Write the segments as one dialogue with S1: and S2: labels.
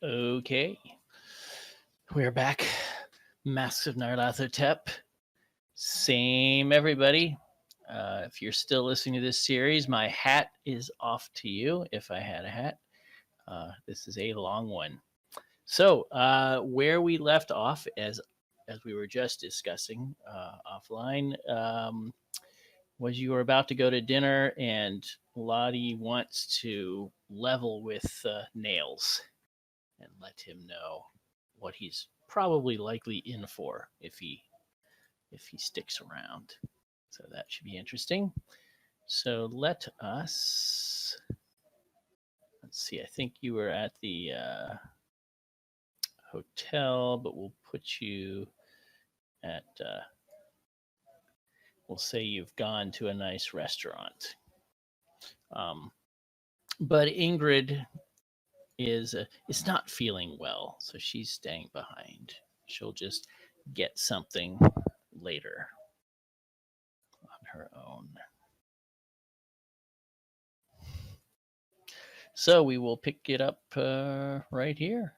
S1: Okay. We're back. Masks of Nyarlathotep. Same, everybody. If you're still listening to this series, my hat is off to you, if I had a hat. This is a long one. So, where we left off, as we were just discussing offline, was you were about to go to dinner, and Lottie wants to level with Nails and let him know what he's probably likely in for if he sticks around. So that should be interesting. So let's see. I think you were at the hotel, but we'll put you at. We'll say you've gone to a nice restaurant. But Ingrid is not feeling well, so she's staying behind. She'll just get something later on her own. So we will pick it up right here.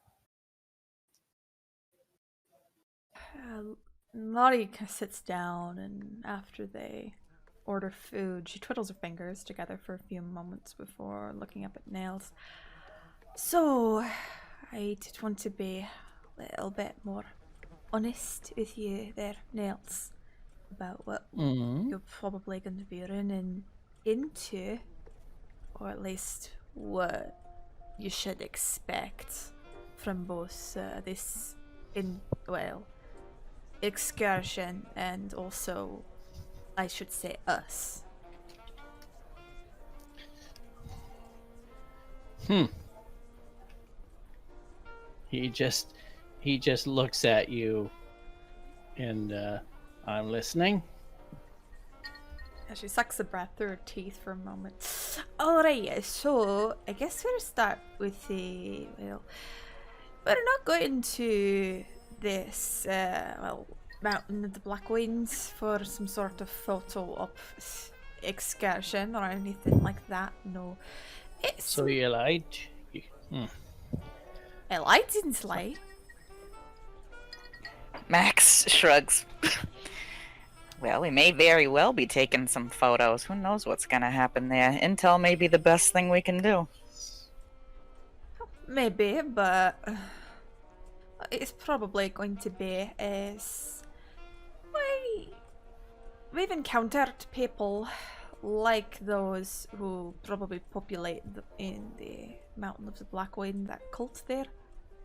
S2: Lottie sits down, and after they order food, she twiddles her fingers together for a few moments before looking up at Nails. So, I did want to be a little bit more honest with you there, Nails, about what you're probably going to be running into, or at least what you should expect from both this excursion and also, I should say, us.
S1: He just looks at you, and I'm listening.
S2: She sucks the breath through her teeth for a moment. Alright, so I guess we'll start with the, we're not going to this, Mountain of the Black Winds for some sort of photo op excursion or anything like that, no.
S1: So you lied?
S2: I didn't lie.
S3: Max shrugs. Well, we may very well be taking some photos. Who knows what's gonna happen there? Intel may be the best thing we can do.
S2: Maybe, but it's probably going to be we've encountered people like those who probably populate in the Mountain of the Black Wind, that cult there,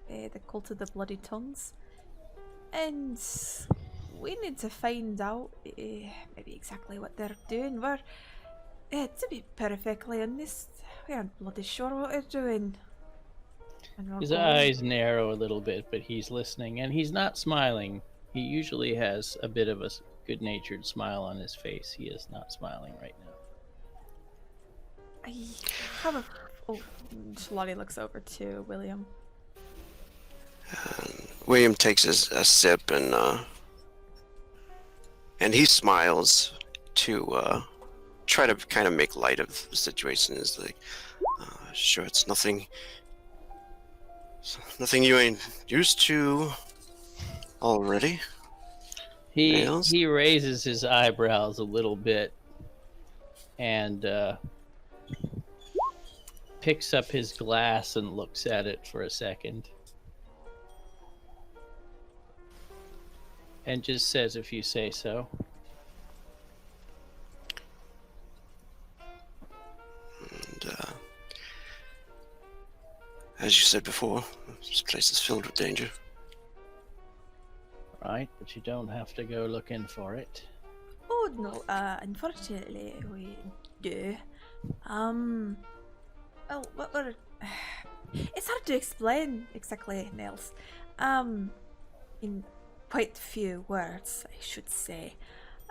S2: the cult of the Bloody Tongues, and we need to find out maybe exactly what they're doing. We're, to be perfectly honest, we aren't bloody sure what they're doing.
S1: His eyes narrow a little bit, but he's listening, and he's not smiling. He usually has a bit of a good-natured smile on his face. He is not smiling right now.
S2: I have a... Oh, Lottie looks over to William.
S4: William takes a sip, and he smiles to try to kind of make light of the situation. Is like, sure, it's nothing you ain't used to already.
S1: He raises his eyebrows a little bit and picks up his glass and looks at it for a second. And just says, if you say so.
S4: And as you said before, this place is filled with danger.
S1: Right, but you don't have to go looking for it.
S2: Oh no, unfortunately we do. Well, what were... It's hard to explain exactly, Nils. In quite a few words, I should say.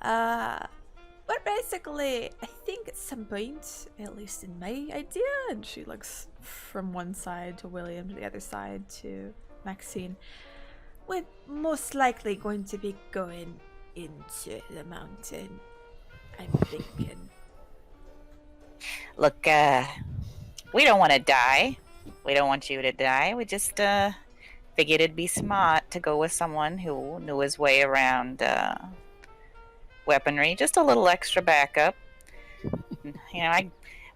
S2: We're basically, I think at some point, at least in my idea, and she looks from one side to William to the other side to Maxine, we're most likely going to be going into the mountain, I'm thinking.
S3: Look, we don't want to die. We don't want you to die. We just figured it'd be smart to go with someone who knew his way around weaponry. Just a little extra backup.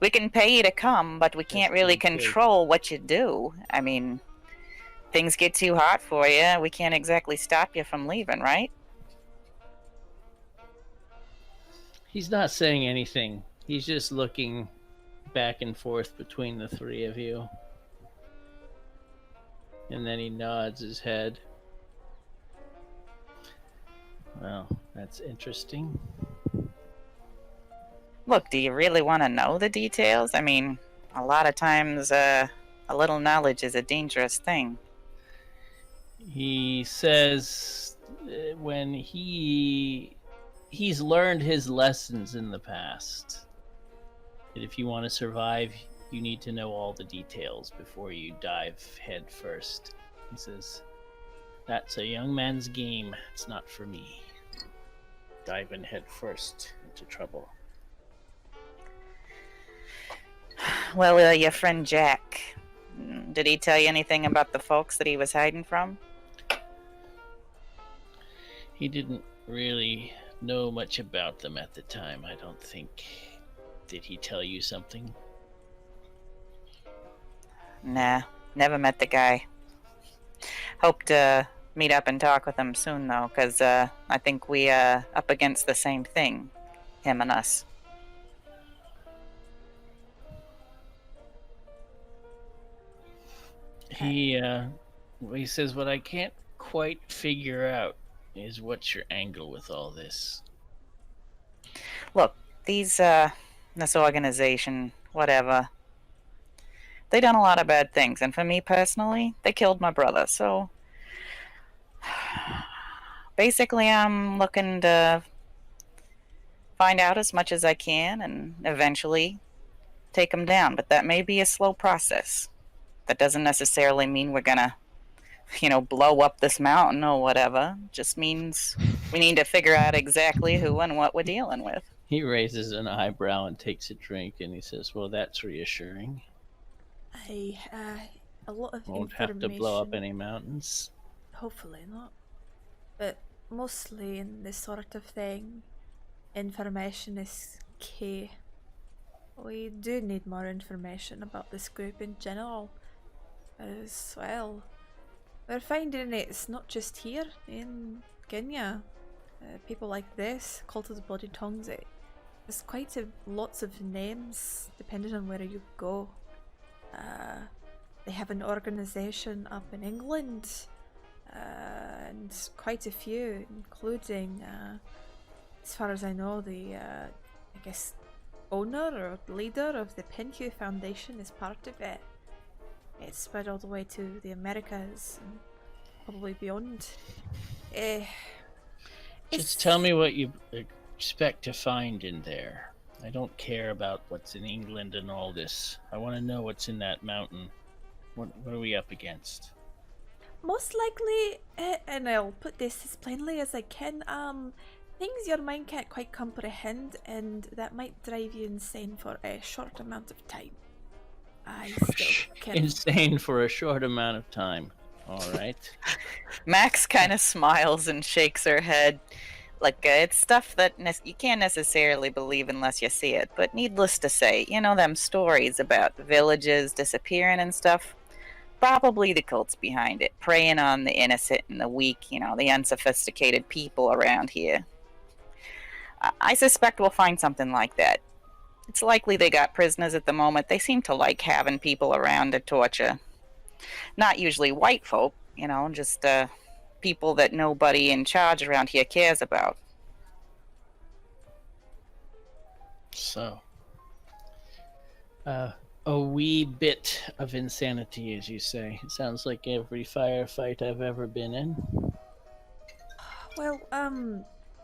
S3: We can pay you to come, but we can't really control what you do. I mean, things get too hot for you. We can't exactly stop you from leaving, right?
S1: He's not saying anything. He's just looking back and forth between the three of you. And then he nods his head. Well, that's interesting.
S3: Look, do you really want to know the details? I mean, a lot of times a little knowledge is a dangerous thing.
S1: He says when he's learned his lessons in the past, that if you want to survive, you need to know all the details before you dive head first. He says, that's a young man's game. It's not for me. Diving head first into trouble.
S3: Well, your friend Jack, did he tell you anything about the folks that he was hiding from?
S1: He didn't really know much about them at the time, I don't think. Did he tell you something?
S3: Nah, never met the guy. Hope to meet up and talk with him soon, though, because I think we up against the same thing, him and us.
S1: He says, what I can't quite figure out is what's your angle with all this?
S3: Look, this organization, whatever, they done a lot of bad things, and for me personally, they killed my brother, so basically I'm looking to find out as much as I can and eventually take them down, but that may be a slow process. That doesn't necessarily mean we're gonna, blow up this mountain or whatever. Just means we need to figure out exactly who and what we're dealing with.
S1: He raises an eyebrow and takes a drink, and he says, well, that's reassuring.
S2: A lot of
S1: Won't
S2: information.
S1: have to blow up any mountains.
S2: Hopefully not. But mostly in this sort of thing, information is key. We do need more information about this group in general as well. We're finding it's not just here in Kenya. People like this, Cult of the Bloody Tongues, there's quite lots of names depending on where you go. They have an organisation up in England, and quite a few, including, as far as I know, the owner or leader of the Penhew Foundation is part of it. It's spread all the way to the Americas and probably beyond.
S1: Just tell me what you expect to find in there. I don't care about what's in England and all this. I want to know what's in that mountain. What are we up against?
S2: Most likely, and I'll put this as plainly as I can, things your mind can't quite comprehend, and that might drive you insane for a short amount of time. I still can.
S1: Insane for a short amount of time. All right.
S3: Max kind of smiles and shakes her head. Like, it's stuff that you can't necessarily believe unless you see it. But needless to say, them stories about villages disappearing and stuff, probably the cult's behind it, preying on the innocent and the weak, the unsophisticated people around here. I suspect we'll find something like that. It's likely they got prisoners at the moment. They seem to like having people around to torture. Not usually white folk, just people that nobody in charge around here cares about.
S1: So, a wee bit of insanity, as you say. It sounds like every firefight I've ever been in.
S2: Well,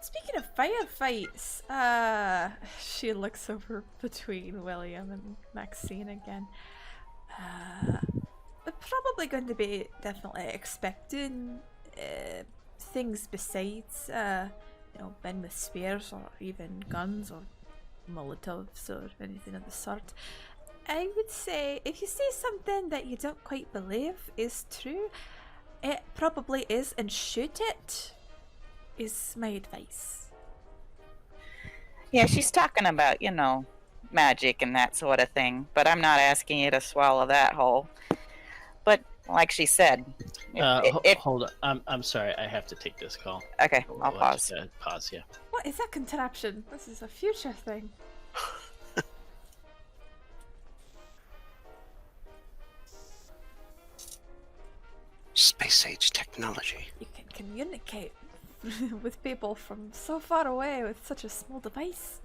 S2: speaking of firefights, she looks over between William and Maxine again. We're probably going to be definitely expecting things besides, men with spears or even guns or Molotovs or anything of the sort. I would say if you see something that you don't quite believe is true, it probably is, and shoot it, is my advice.
S3: Yeah, she's talking about, magic and that sort of thing, but I'm not asking you to swallow that whole. But like she said,
S1: Hold on. I'm sorry. I have to take this call.
S3: Okay, I'll pause.
S1: Pause. Yeah.
S2: What is that contraption? This is a future thing.
S4: Space age technology.
S2: You can communicate with people from so far away with such a small device.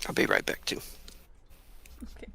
S4: I'll be right back too.
S2: Okay.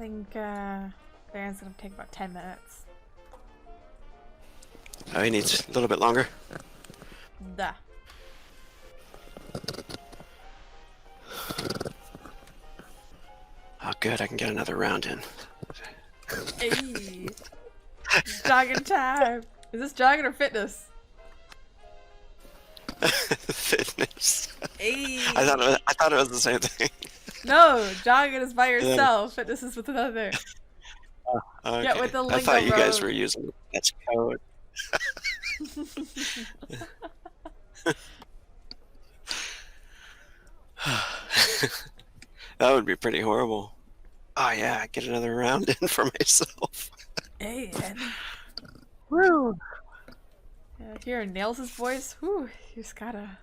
S2: think Baron's gonna take about 10 minutes.
S4: Oh, he needs a little bit longer.
S2: Duh.
S4: Oh, good. I can get another round in.
S2: Hey. Jogging time. Is this jogging or fitness?
S4: Fitness.
S2: Hey.
S4: I thought it was the same thing.
S2: No, jogging is by yourself. Fitness is with another.
S4: Okay.
S2: Get with the lingo,
S4: I thought you guys
S2: bro.
S4: were using that's code. That would be pretty horrible. Oh yeah, get another round in for myself.
S2: Hey, Ed.
S3: Woo!
S2: Yeah, hearing Nails' voice, whew, you just gotta.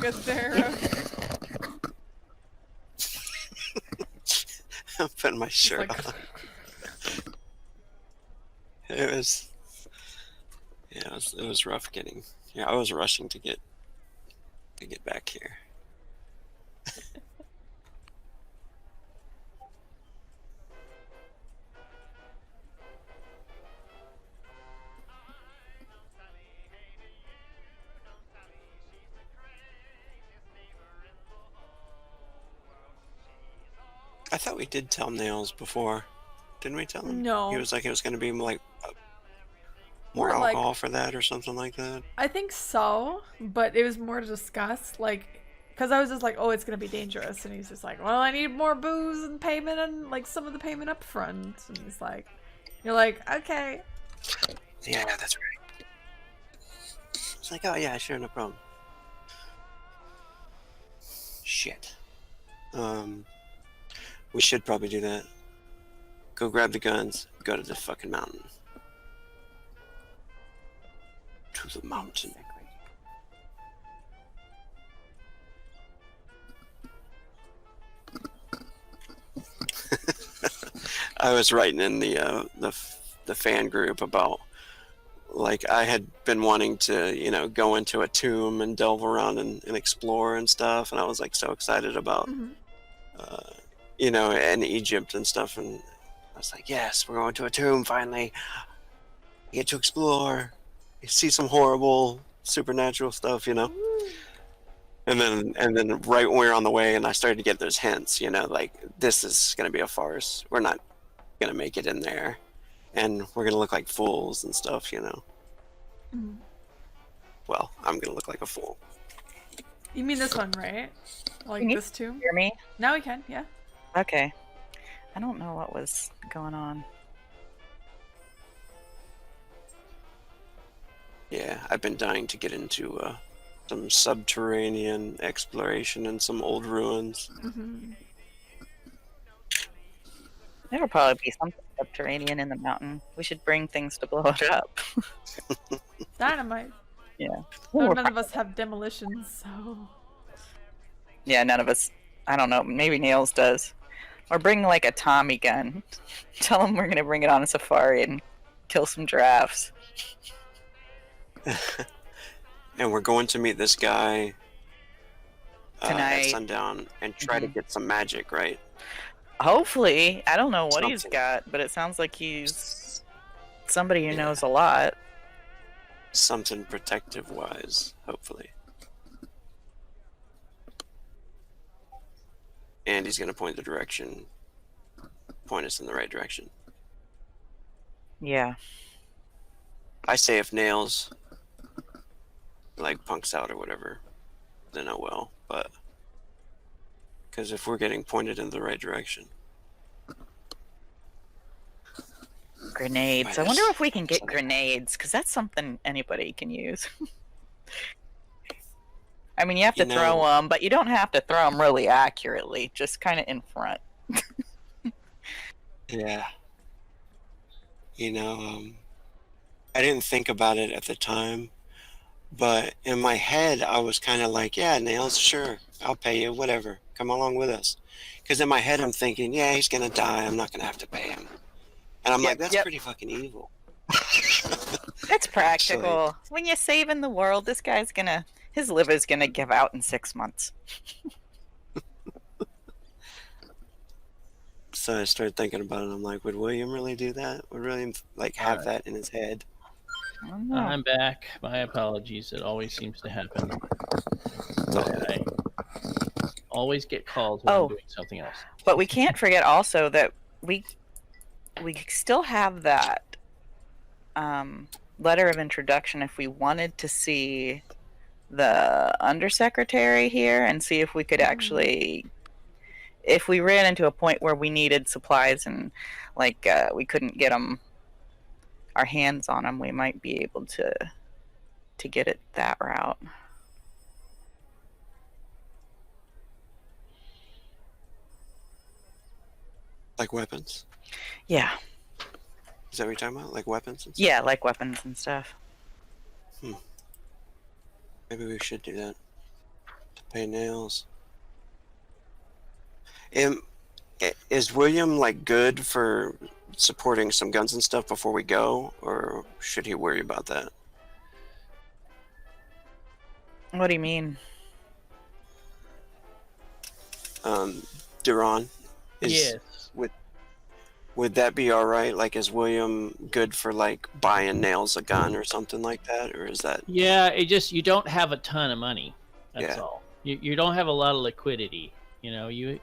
S2: Good there.
S4: I'm putting my shirt
S2: like-
S4: on. It was rough getting. Yeah, I was rushing to get back here. I thought we did tell Nails before. Didn't we tell him?
S2: No.
S4: He was like, it was going to be like more
S2: More like-
S4: alcohol for that or something like that.
S2: I think so, but it was more to discuss, like, because I was just like, oh, it's gonna be dangerous, and he's just like, well, I need more booze and payment and like some of the payment up front, and he's like, you're like, okay.
S4: Yeah, that's right. It's like, oh yeah, sure, no problem. Shit. We should probably do that. Go grab the guns. Go to the fucking mountain. To the mountain. I was writing in the fan group about, like, I had been wanting to, go into a tomb and delve around and explore and stuff, and I was like so excited about, and Egypt and stuff, and I was like, yes, we're going to a tomb finally. I get to explore, see some horrible supernatural stuff, And then right when we were on the way, and I started to get those hints, like, this is gonna be a farce. We're not gonna make it in there, and we're gonna look like fools and stuff, Well, I'm gonna look like a fool.
S2: You mean this one, right? Like
S3: Can you
S2: this too?
S3: hear me?
S2: Now we can, yeah.
S3: Okay. I don't know what was going on.
S4: Yeah, I've been dying to get into some subterranean exploration and some old ruins.
S3: There'll probably be something subterranean in the mountain. We should bring things to blow it up.
S2: Dynamite.
S3: Yeah.
S2: None of us have demolitions, so.
S3: Yeah, none of us. I don't know. Maybe Nails does. Or bring like a Tommy gun. Tell them we're gonna bring it on a safari and kill some giraffes.
S4: And we're going to meet this guy
S3: Tonight.
S4: at sundown and try to get some magic, right?
S3: Hopefully. I don't know what he's
S4: Something.
S3: got, but it sounds like he's somebody who
S4: Yeah.
S3: knows a lot.
S4: Something protective wise, hopefully. And he's gonna point us in the right direction.
S3: Yeah.
S4: I say if Nails like punks out or whatever, then oh well. But Because if we're getting pointed in the right direction.
S3: Grenades. I wonder if we can get grenades, because that's something anybody can use. I mean, you have to throw them, but you don't have to throw them really accurately, just kind of in front.
S4: Yeah. I didn't think about it at the time, but in my head, I was kind of like, yeah, Nails, sure, I'll pay you, whatever. Come along with us. Because in my head, I'm thinking, yeah, he's going to die. I'm not going to have to pay him. And I'm like, that's pretty fucking evil.
S3: It's practical. Actually, when you're saving the world, this guy's his liver's gonna give out in 6 months.
S4: So I started thinking about it. I'm like, would William really do that? Would William have that in his head?
S1: I'm back. My apologies. It always seems to happen. I always get calls when I'm doing something else.
S3: But we can't forget also that we still have that letter of introduction if we wanted to see the undersecretary here and see if we could actually, if we ran into a point where we needed supplies and we couldn't get our hands on them, we might be able to get it that route.
S4: Like weapons?
S3: Yeah.
S4: Is that what you're talking about? Like weapons and stuff?
S3: Yeah, like weapons and stuff.
S4: Maybe we should do that. To pay Nails. Is William good for supporting some guns and stuff before we go, or should he worry about that?
S3: What do you mean?
S4: Duran.
S1: Yes.
S4: Would that be all right? Is William good for buying Nails a gun or something like that, or is that?
S1: Yeah, you don't have a ton of money. That's all. You don't have a lot of liquidity. You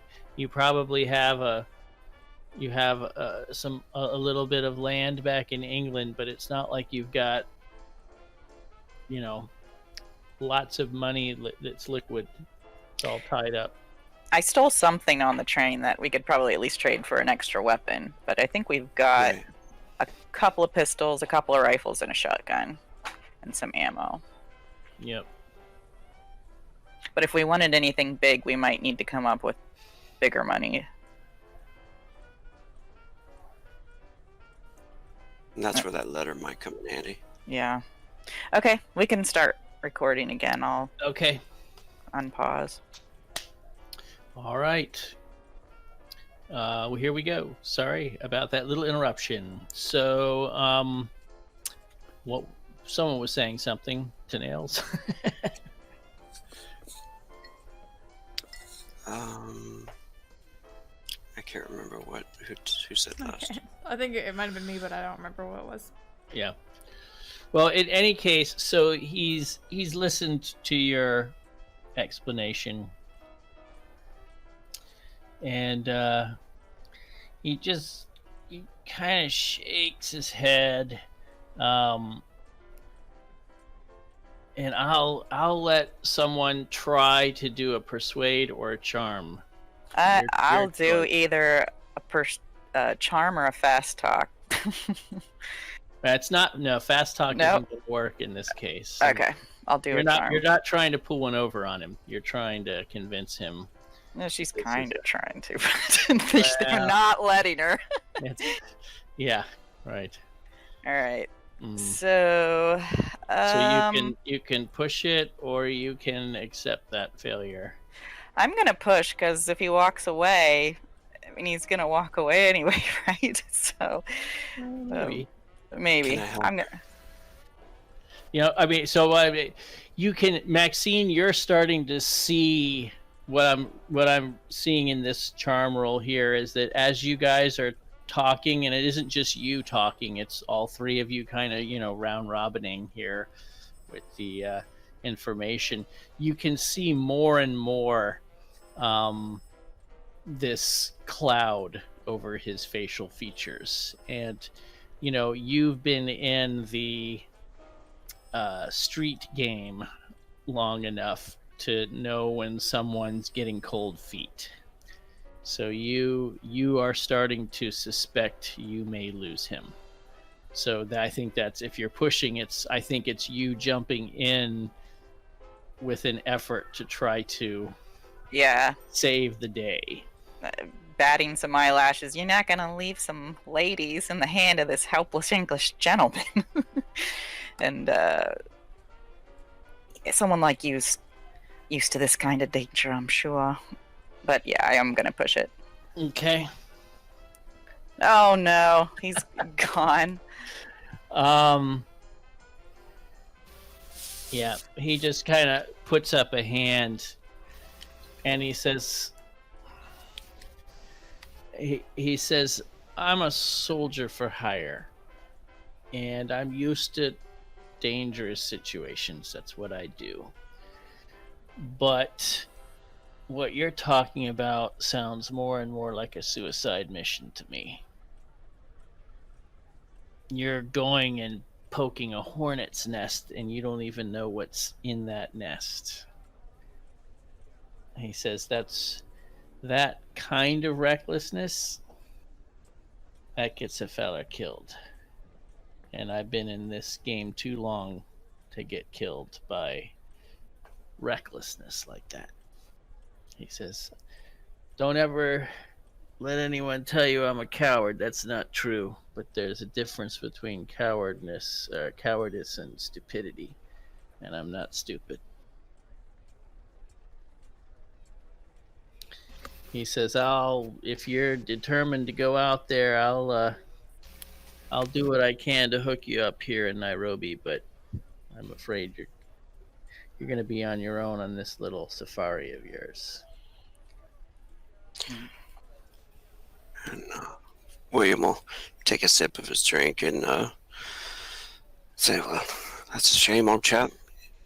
S1: probably have a little bit of land back in England, but it's not like you've got lots of money that's liquid. It's all tied up.
S3: I stole something on the train that we could probably at least trade for an extra weapon, but I think we've got a couple of pistols, a couple of rifles, and a shotgun, and some ammo.
S1: Yep.
S3: But if we wanted anything big, we might need to come up with bigger money.
S4: And that's where that letter might come in handy.
S3: Yeah. Okay, we can start recording again. I'll unpause.
S1: All right. Well, here we go. Sorry about that little interruption. So, someone was saying something to Nails.
S4: I can't remember who said last.
S2: I think it might have been me, but I don't remember what it was.
S1: Yeah. Well, in any case, so he's listened to your explanation. And he kind of shakes his head, and I'll let someone try to do a persuade or a charm.
S3: I'll do either a charm or a fast talk.
S1: Fast talk isn't going to work in this case.
S3: Okay, I'll do a charm.
S1: You're not trying to pull one over on him. You're trying to convince him.
S3: No, she's kind of trying to, but they're not letting her.
S1: Yeah, right.
S3: All right. So
S1: you can push it, or you can accept that failure.
S3: I'm gonna push because if he walks away, I mean he's gonna walk away anyway, right? So maybe I'm gonna.
S1: You can, Maxine. You're starting to see. What I'm seeing in this charm roll here is that as you guys are talking, and it isn't just you talking, it's all three of you kind of round robining here with the information, you can see more and more this cloud over his facial features. And you've been in the street game long enough to know when someone's getting cold feet. So you are starting to suspect you may lose him. So I think that's, if you're pushing, I think it's you jumping in with an effort to try to save the day.
S3: Batting some eyelashes. You're not gonna leave some ladies in the hand of this helpless English gentleman. And someone like you's used to this kind of danger, I'm sure. But yeah, I am gonna push it.
S1: Okay.
S3: Oh no, he's gone.
S1: Yeah, he just kind of puts up a hand and he says, he says, I'm a soldier for hire and I'm used to dangerous situations. That's what I do. But what you're talking about sounds more and more like a suicide mission to me. You're going and poking a hornet's nest and you don't even know what's in that nest. He says that's that kind of recklessness that gets a fella killed. And I've been in this game too long to get killed by recklessness like that. He says, don't ever let anyone tell you I'm a coward. That's not true. But there's a difference between cowardice and stupidity. And I'm not stupid. He says, if you're determined to go out there, I'll do what I can to hook you up here in Nairobi, but I'm afraid you're going to be on your own on this little safari of yours.
S4: And William will take a sip of his drink and say, well, that's a shame, old chap.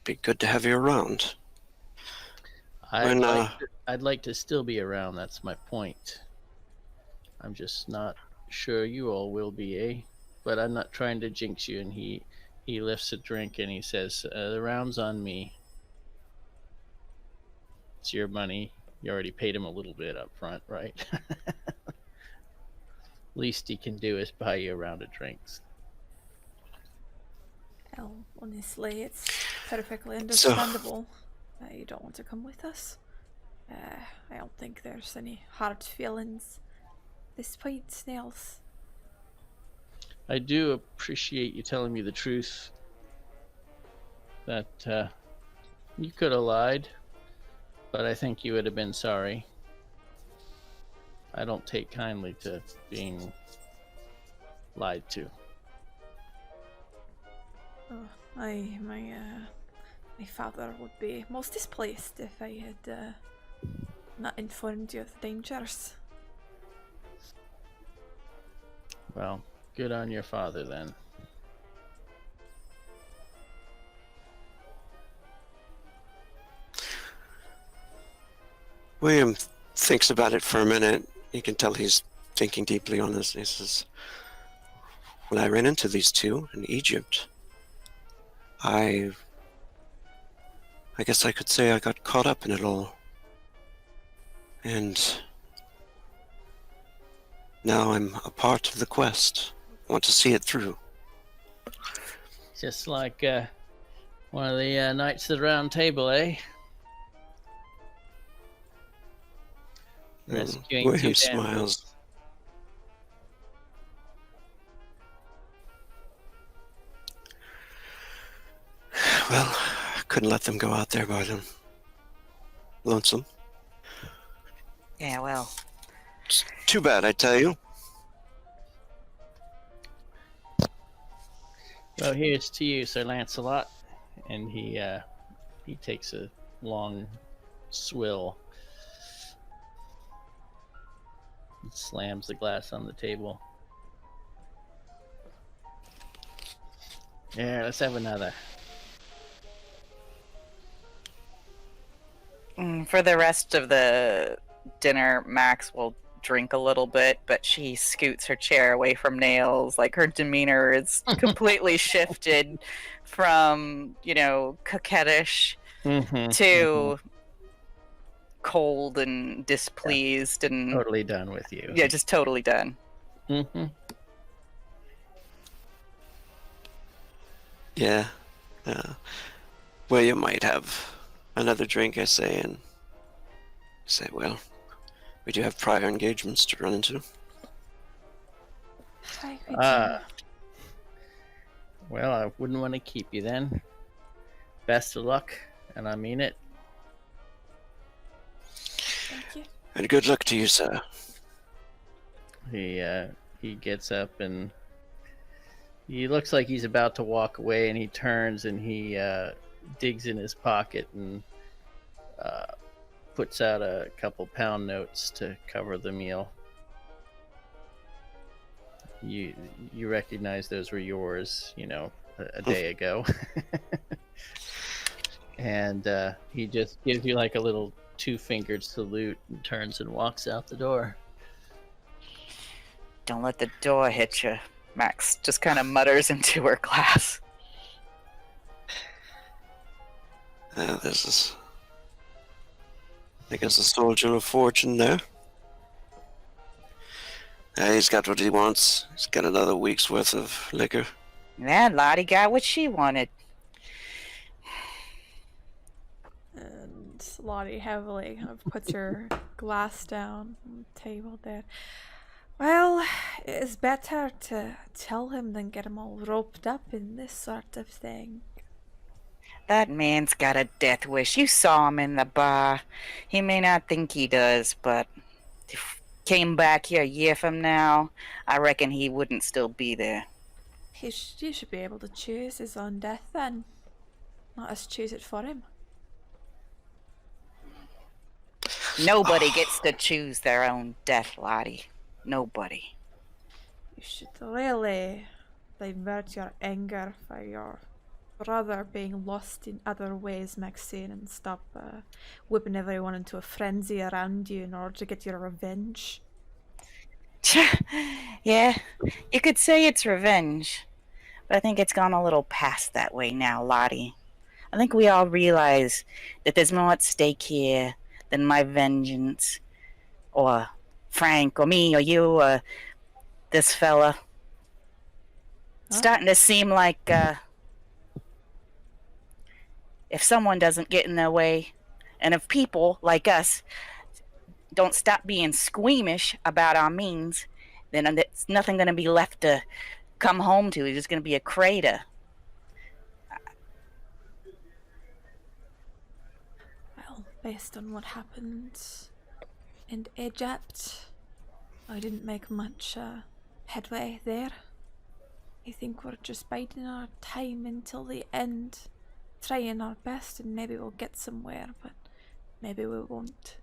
S4: Be good to have you around.
S1: I'd like to still be around. That's my point. I'm just not sure you all will be, eh? But I'm not trying to jinx you. And he lifts a drink and he says, the round's on me. It's your money. You already paid him a little bit up front, right? Least he can do is buy you a round of drinks.
S2: Well, honestly, it's perfectly understandable that you don't want to come with us. I don't think there's any hard feelings at this point, Nails.
S1: I do appreciate you telling me the truth. That you could have lied, but I think you would have been sorry. I don't take kindly to being lied to.
S2: My father would be most displeased if I had not informed you of the dangers.
S1: Well, good on your father then.
S4: William thinks about it for a minute. You can tell he's thinking deeply on this. He says, when I ran into these two in Egypt, I guess I could say I got caught up in it all. And now I'm a part of the quest. I want to see it through.
S1: Just like one of the Knights of the Round Table, eh? Rescuing
S4: William
S1: two
S4: smiles. Well, I couldn't let them go out there by them. Lonesome.
S3: Yeah, well.
S4: It's too bad, I tell you.
S1: Well, here's to you, Sir Lancelot. And he takes a long swill. And slams the glass on the table. Yeah, let's have another.
S3: For the rest of the dinner, Max will drink a little bit, but she scoots her chair away from Nails. Like, her demeanor is completely shifted from, coquettish to cold and displeased and
S1: Totally done with you.
S3: yeah, just totally done.
S1: Mm-hmm.
S4: Yeah. William might have another drink, I say, and say, well, we do have prior engagements to run into.
S2: Hi, we
S1: Well, I wouldn't want to keep you then. Best of luck, and I mean it.
S2: Thank you.
S4: And good luck to you, sir.
S1: He gets up and he looks like he's about to walk away, and he turns and he digs in his pocket and puts out a couple pound notes to cover the meal. You recognize those were yours, a day ago. And he just gives you like a little 2-fingered salute and turns and walks out the door.
S3: Don't let the door hit you, Max just kind of mutters into her glass.
S4: This is, I guess, a soldier of fortune there. He's got what he wants. He's got another week's worth of liquor.
S3: Yeah, Lottie got what she wanted.
S2: And Lottie heavily kind of puts her glass down on the table there. Well, it is better to tell him than get him all roped up in this sort of thing.
S3: That man's got a death wish. You saw him in the bar. He may not think he does, but if he came back here a year from now, I reckon he wouldn't still be there.
S2: He should be able to choose his own death then. Not us choose it for him.
S3: Nobody gets to choose their own death, Lottie. Nobody.
S2: You should really divert your anger for your brother being lost in other ways, Maxine, and stop whipping everyone into a frenzy around you in order to get your revenge.
S3: Yeah, you could say it's revenge, but I think it's gone a little past that way now, Lottie. I think we all realize that there's more at stake here than my vengeance, or Frank, or me, or you, or this fella. It's starting to seem like if someone doesn't get in their way, and if people like us don't stop being squeamish about our means, then there's nothing going to be left to come home to. It's just going to be a crater.
S2: Well, based on what happened in Egypt, I didn't make much headway there. I think we're just biding our time until the end, trying our best, and maybe we'll get somewhere, but maybe we won't.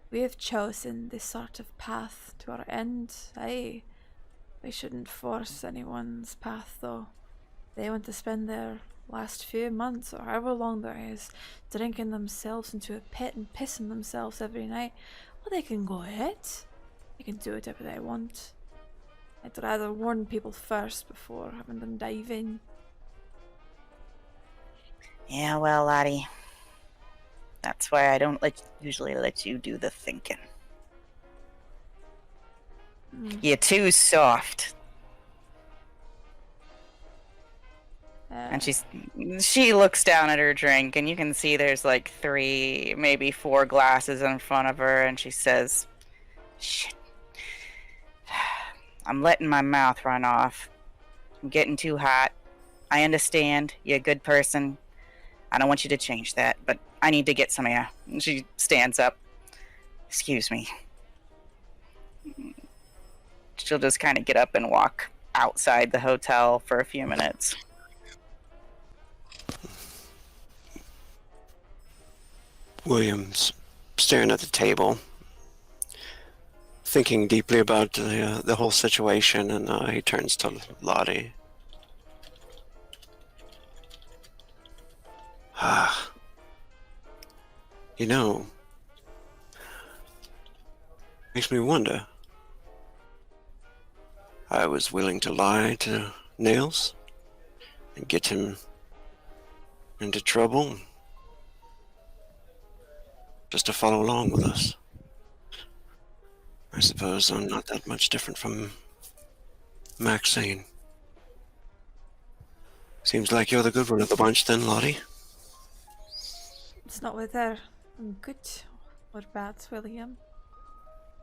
S2: We have chosen this sort of path to our end. I shouldn't force anyone's path, though. They want to spend their last few months, or however long there is, drinking themselves into a pit and pissing themselves every night. Well, they can go ahead. They can do whatever they want. I'd rather warn people first before having them dive in.
S3: Yeah, well, Lottie, that's why I don't usually let you do the thinking. You're too soft. And she looks down at her drink, and you can see there's like 3, maybe 4 glasses in front of her, and she says, "Shit. I'm letting my mouth run off. I'm getting too hot. I understand. You're a good person. I don't want you to change that, but I need to get some air." And she stands up. "Excuse me." She'll just kind of get up and walk outside the hotel for a few minutes.
S4: William's staring at the table, thinking deeply about the whole situation, and he turns to Lottie. You know, makes me wonder. I was willing to lie to Nails and get him into trouble. just to follow along with us. I suppose I'm not that much different from Maxine. Seems like you're the good one of the bunch then, Lottie.
S2: It's not whether I'm good or bad, William.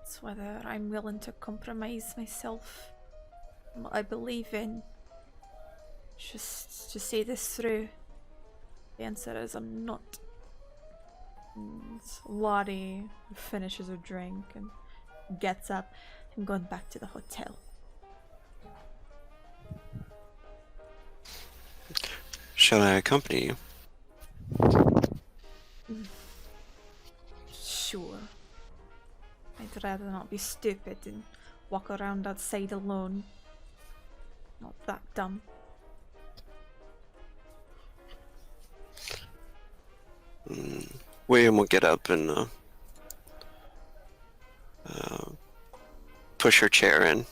S2: It's whether I'm willing to compromise myself and what I believe in. Just to see this through. The answer is I'm not. And Lottie finishes her drink and gets up. I'm going back to the hotel.
S4: Shall I accompany you?
S2: Sure. I'd rather not be stupid and walk around outside alone. Not that dumb.
S4: William will get up and push her chair in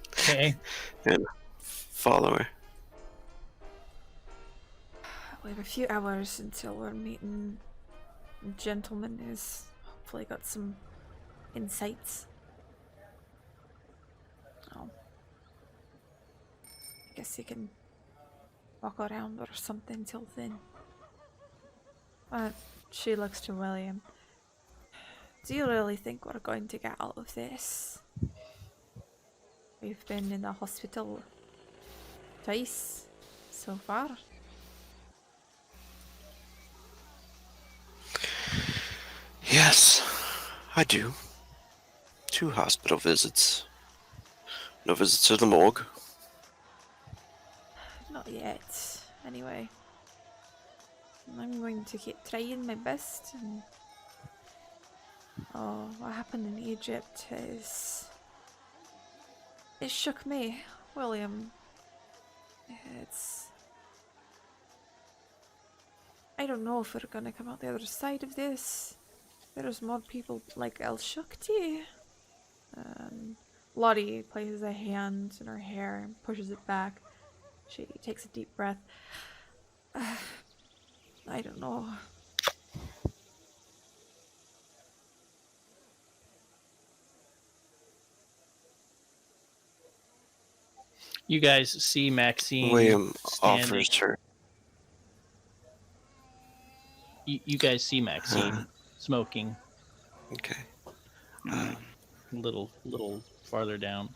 S1: Okay.
S4: and follow her.
S2: We have a few hours until we're meeting a gentleman who's hopefully got some insights. Oh. I guess he can walk around or something till then. She looks to William. Do you really think we're going to get out of this? We've been in the hospital twice so far.
S4: Yes, I do. 2 hospital visits. No visits to the morgue.
S2: Not yet, anyway. I'm going to keep trying my best. And oh, what happened in Egypt is... It shook me, William. It's... I don't know if we're gonna come out the other side of this. There's more people like El Shukti. Lottie places a hand in her hair and pushes it back. She takes a deep breath. I don't know.
S1: You guys see Maxine
S4: William
S1: standing.
S4: offers her.
S1: You guys see Maxine smoking
S4: Okay.
S1: a little farther down.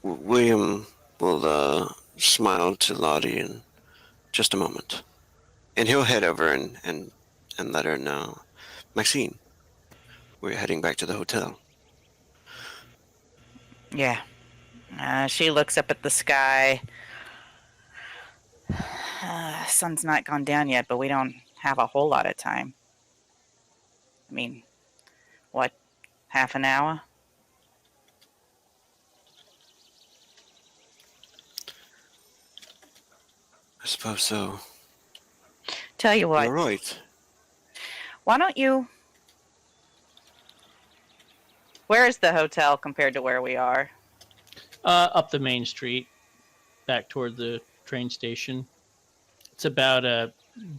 S4: William will smile to Lottie in just a moment. And he'll head over and let her know. Maxine, we're heading back to the hotel.
S3: Yeah. She looks up at the sky. Sun's not gone down yet, but we don't have a whole lot of time. I mean, what, half an hour?
S4: I suppose so.
S3: Tell you what,
S4: You're right.
S3: why don't you... Where is the hotel compared to where we are?
S1: Up the main street, back toward the train station. It's about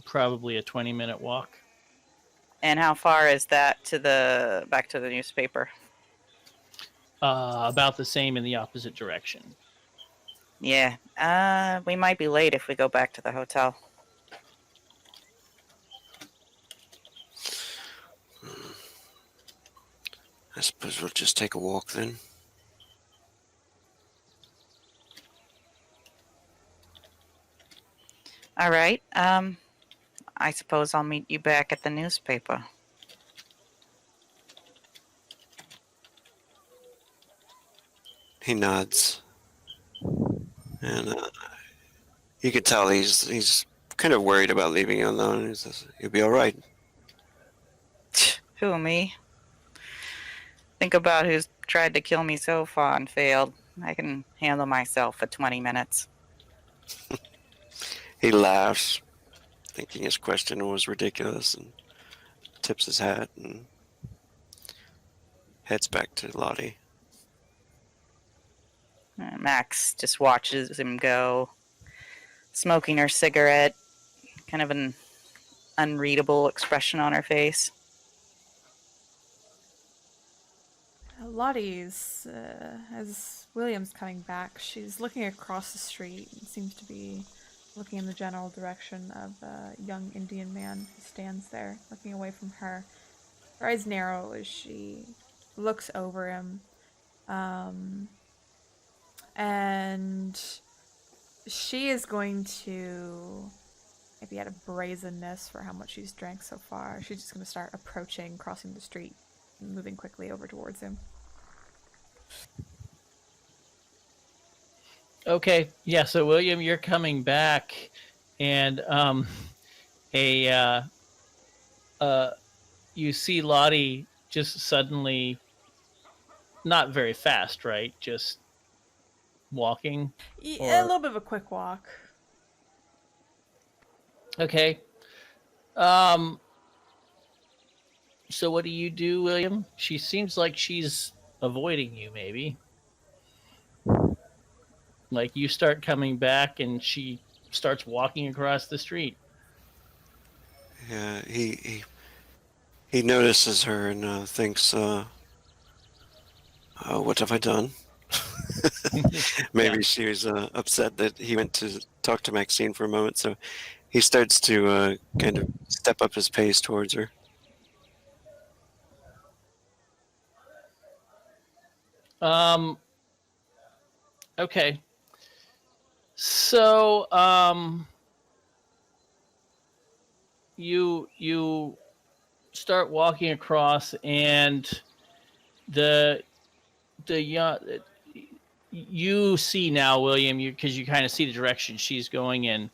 S1: probably a 20-minute walk.
S3: And how far is that to the back to the newspaper?
S1: About the same in the opposite direction.
S3: Yeah, we might be late if we go back to the hotel.
S4: I suppose we'll just take a walk then.
S3: All right. I suppose I'll meet you back at the newspaper.
S4: He nods. And you could tell he's kind of worried about leaving you alone. He says, "You'll be all right."
S3: Who, me? Think about who's tried to kill me so far and failed. I can handle myself for 20 minutes.
S4: He laughs, thinking his question was ridiculous, and tips his hat and heads back to Lottie.
S3: Max just watches him go, smoking her cigarette, kind of an unreadable expression on her face.
S2: Lottie's, as William's coming back, she's looking across the street and seems to be looking in the general direction of a young Indian man who stands there, looking away from her. Her eyes narrow as she looks over him. And she is going to, maybe out of brazenness for how much she's drank so far, she's just going to start approaching, crossing the street, and moving quickly over towards him.
S1: Okay, yeah. So William, you're coming back, and you see Lottie just suddenly, not very fast, right? Just walking.
S2: Yeah, a little bit of a quick walk.
S1: Okay. So what do you do, William? She seems like she's avoiding you, maybe. Like you start coming back and she starts walking across the street.
S4: Yeah, he notices her and thinks, what have I done? Maybe
S1: Yeah.
S4: she was upset that he went to talk to Maxine for a moment, so he starts to kind of step up his pace towards her.
S1: Okay. So, you start walking across, and the young, you see now, William, because you kind of see the direction she's going in.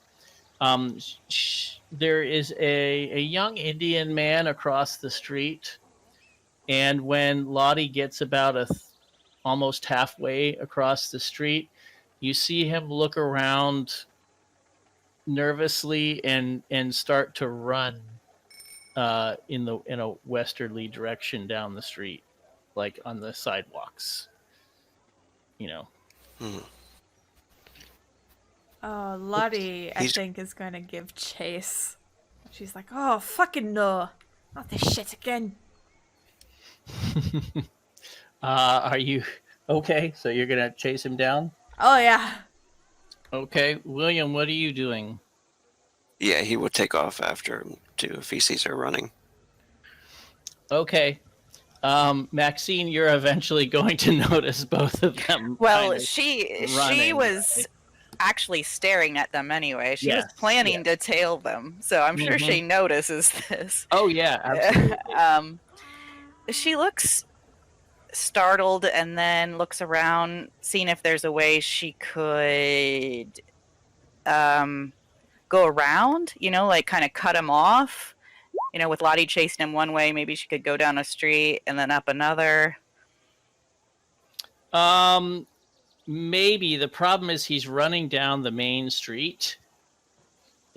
S1: There is a young Indian man across the street, and when Lottie gets about almost halfway across the street, you see him look around nervously and start to run in a westerly direction down the street, like on the sidewalks. You know.
S2: Lottie, I think, is going to give chase. She's like, oh, fucking no. Not this shit again.
S1: Are you okay? So you're gonna chase him down?
S2: Oh, yeah.
S1: Okay, William, what are you doing?
S4: Yeah, he would take off after him too if he sees her running.
S1: Okay, Maxine, you're eventually going to notice both of them.
S3: Well,
S1: kinda
S3: she
S1: running,
S3: was
S1: right?
S3: actually staring at them anyway. She was
S1: Yes,
S3: planning to tail them, so I'm sure she notices this.
S1: Oh yeah, absolutely.
S3: She looks startled and then looks around, seeing if there's a way she could go around, like kind of cut him off. With Lottie chasing him one way, maybe she could go down a street and then up another.
S1: Maybe. The problem is he's running down the main street,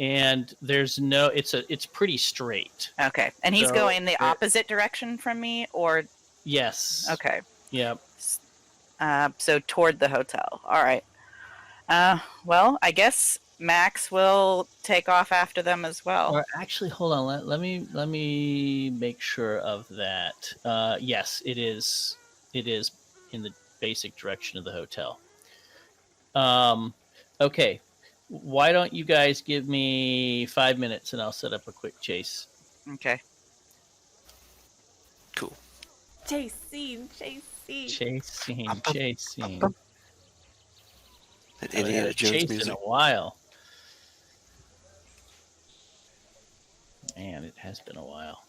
S1: and there's no. It's pretty straight.
S3: Okay, and he's
S1: So
S3: going the opposite direction from me, or
S1: yes.
S3: okay.
S1: Yep.
S3: So toward the hotel. All right. Well, I guess Max will take off after them as well.
S1: Or actually, hold on. Let me make sure of that. Yes, it is. It is in the basic direction of the hotel. Okay. Why don't you guys give me 5 minutes and I'll set up a quick chase.
S3: Okay.
S4: Cool.
S2: Chase scene.
S1: Chasing.
S4: That
S1: Oh,
S4: Indiana Jones
S1: chase
S4: music.
S1: in a while. Man, it has been a while.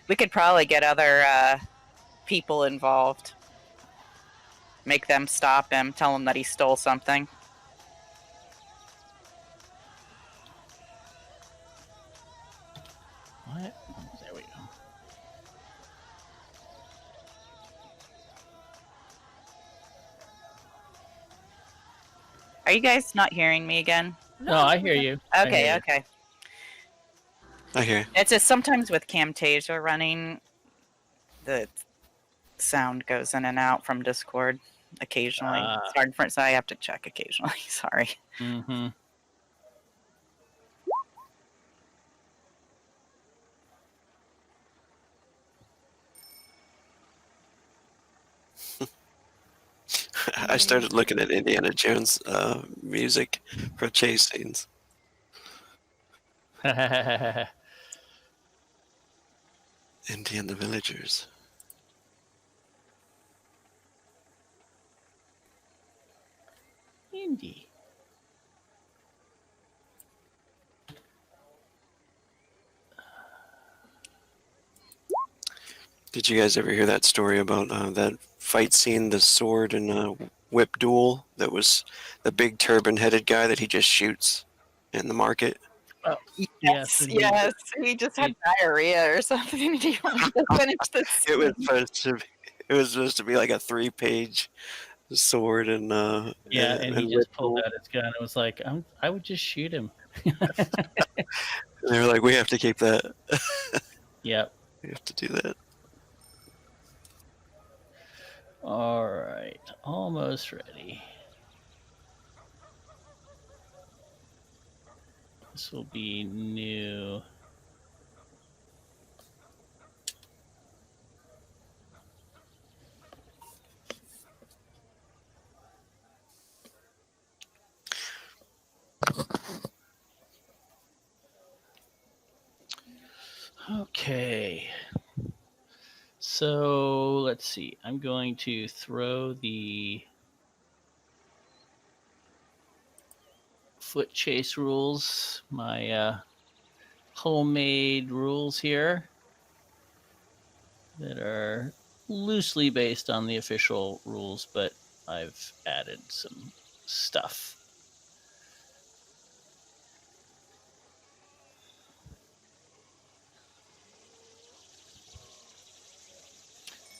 S3: We could probably get other people involved. Make them stop him, tell him that he stole something.
S1: What? There we go.
S3: Are you guys not hearing me again?
S1: No, I hear you. I
S3: Okay,
S1: hear you.
S3: okay.
S4: I hear.
S3: It's just sometimes with Camtasia running, the sound goes in and out from Discord. occasionally. It's hard for so I have to check occasionally. Sorry.
S1: Mm-hmm.
S4: I started looking at Indiana Jones music for chase scenes. Indy and the Villagers.
S1: Indy.
S4: Did you guys ever hear that story about that fight scene, the sword and whip duel? That was the big turban-headed guy that he just shoots in the market.
S1: Oh,
S3: Yes,
S1: and
S3: yes. He just had diarrhea or something. He wanted to finish this.
S4: It was supposed to be like a 3-page sword and
S1: and he
S4: and
S1: just
S4: whip
S1: pulled
S4: duel.
S1: out his gun and was like, I would just shoot him.
S4: And they were like, we have to keep that.
S1: Yep.
S4: We have to do that.
S1: All right. Almost ready. This will be new. Okay. So let's see. I'm going to throw the foot chase rules, my homemade rules here that are loosely based on the official rules, but I've added some stuff.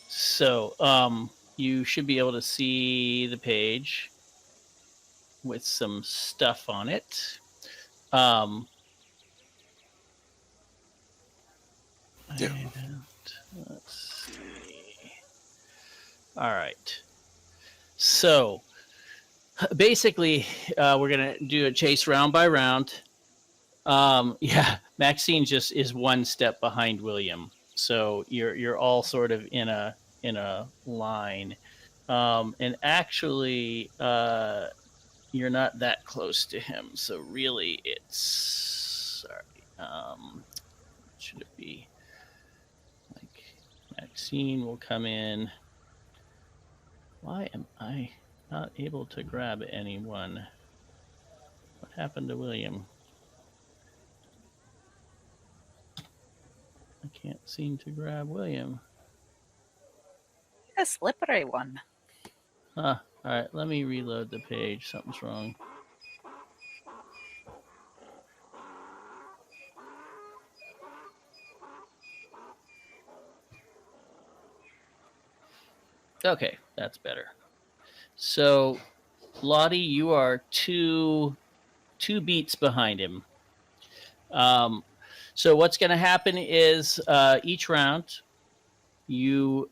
S1: So you should be able to see the page with some stuff on it.
S4: Yeah.
S1: Let's see. All right. So basically, we're gonna do a chase round by round. Yeah, Maxine just is one step behind William, so you're all sort of in a line, and actually, you're not that close to him. So really, it's sorry. Should it be like Maxine will come in? Why am I not able to grab anyone? What happened to William? I can't seem to grab William.
S3: A slippery one.
S1: Huh. All right, let me reload the page. Something's wrong. Okay, that's better. So, Lottie, you are two beats behind him. So what's going to happen is each round, you're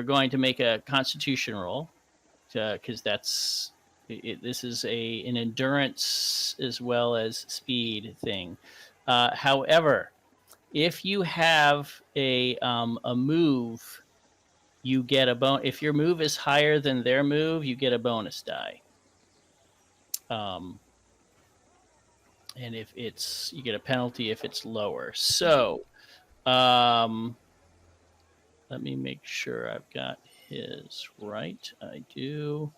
S1: going to make a Constitution roll because this is an endurance as well as speed thing. However, if you have a move, you get a bonus. If your move is higher than their move, you get a bonus die. And if it's, you get a penalty if it's lower. So, let me make sure I've got his right. I do.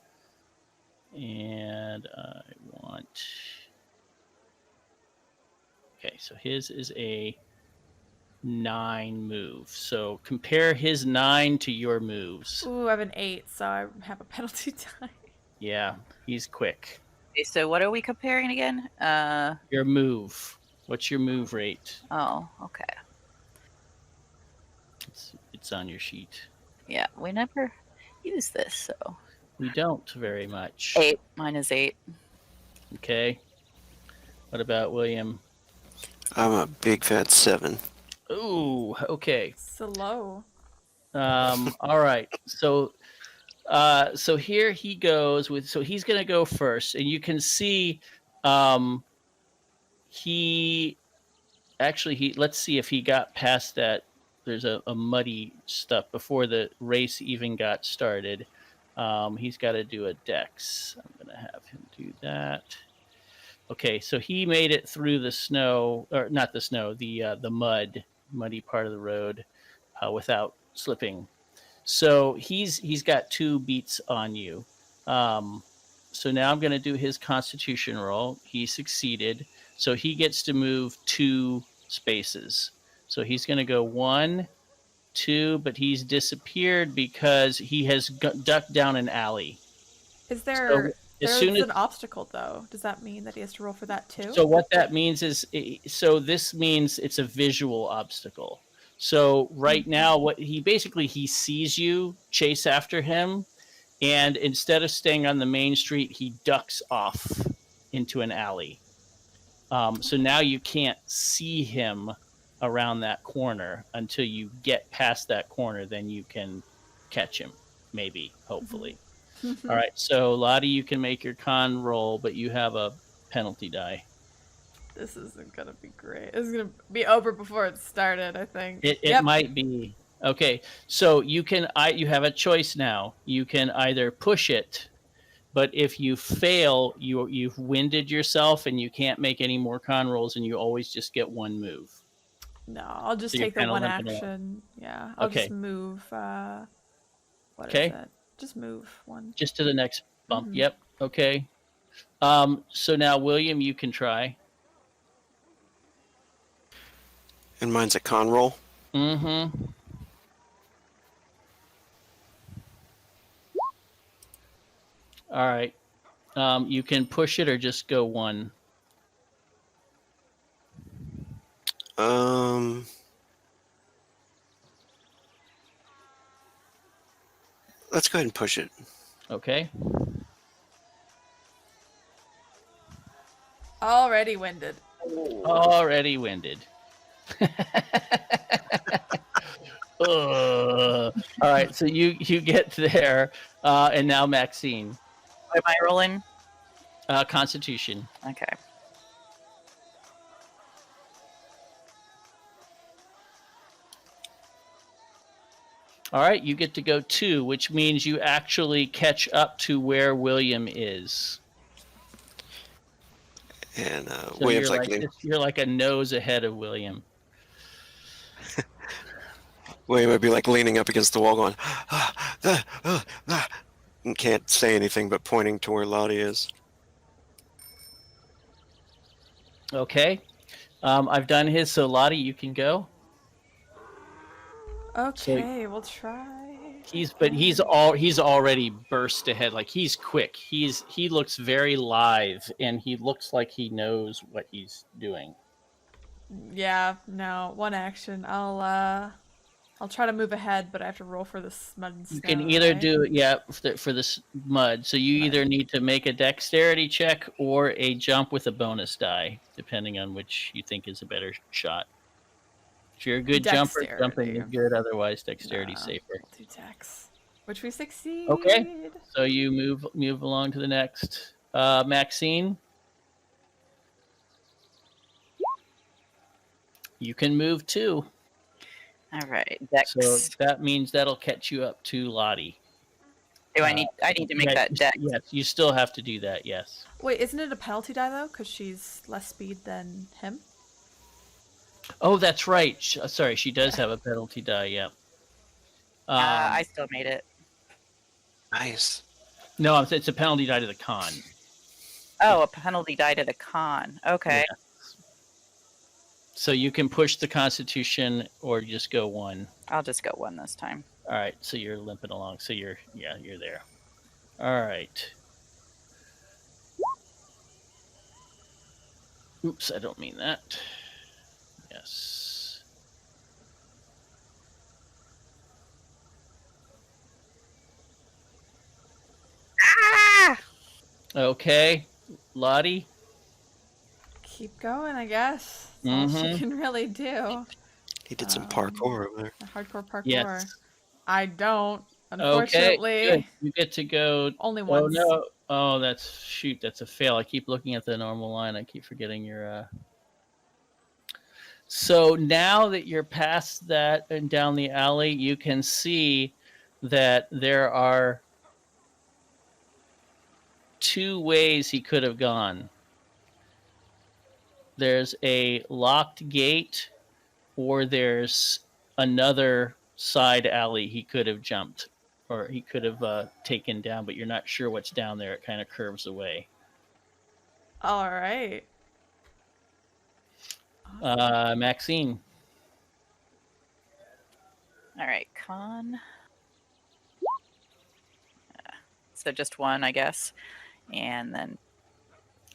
S1: And I want, okay, so his is a 9 move. So compare his 9 to your moves.
S2: Ooh, I have an 8, so I have a penalty die.
S1: Yeah, he's quick.
S3: Okay, so what are we comparing again?
S1: Your move. What's your move rate?
S3: Oh, okay.
S1: It's on your sheet.
S3: Yeah, we never use this, so.
S1: We don't very much.
S3: 8. Mine is 8.
S1: Okay. What about William?
S4: I'm a big fat 7.
S1: Ooh, okay.
S2: So low.
S1: All right. So So here he goes with. So he's going to go first, and you can see, he actually. Let's see if he got past that. There's a muddy stuff before the race even got started. He's got to do a dex. I'm going to have him do that. Okay, so he made it through the snow, or not the snow, the muddy part of the road, without slipping. So he's got 2 beats on you. So now I'm going to do his Constitution roll. He succeeded, so he gets to move 2 spaces. So he's going to go 1, 2, but he's disappeared because he has ducked down an alley.
S2: Is there?
S1: As
S2: There's an obstacle though. Does that mean that he has to roll for that too?
S1: So what that means is, this means it's a visual obstacle. So right now, what he sees you chase after him, and instead of staying on the main street, he ducks off into an alley. So now you can't see him around that corner until you get past that corner. Then you can catch him, maybe, hopefully. All right, so Lottie, you can make your con roll, but you have a penalty die.
S2: This isn't gonna be great. This is gonna be over before it started, I think.
S1: It might be. Okay, so you have a choice now. You can either push it, but if you fail, you've winded yourself and you can't make any more con rolls, and you always just get 1 move.
S2: No, I'll just
S1: So you're
S2: take the
S1: kinda
S2: 1
S1: limping
S2: action. Yeah, I'll
S1: Okay.
S2: just move. What is
S1: Okay.
S2: it? Just move 1.
S1: Just to the next bump.
S2: Mhm.
S1: Yep. Okay. So now, William, you can try.
S4: And mine's a con roll.
S1: Mm-hmm. All right. You can push it or just go 1.
S4: Let's go ahead and push it.
S1: Okay.
S2: Already winded.
S1: Already winded. All right, so you get there, and now Maxine,
S3: What am I rolling?
S1: Constitution.
S3: Okay.
S1: All right, you get to go 2, which means you actually catch up to where William is.
S4: And
S1: So
S4: William's
S1: you're like a nose ahead of William.
S4: William would be like leaning up against the wall, going, and can't say anything but pointing to where Lottie is.
S1: Okay, I've done his. So Lottie, you can go.
S2: Okay, we'll try.
S1: He's already burst ahead. Like, he's quick. He looks very live, and he looks like he knows what he's doing.
S2: Yeah, no, 1 action. I'll try to move ahead, but I have to roll for this mud and snow.
S1: You can either
S2: right?
S1: do for this mud. So you either need to make a dexterity check or a jump with a bonus die, depending on which you think is a better shot. If you're a good jumper, jumping is good. Otherwise, dexterity's safer.
S2: I'll do dex, which we succeed.
S1: Okay. So you move along to the next. Maxine, you can move 2.
S3: All right. Dex.
S1: So that means that'll catch you up to Lottie.
S3: Do I need to make that dex?
S1: Yes, you still have to do that. Yes.
S2: Wait, isn't it a penalty die though? Because she's less speed than him.
S1: Oh, that's right. Sorry, she does have a penalty die. Yeah.
S3: I still made it.
S4: Nice.
S1: No, it's a penalty die to the con.
S3: Oh, a penalty die to the con. Okay.
S1: Yeah. So you can push the Constitution or just go 1.
S3: I'll just go 1 this time.
S1: All right. So you're limping along. So you're there. All right. Oops, I don't mean that. Yes.
S3: Ah!
S1: Okay, Lottie.
S2: Keep going, I guess. That's all she
S1: Mhm.
S2: can really do.
S4: He did some parkour over there.
S2: Hardcore parkour.
S1: Yes.
S2: I don't.
S1: Okay,
S2: Unfortunately,
S1: good. You get to go.
S2: only
S1: Oh
S2: once.
S1: no! Oh, that's a fail. I keep looking at the normal line. I keep forgetting your. So now that you're past that and down the alley, you can see that there are two ways he could have gone. There's a locked gate, or there's another side alley he could have jumped, or he could have taken down, but you're not sure what's down there. It kind of curves away.
S2: All right. Awesome.
S1: Maxine.
S3: All right, con. So just one, I guess. And then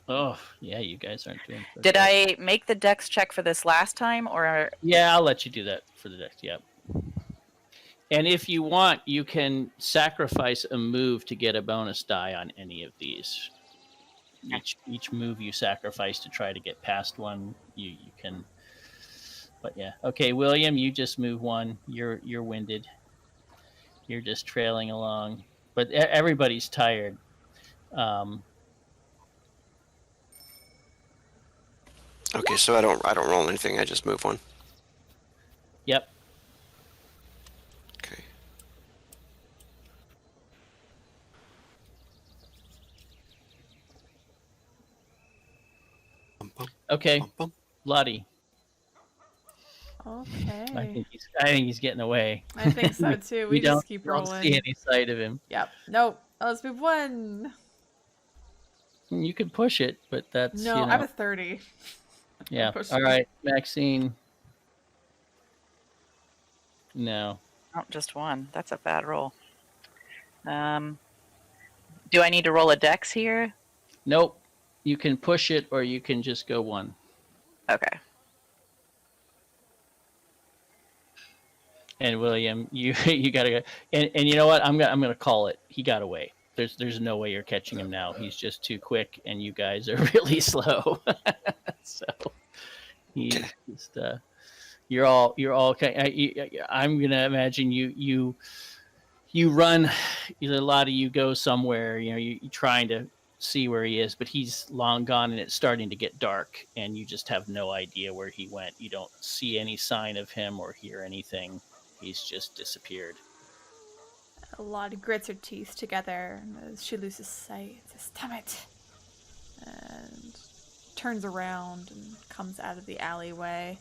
S1: Oh, yeah, you guys aren't doing so
S3: did
S1: good.
S3: I make the dex check for this last time, or
S1: Yeah, I'll let you do that for the next. Yep. And if you want, you can sacrifice a move to get a bonus die on any of these. Each move you sacrifice to try to get past one, you can. But yeah, okay, William, you just move one. You're winded. You're just trailing along, but everybody's tired.
S4: Okay, so I don't roll anything. I just move one.
S1: Yep.
S4: Okay. Bum, bum,
S1: Okay,
S4: bum, bum.
S1: Lottie.
S2: Okay.
S1: I think he's getting away.
S2: I think so too. We just keep
S1: don't
S2: rolling.
S1: see any sight of him.
S2: Yep. Nope. Let's move one.
S1: You can push it, but that's
S2: No, I'm a 30.
S1: yeah.
S2: push
S1: All
S2: it.
S1: right, Maxine. No.
S3: oh, just one? That's a bad roll. Do I need to roll a dex here?
S1: Nope. You can push it, or you can just go one.
S3: Okay.
S1: And William, you gotta go. And you know what? I'm gonna call it. He got away. There's no way you're catching him now. He's just too quick, and you guys are really slow. So he's just you're all I'm gonna imagine you run. A lot of you go somewhere. You're trying to see where he is, but he's long gone, and it's starting to get dark, and you just have no idea where he went. You don't see any sign of him or hear anything. He's just disappeared.
S2: A lot of grits her teeth together as she loses sight. Says, "Damn it!" And turns around and comes out of the alleyway.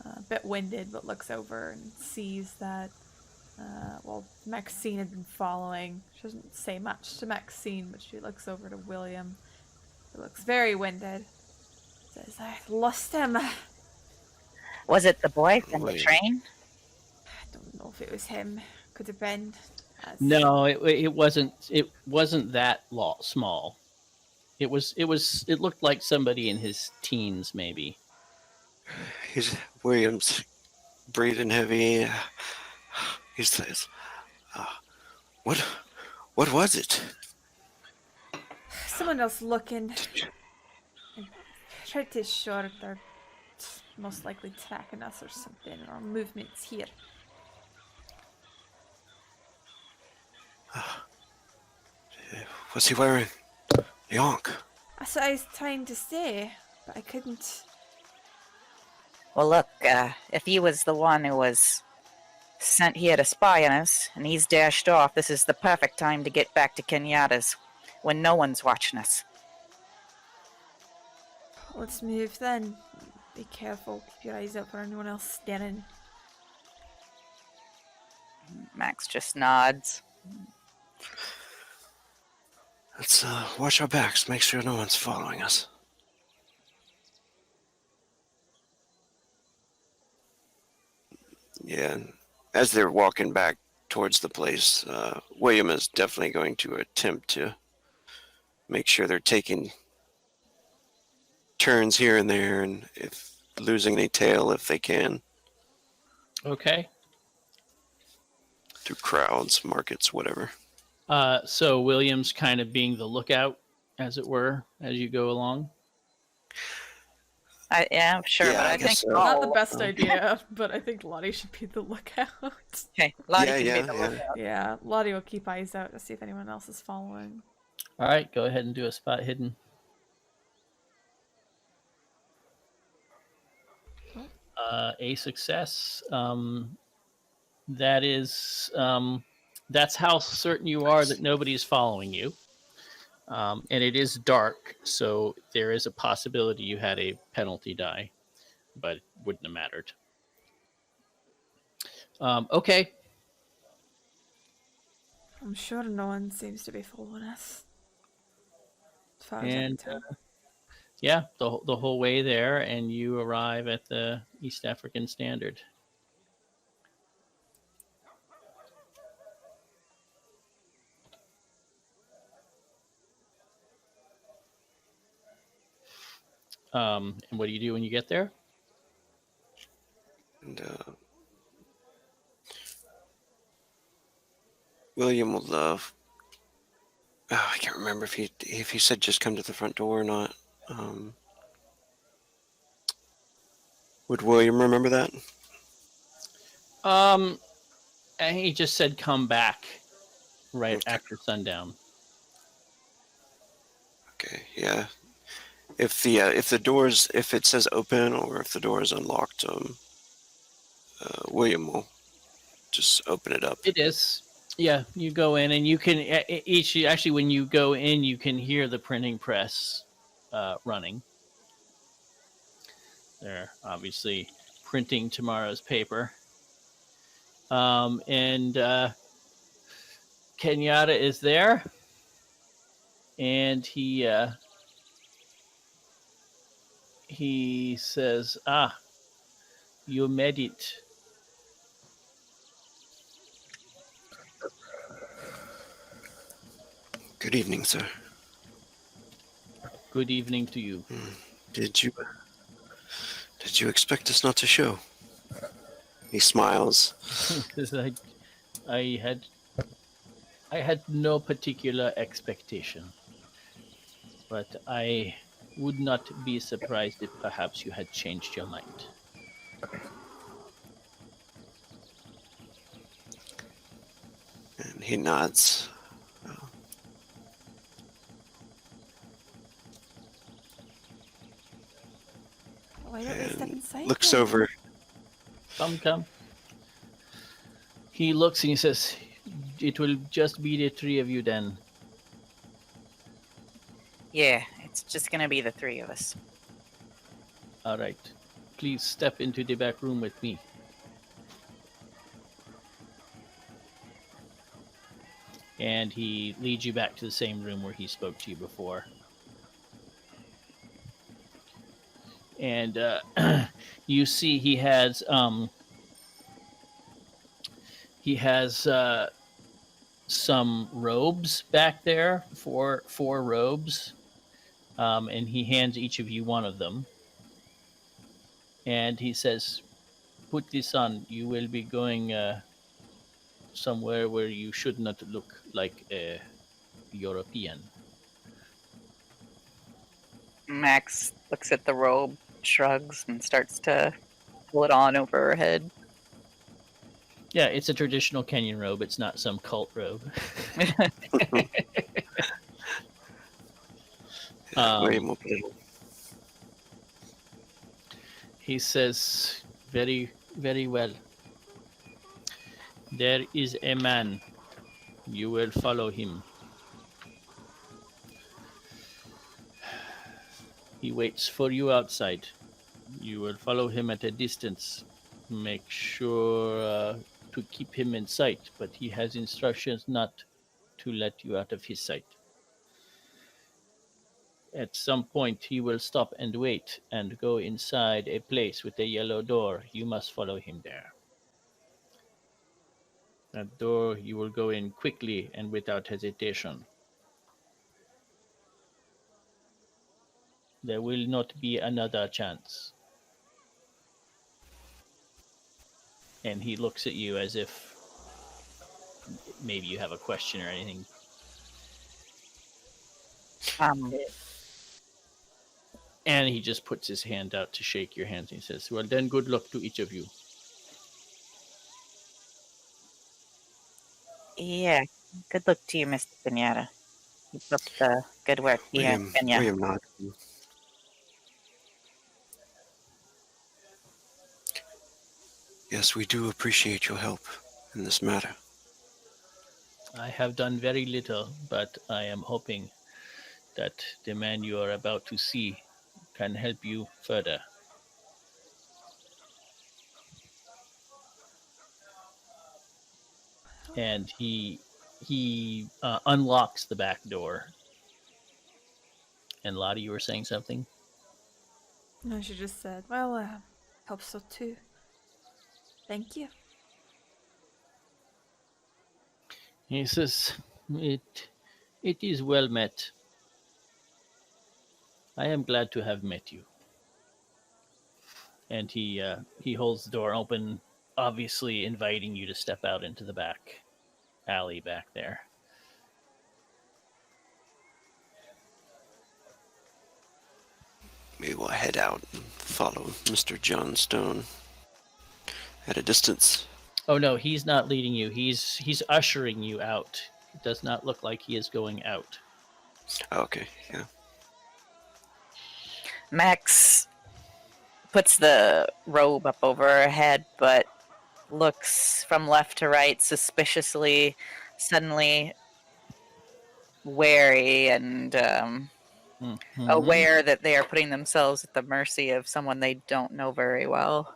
S2: A bit winded, but looks over and sees that Maxine had been following. She doesn't say much to Maxine, but she looks over to William, who looks very winded. Says, "I lost him. I
S3: Was it the boy from the
S4: Wait.
S3: train?
S2: don't know if it was him. Could have been."
S1: No, it wasn't. It wasn't that small. It looked like somebody in his teens, maybe.
S4: He's Williams, breathing heavy. He says, "What was it?"
S2: Someone else looking. Pretty sure they're most likely tracking us or something, or movements here.
S4: What's he wearing? Yonk.
S2: That's what I was trying to say, but I couldn't.
S3: Well, look, if he was the one who was sent here to spy on us, and he's dashed off, this is the perfect time to get back to Kenyatta's, when no one's watching us.
S2: Let's move then. Be careful. Keep your eyes out for anyone else staring.
S3: Max just nods.
S4: Let's watch our backs. Make sure no one's following us. Yeah, and as they're walking back towards the place, William is definitely going to attempt to make sure they're taking turns here and there, and if losing any tail if they can,
S1: Okay.
S4: through crowds, markets, whatever.
S1: So William's kind of being the lookout, as it were, as you go along.
S3: Yeah, sure,
S4: Yeah,
S3: but
S4: I
S3: I
S4: guess
S3: think
S4: so.
S2: Not the
S3: all.
S2: best idea, but I think Lottie should be the lookout.
S3: Okay, Lottie
S4: Yeah,
S3: can
S4: yeah,
S3: be the
S4: yeah.
S3: lookout.
S2: Yeah, Lottie will keep eyes out to see if anyone else is following.
S1: All right, go ahead and do a spot hidden. A success. That is, that's how certain you are that nobody is following you. And it is dark, so there is a possibility you had a penalty die, but it wouldn't have mattered. Okay.
S2: I'm sure no one seems to be following us. As far as I can
S1: And
S2: tell.
S1: yeah, the whole way there, and you arrive at the East African Standard. And what do you do when you get there?
S4: And William will love. Oh, I can't remember if he said just come to the front door or not. Would William remember that?
S1: And he just said come back right
S4: Okay.
S1: after sundown.
S4: Okay, yeah. If the doors, if it says open or if the door is unlocked, William will just open it up.
S1: It is. Yeah, you go in and you can each actually when you go in you can hear the printing press running. They're obviously printing tomorrow's paper. And Kenyatta is there, and he says, "Ah, you made it."
S4: Good evening, sir.
S1: Good evening to you.
S4: Did you expect us not to show? He smiles.
S1: Because I had no particular expectation, but I would not be surprised if perhaps you had changed your mind.
S4: And he nods.
S2: Why don't they step
S4: And
S2: inside?
S4: looks
S2: then?
S4: over.
S1: Come. He looks and he says, "It will just be the three of you then."
S3: Yeah, it's just gonna be the three of us.
S1: All right. Please step into the back room with me. And he leads you back to the same room where he spoke to you before. And you see he has some robes back there, four robes, and he hands each of you one of them. And he says, "Put this on. You will be going somewhere where you should not look like a European."
S3: Max looks at the robe, shrugs, and starts to pull it on over her head.
S1: Yeah, it's a traditional Kenyan robe. It's not some cult robe.
S4: William will put it on.
S1: He says, "Very, very well. There is a man. You will follow him. He waits for you outside. You will follow him at a distance. Make sure to keep him in sight, but he has instructions not to let you out of his sight. At some point, he will stop and wait and go inside a place with a yellow door. You must follow him there. That door you will go in quickly and without hesitation. There will not be another chance." And he looks at you as if maybe you have a question or anything.
S3: Um,
S1: And he just puts his hand out to shake your hands. And he says, well, then good luck to each of you.
S3: Yeah. Good luck to you, Mr. Kenyatta. Keep up the good work here in Kenya.
S4: William nodded. Yes, we do appreciate your help in this matter.
S1: I have done very little, but I am hoping that the man you are about to see can help you further. And he unlocks the back door. And Lottie, you were saying something?
S2: No, she just said, well, hope so too. Thank you.
S1: He says, it is well met. I am glad to have met you. And he holds the door open, obviously inviting you to step out into the back alley back there.
S4: We will head out and follow Mr. John Stone at a distance.
S1: Oh no, he's not leading you. He's ushering you out. It does not look like he is going out.
S4: Okay, yeah.
S3: Max puts the robe up over her head, but looks from left to right suspiciously, suddenly wary and
S1: Mhm.
S3: aware that they are putting themselves at the mercy of someone they don't know very well.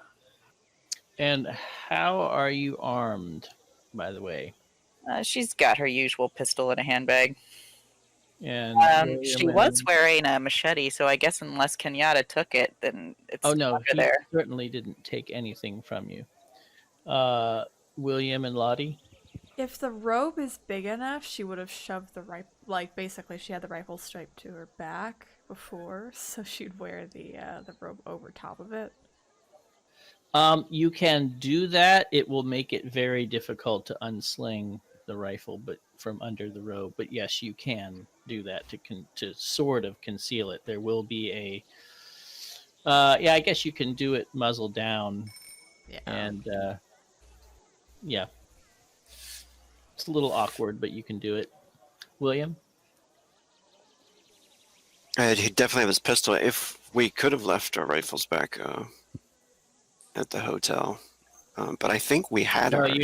S1: And how are you armed, by the way?
S3: She's got her usual pistol in a handbag.
S1: And
S3: She
S1: William
S3: was
S1: and-
S3: wearing a machete, so I guess unless Kenyatta took it, then it's
S1: Oh no,
S3: under
S1: he
S3: there.
S1: certainly didn't take anything from you. William and Lottie.
S2: If the robe is big enough, she would have shoved the rifle. Like basically, she had the rifle striped to her back before, so she'd wear the robe over top of it.
S1: You can do that. It will make it very difficult to unsling the rifle, but from under the robe. But yes, you can do that to sort of conceal it. There will be a. Yeah, I guess you can do it muzzle down,
S2: Yeah.
S1: and yeah, it's a little awkward, but you can do it. William.
S4: He definitely have his pistol. If we could have left our rifles back at the hotel, but I think we had
S1: No,
S4: ours.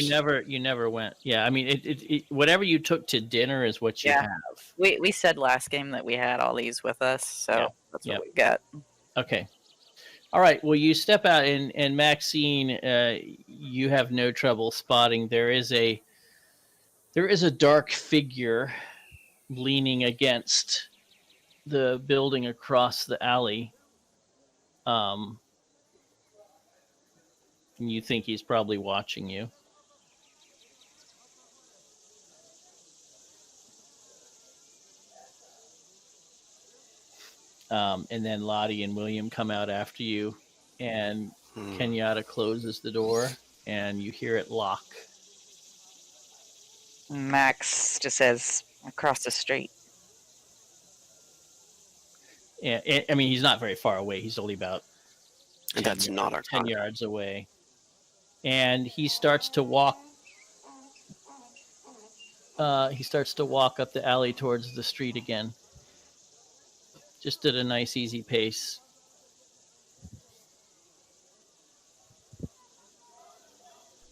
S1: you never went. Yeah, I mean, it whatever you took to dinner is what you
S3: Yeah.
S1: have.
S3: We said last game that we had all these with us, so
S1: Yeah.
S3: that's
S1: Yep.
S3: what we got.
S1: Okay. All right. Well, you step out, and Maxine, you have no trouble spotting. There is a dark figure leaning against the building across the alley. And you think he's probably watching you. And then Lottie and William come out after you, and Kenyatta closes the door, and you hear it lock.
S3: Max just says across the street.
S1: And, I mean, he's not very far away. He's only about
S4: And that's not our
S1: 10
S4: car.
S1: yards away. And he starts to walk. He starts to walk up the alley towards the street again, just at a nice, easy pace.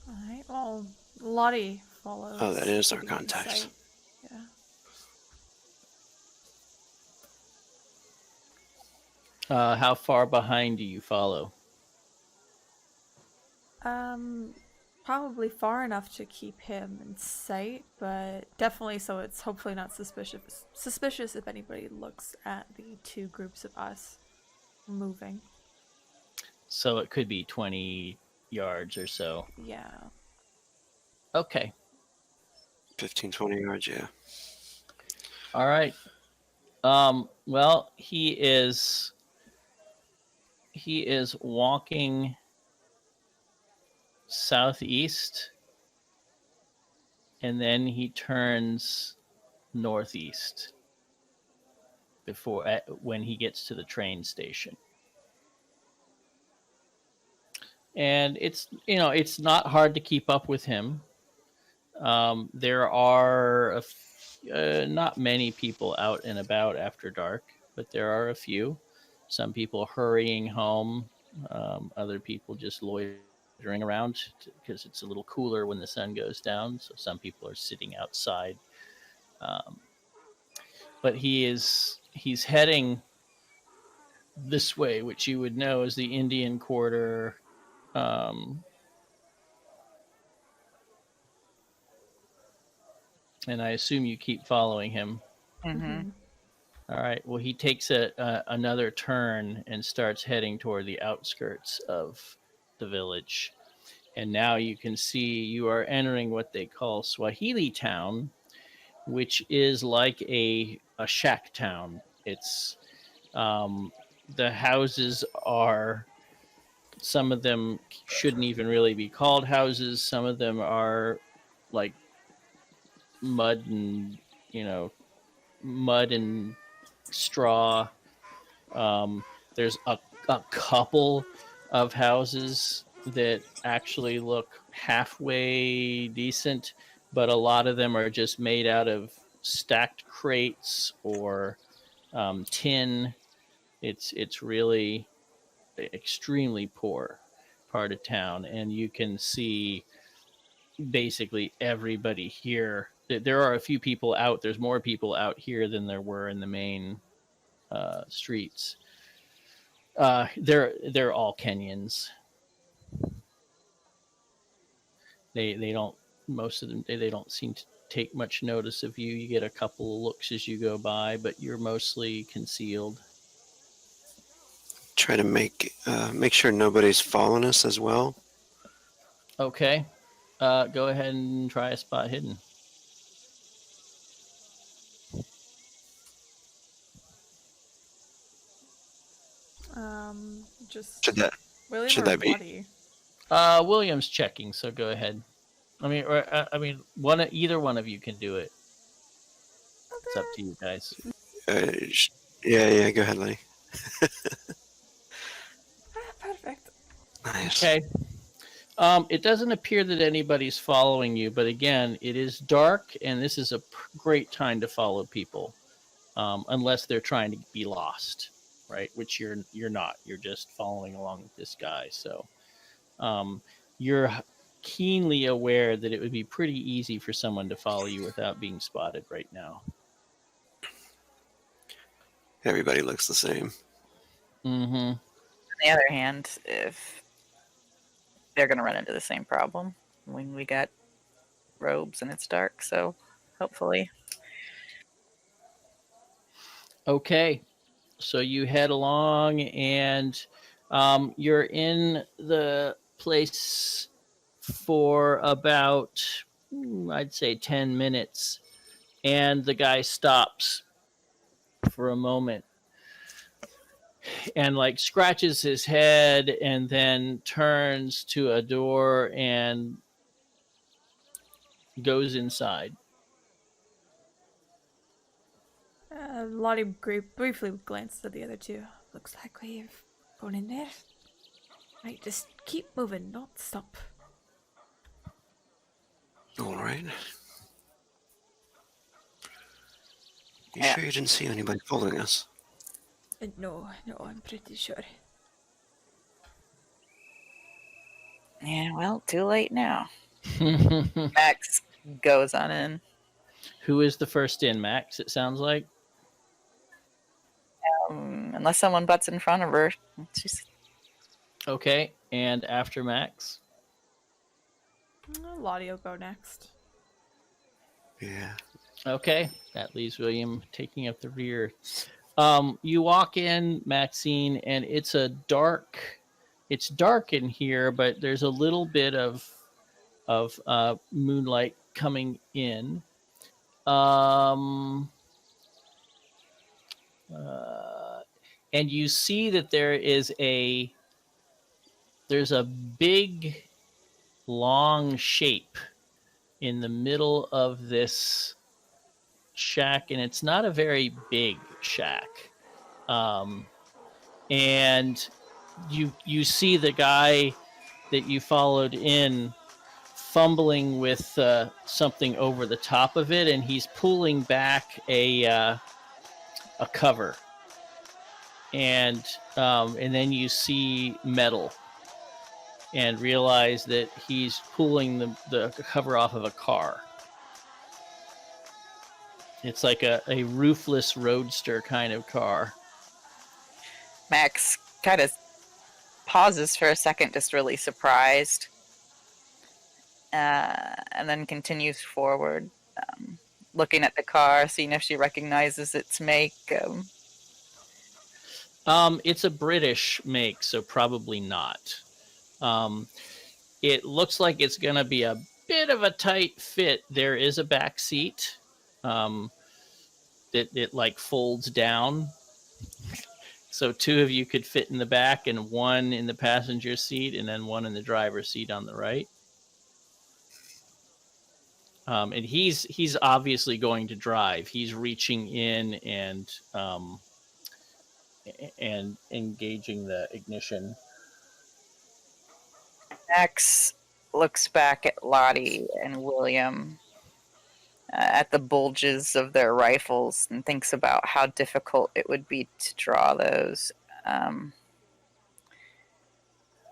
S2: All right. Well, Lottie follows.
S4: Oh, that is our
S2: keeping in
S4: contact.
S2: sight. Yeah.
S1: How far behind do you follow?
S2: Probably far enough to keep him in sight, but definitely so it's hopefully not suspicious. Suspicious if anybody looks at the two groups of us moving.
S1: So it could be 20 yards or so.
S2: Yeah.
S1: Okay.
S4: 15, 20 yards, yeah.
S1: All right. Well, he is walking southeast, and then he turns northeast. when he gets to the train station. And it's not hard to keep up with him. There are not many people out and about after dark, but there are a few. Some people hurrying home, other people just loitering around because it's a little cooler when the sun goes down. So some people are sitting outside. But he's heading this way, which you would know as the Indian Quarter. And I assume you keep following him.
S3: Mm-hmm.
S1: All right. Well, he takes another turn and starts heading toward the outskirts of the village. And now you can see you are entering what they call Swahili Town, which is like a shack town. It's the houses are, some of them shouldn't even really be called houses. Some of them are like mud and mud and straw. There's a couple of houses that actually look halfway decent, but a lot of them are just made out of stacked crates or tin. It's really extremely poor part of town, and you can see basically everybody here. There are a few people out. There's more people out here than there were in the main streets. They're all Kenyans. They don't, most of them, they don't seem to take much notice of you. You get a couple of looks as you go by, but you're mostly concealed.
S4: Try to make sure nobody's following us as well.
S1: Okay. Go ahead and try a spot hidden.
S2: Just
S4: Should that
S2: William
S4: should
S2: or
S4: that be-
S2: Lottie?
S1: William's checking, so go ahead. Either one of you can do it. It's up to you guys.
S4: yeah, go ahead, Lenny.
S2: Perfect.
S4: Nice.
S1: Okay. It doesn't appear that anybody's following you, but again, it is dark, and this is a great time to follow people, unless they're trying to be lost, right? Which you're not. You're just following along with this guy. So, you're keenly aware that it would be pretty easy for someone to follow you without being spotted right now.
S4: Everybody looks the same.
S1: Mm-hmm.
S3: On the other hand, if they're going to run into the same problem when we got robes and it's dark, so hopefully.
S1: Okay, so you head along, and you're in the place for about, I'd say, 10 minutes, and the guy stops for a moment and like scratches his head and then turns to a door and goes inside.
S2: Lottie briefly glanced at the other two. Looks like we've gone in there. Right, just keep moving, not stop.
S4: All right. You
S3: Yeah.
S4: sure you didn't see anybody following us?
S2: No, I'm pretty sure.
S3: Yeah, well, too late now. Max goes on in.
S1: Who is the first in, Max? It sounds like.
S3: Unless someone butts in front of her. She's...
S1: Okay, and after Max.
S2: Lottie will go next.
S4: Yeah.
S1: Okay, that leaves William taking up the rear. You walk in, Maxine, and it's dark in here, but there's a little bit of moonlight coming in. And you see that there's a big, long shape in the middle of this shack, and it's not a very big shack. And you see the guy that you followed in fumbling with something over the top of it, and he's pulling back a cover, and then you see metal, and realize that he's pulling the cover off of a car. It's like a roofless roadster kind of car.
S3: Max kind of pauses for a second, just really surprised, and then continues forward, looking at the car, seeing if she recognizes its make.
S1: It's a British make, so probably not. It looks like it's going to be a bit of a tight fit. There is a back seat that it like folds down. So two of you could fit in the back, and one in the passenger seat, and then one in the driver's seat on the right. And he's obviously going to drive. He's reaching in and engaging the ignition.
S3: Max looks back at Lottie and William, at the bulges of their rifles, and thinks about how difficult it would be to draw those.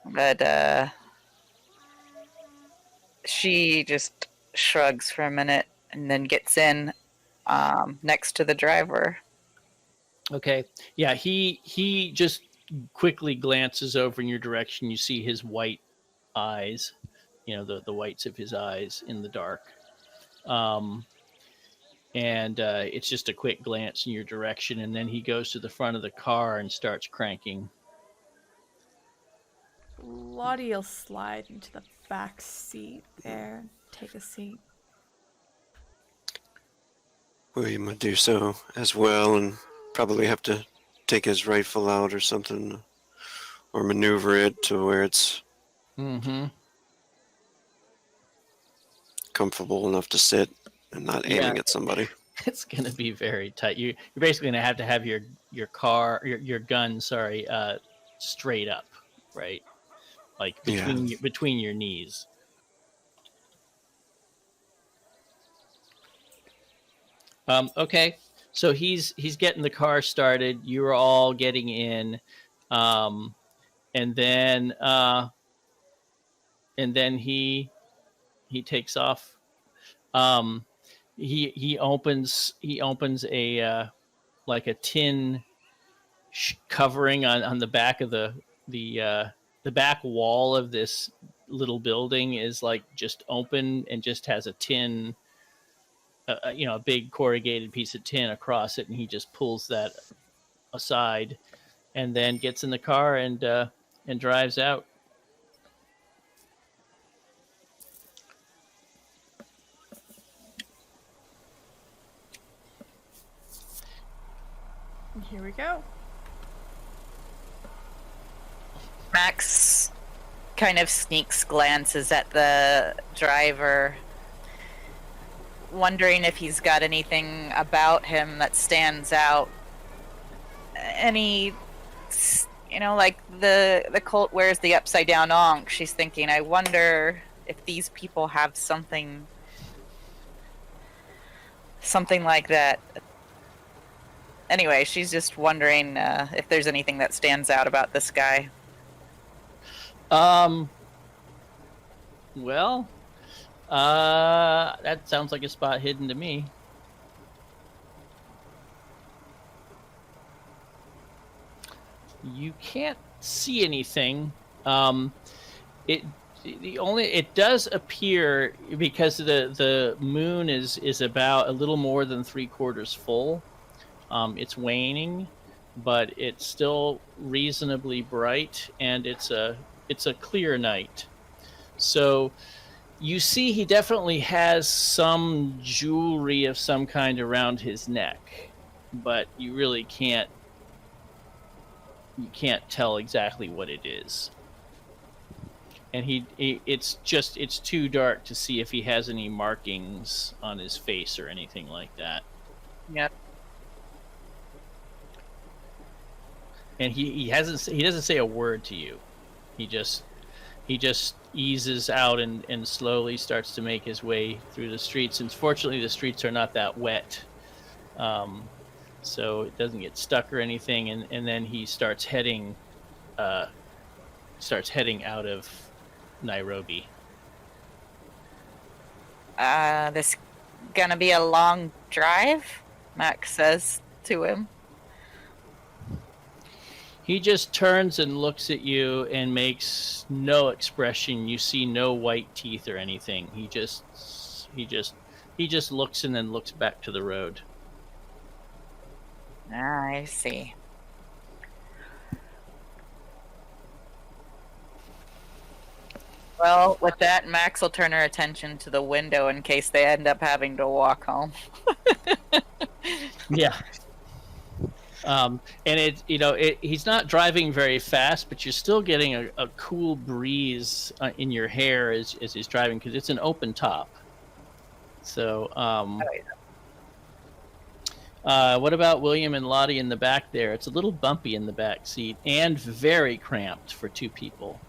S3: But she just shrugs for a minute and then gets in next to the driver.
S1: Okay. Yeah, he just quickly glances over in your direction. You see his white eyes, the whites of his eyes in the dark. And it's just a quick glance in your direction, and then he goes to the front of the car and starts cranking.
S2: Lottie will slide into the back seat there and take a seat.
S4: William would do so as well, and probably have to take his rifle out or something, or maneuver it to where it's comfortable enough to sit and not aiming at somebody.
S1: It's going to be very tight. You're basically going to have your gun, straight up, right? Like between your knees. Okay, so he's getting the car started. You're all getting in, and then he takes off. He opens a like a tin covering on the back of the back wall of this little building is like just open and just has a tin, a big corrugated piece of tin across it, and he just pulls that aside, and then gets in the car and drives out.
S2: Here we go.
S3: Max kind of sneaks glances at the driver, wondering if he's got anything about him that stands out. Any, like the cult wears the upside down ankh. She's thinking, I wonder if these people have something like that. Anyway, she's just wondering if there's anything that stands out about this guy.
S1: Well, that sounds like a spot hidden to me. You can't see anything. It does appear, because the moon is about a little more than 3/4 full. It's waning, but it's still reasonably bright, and it's a clear night. So you see he definitely has some jewelry of some kind around his neck, but you really can't tell exactly what it is. And it's too dark to see if he has any markings on his face or anything like that.
S3: Yeah.
S1: And he doesn't say a word to you. He just eases out and slowly starts to make his way through the streets. And fortunately, the streets are not that wet, so it doesn't get stuck or anything. And then he starts heading out of Nairobi.
S3: This gonna be a long drive, Max says to him.
S1: He just turns and looks at you and makes no expression. You see no white teeth or anything. He just looks and then looks back to the road.
S3: I see. Well, with that, Max will turn her attention to the window in case they end up having to walk home.
S1: Yeah. And he's not driving very fast, but you're still getting a cool breeze in your hair as he's driving because it's an open top. So, what about William and Lottie in the back there? It's a little bumpy in the back seat and very cramped for two people.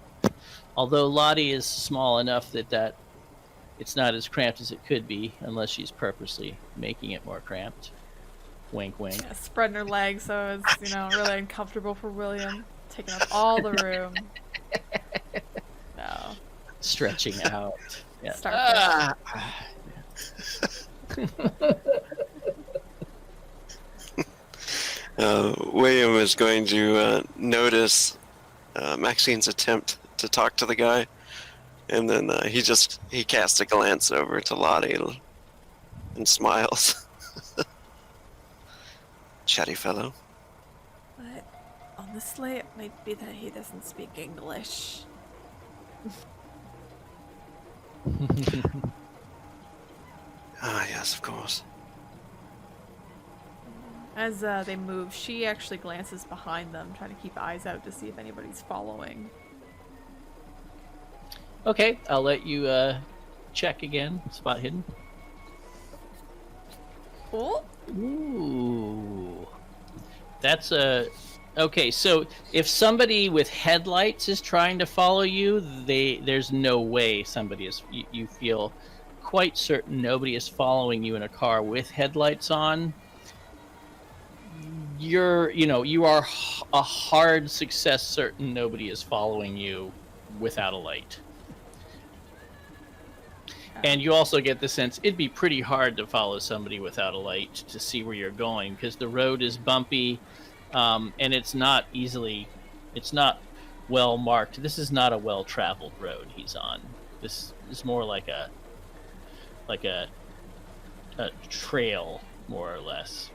S1: Although Lottie is small enough that it's not as cramped as it could be, unless she's purposely making it more cramped. Wink, wink.
S2: Yeah, spreading her legs so it's, really uncomfortable for William. Taking up all the room. No.
S1: Stretching out. Yeah.
S2: Start
S4: William is going to notice Maxine's attempt to talk to the guy, and then he casts a glance over to Lottie and smiles. Chatty fellow.
S2: But honestly, it might be that he doesn't speak English.
S4: Ah, yes, of course.
S2: As they move, she actually glances behind them, trying to keep eyes out to see if anybody's following.
S1: Okay, I'll let you check again. Spot hidden.
S2: Oh.
S1: Ooh. That's okay, so if somebody with headlights is trying to follow you, there's no way somebody is you feel quite certain nobody is following you in a car with headlights on. You are a hard success certain nobody is following you without a light. And you also get the sense it'd be pretty hard to follow somebody without a light to see where you're going because the road is bumpy, and it's not well marked. This is not a well-traveled road he's on. This is more like a trail, more or less.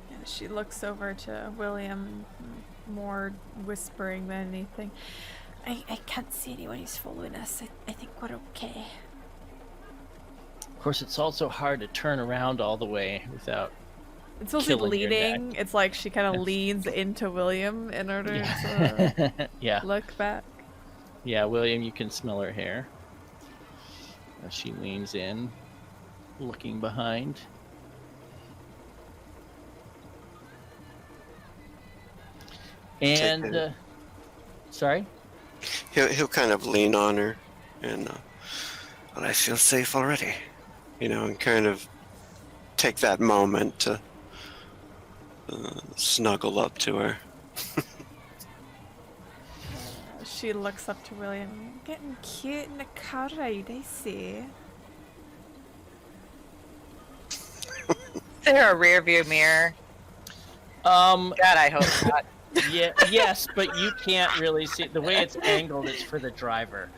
S2: Yeah, she looks over to William, more whispering than anything. I can't see anyone who's following us. I think we're okay.
S1: Of course, it's also hard to turn around all the way without.
S2: It's also
S1: killing your
S2: leaning.
S1: neck.
S2: It's like she kind of leans into William in order to
S1: Yeah.
S2: look back.
S1: Yeah, William, you can smell her hair. As she leans in, looking behind. And, sorry?
S4: He'll kind of lean on her, and well, I feel safe already, and kind of take that moment to snuggle up to her.
S2: She looks up to William. Getting cute in the car ride, I see.
S3: Is there a rear view mirror? God, I hope not.
S1: Yeah, yes, but you can't really see the way it's angled. It's for the driver.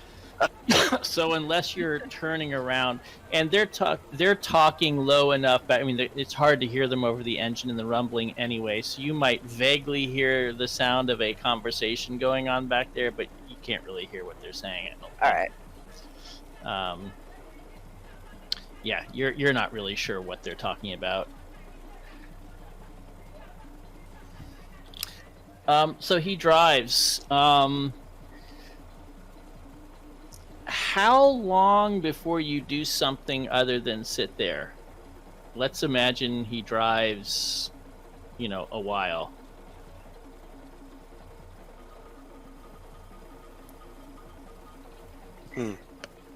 S1: So unless you're turning around, and they're talking low enough. I mean, it's hard to hear them over the engine and the rumbling anyway. So you might vaguely hear the sound of a conversation going on back there, but you can't really hear what they're saying.
S3: All right.
S1: Yeah, you're not really sure what they're talking about. So he drives. How long before you do something other than sit there? let's imagine he drives, a while.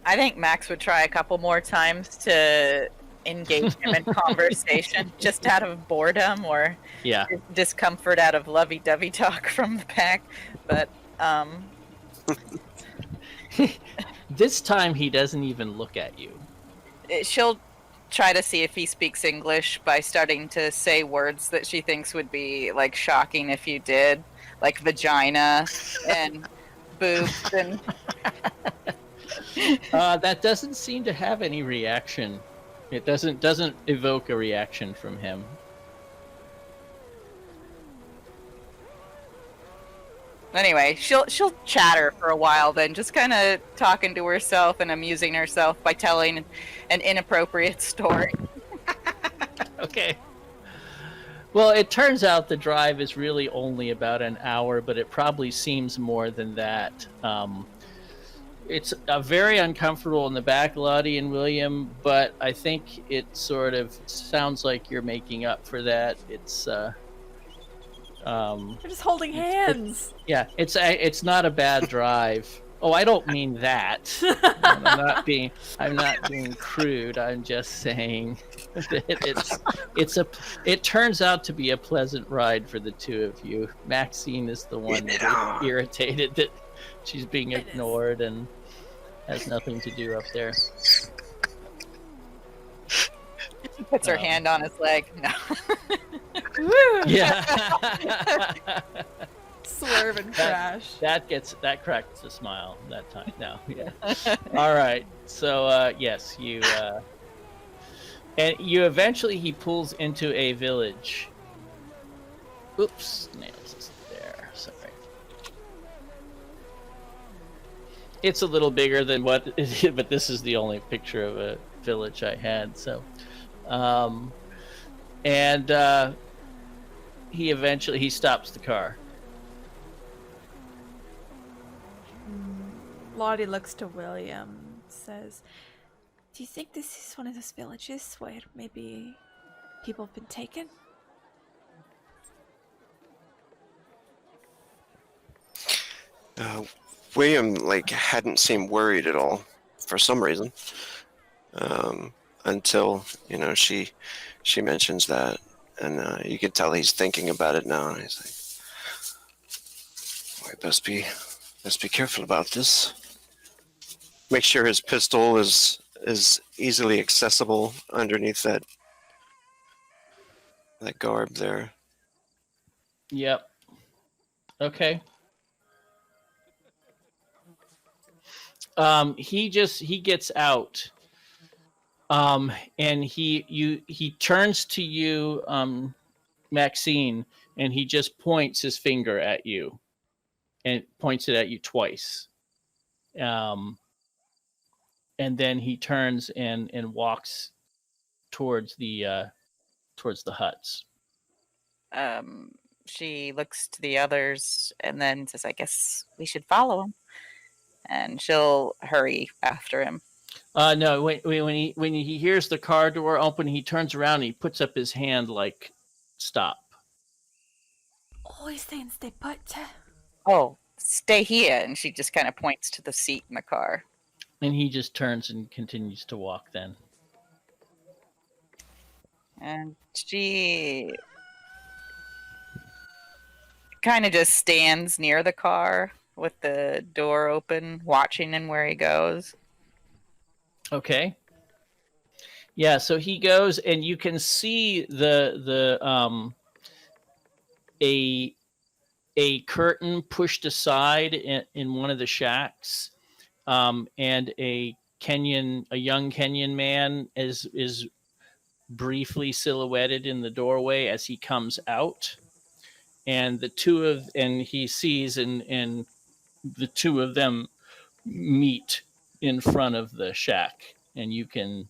S3: I think Max would try a couple more times to engage him in conversation, just out of boredom or
S1: Yeah.
S3: discomfort out of lovey-dovey talk from the pack. But
S1: This time he doesn't even look at you.
S3: she'll try to see if he speaks English by starting to say words that she thinks would be like shocking if you did, like vagina and boobs and
S1: That doesn't seem to have any reaction. It doesn't evoke a reaction from him.
S3: anyway, she'll chatter for a while, then just kind of talking to herself and amusing herself by telling an inappropriate story.
S1: Okay. Well, it turns out the drive is really only about an hour, but it probably seems more than that. It's very uncomfortable in the back, Lottie and William, but I think it sort of sounds like you're making up for that. It's
S2: We're just holding hands.
S1: yeah, it's not a bad drive. Oh, I don't mean that. I'm not being crude. I'm just saying that it turns out to be a pleasant ride for the two of you. Maxine is the one that is irritated that she's being ignored and has nothing to do up there.
S3: She puts her hand on his leg. No.
S1: Yeah.
S2: Swerve and crash.
S1: That cracks a smile that time. No, yeah. All right. So yes, you and you eventually he pulls into a village. Oops, nails is there. Sorry. It's a little bigger than but this is the only picture of a village I had. So, and he stops the car.
S2: Lottie looks to William, says, "Do you think this is one of those villages where maybe people have been taken?"
S4: William hadn't seemed worried at all for some reason, until she mentions that, and you can tell he's thinking about it now. He's like, "We best be careful about this. Make sure his pistol is easily accessible underneath that garb there."
S1: Yep. Okay. He gets out. And he turns to you, Maxine, and he just points his finger at you, and points it at you twice. And then he turns and walks towards the huts.
S3: She looks to the others and then says, "I guess we should follow him." And she'll hurry after him.
S1: No, when he hears the car door open, he turns around and he puts up his hand like, "Stop."
S2: Always saying stay put.
S3: Oh, stay here. And she just kind of points to the seat in the car.
S1: And he just turns and continues to walk then.
S3: And she kind of just stands near the car with the door open, watching him where he goes.
S1: Okay. Yeah, so he goes, and you can see a curtain pushed aside in one of the shacks, and a young Kenyan man is briefly silhouetted in the doorway as he comes out, and he sees and the two of them meet in front of the shack, and you can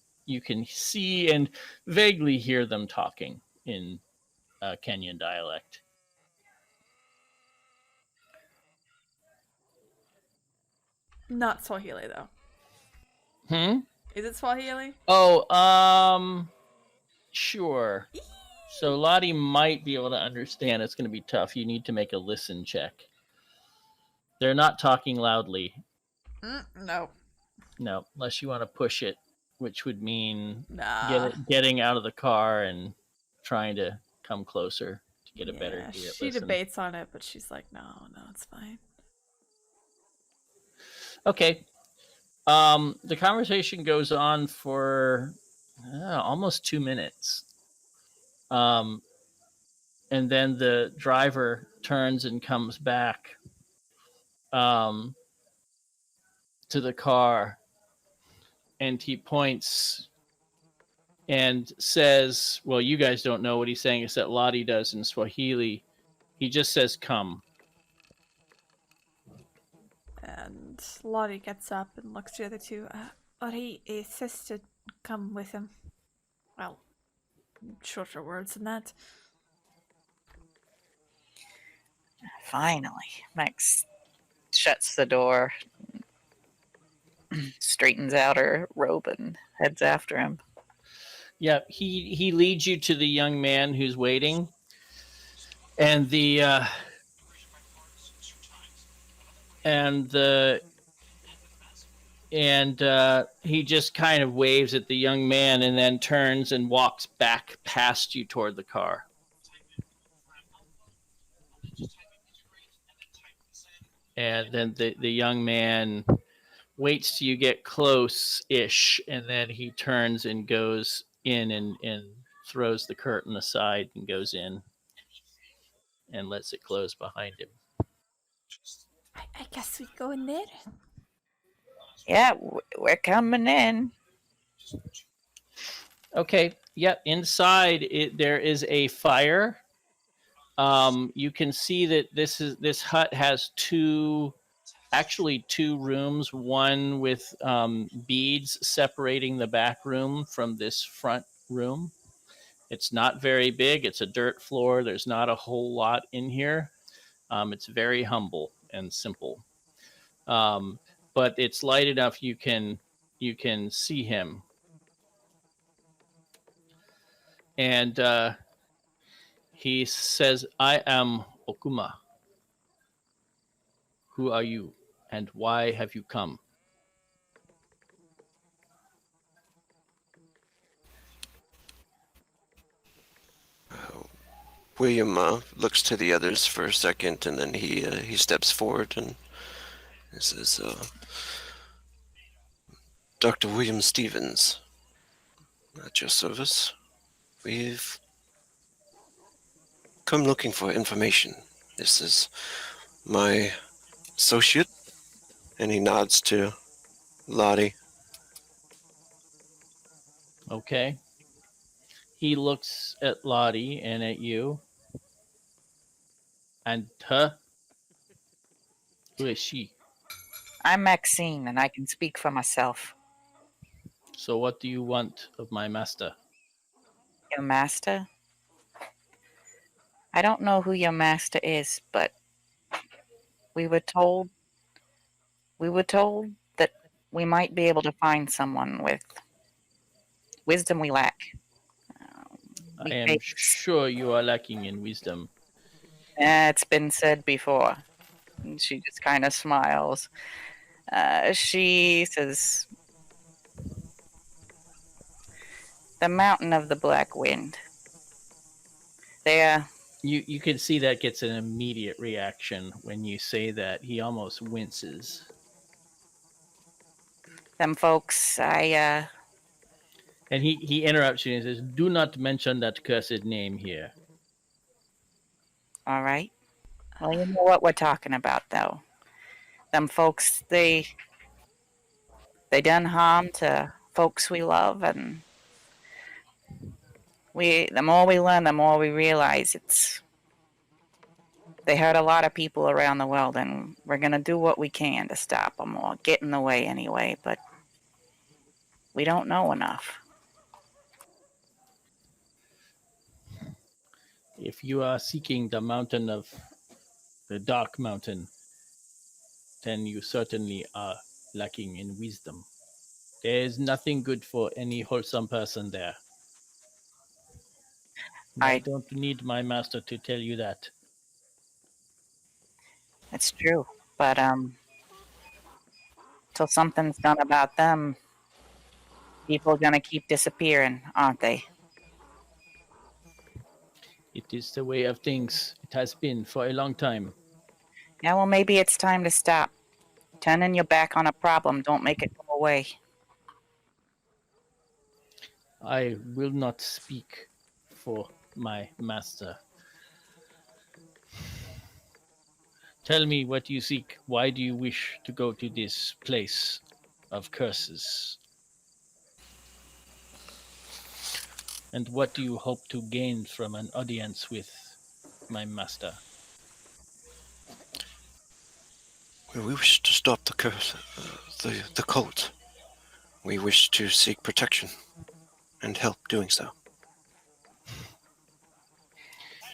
S1: see and vaguely hear them talking in Kenyan dialect.
S2: Not Swahili though.
S1: Hmm?
S2: Is it Swahili?
S1: Oh, Sure. So Lottie might be able to understand. It's going to be tough. You need to make a listen check. They're not talking loudly.
S2: No.
S1: No, unless you want to push it, which would mean
S2: Nah.
S1: getting out of the car and trying to come closer to get a better
S2: She
S1: listen.
S2: debates on it, but she's like, no, it's fine.
S1: Okay. The conversation goes on for almost 2 minutes. And then the driver turns and comes back to the car, and he points and says, well, you guys don't know what he's saying, except Lottie does in Swahili. He just says, come.
S2: And Lottie gets up and looks at the other two. Ori says to come with him. Well, shorter words than that.
S3: Finally, Max shuts the door, straightens out her robe, and heads after him.
S1: Yeah, he leads you to the young man who's waiting, and he just kind of waves at the young man and then turns and walks back past you toward the car. And then the young man waits till you get close-ish, and then he turns and goes in and throws the curtain aside and goes in and lets it close behind him.
S2: I guess we go in there.
S3: Yeah, we're coming in.
S1: Okay, yep. Inside, there is a fire. You can see that this hut has two rooms, one with beads separating the back room from this front room. It's not very big. It's a dirt floor. There's not a whole lot in here. It's very humble and simple. But it's light enough you can see him. And he says, I am Okuma. Who are you, and why have you come?
S4: William looks to the others for a second, and then he steps forward and says, Dr. William Stevens, at your service. We've come looking for information. This is my associate, and he nods to Lottie.
S1: Okay. He looks at Lottie and at you. And her? Who is she?
S3: I'm Maxine, and I can speak for myself.
S1: So what do you want of my master?
S3: Your master? I don't know who your master is, but we were told that we might be able to find someone with wisdom we lack.
S1: I am sure you are lacking in wisdom.
S3: It's been said before. And she just kind of smiles. She says, the mountain of the black wind. There.
S1: You can see that gets an immediate reaction when you say that. He almost winces.
S3: Them folks,
S1: And he interrupts you and says, do not mention that cursed name here.
S3: All right. Well, you know what we're talking about, though. Them folks, they done harm to folks we love, and the more we learn, the more we realize they hurt a lot of people around the world, and we're gonna do what we can to stop them or get in the way anyway, but we don't know enough.
S1: If you are seeking the dark mountain, then you certainly are lacking in wisdom. There is nothing good for any wholesome person there. I don't need my master to tell you that.
S3: It's true, but till something's done about them, people are gonna keep disappearing, aren't they?
S1: It is the way of things. It has been for a long time.
S3: Yeah, well, maybe it's time to stop. Turning your back on a problem don't make it go away.
S1: I will not speak for my master. Tell me what you seek. Why do you wish to go to this place of curses? And what do you hope to gain from an audience with my master?
S4: We wish to stop the curse, the cult. We wish to seek protection and help doing so.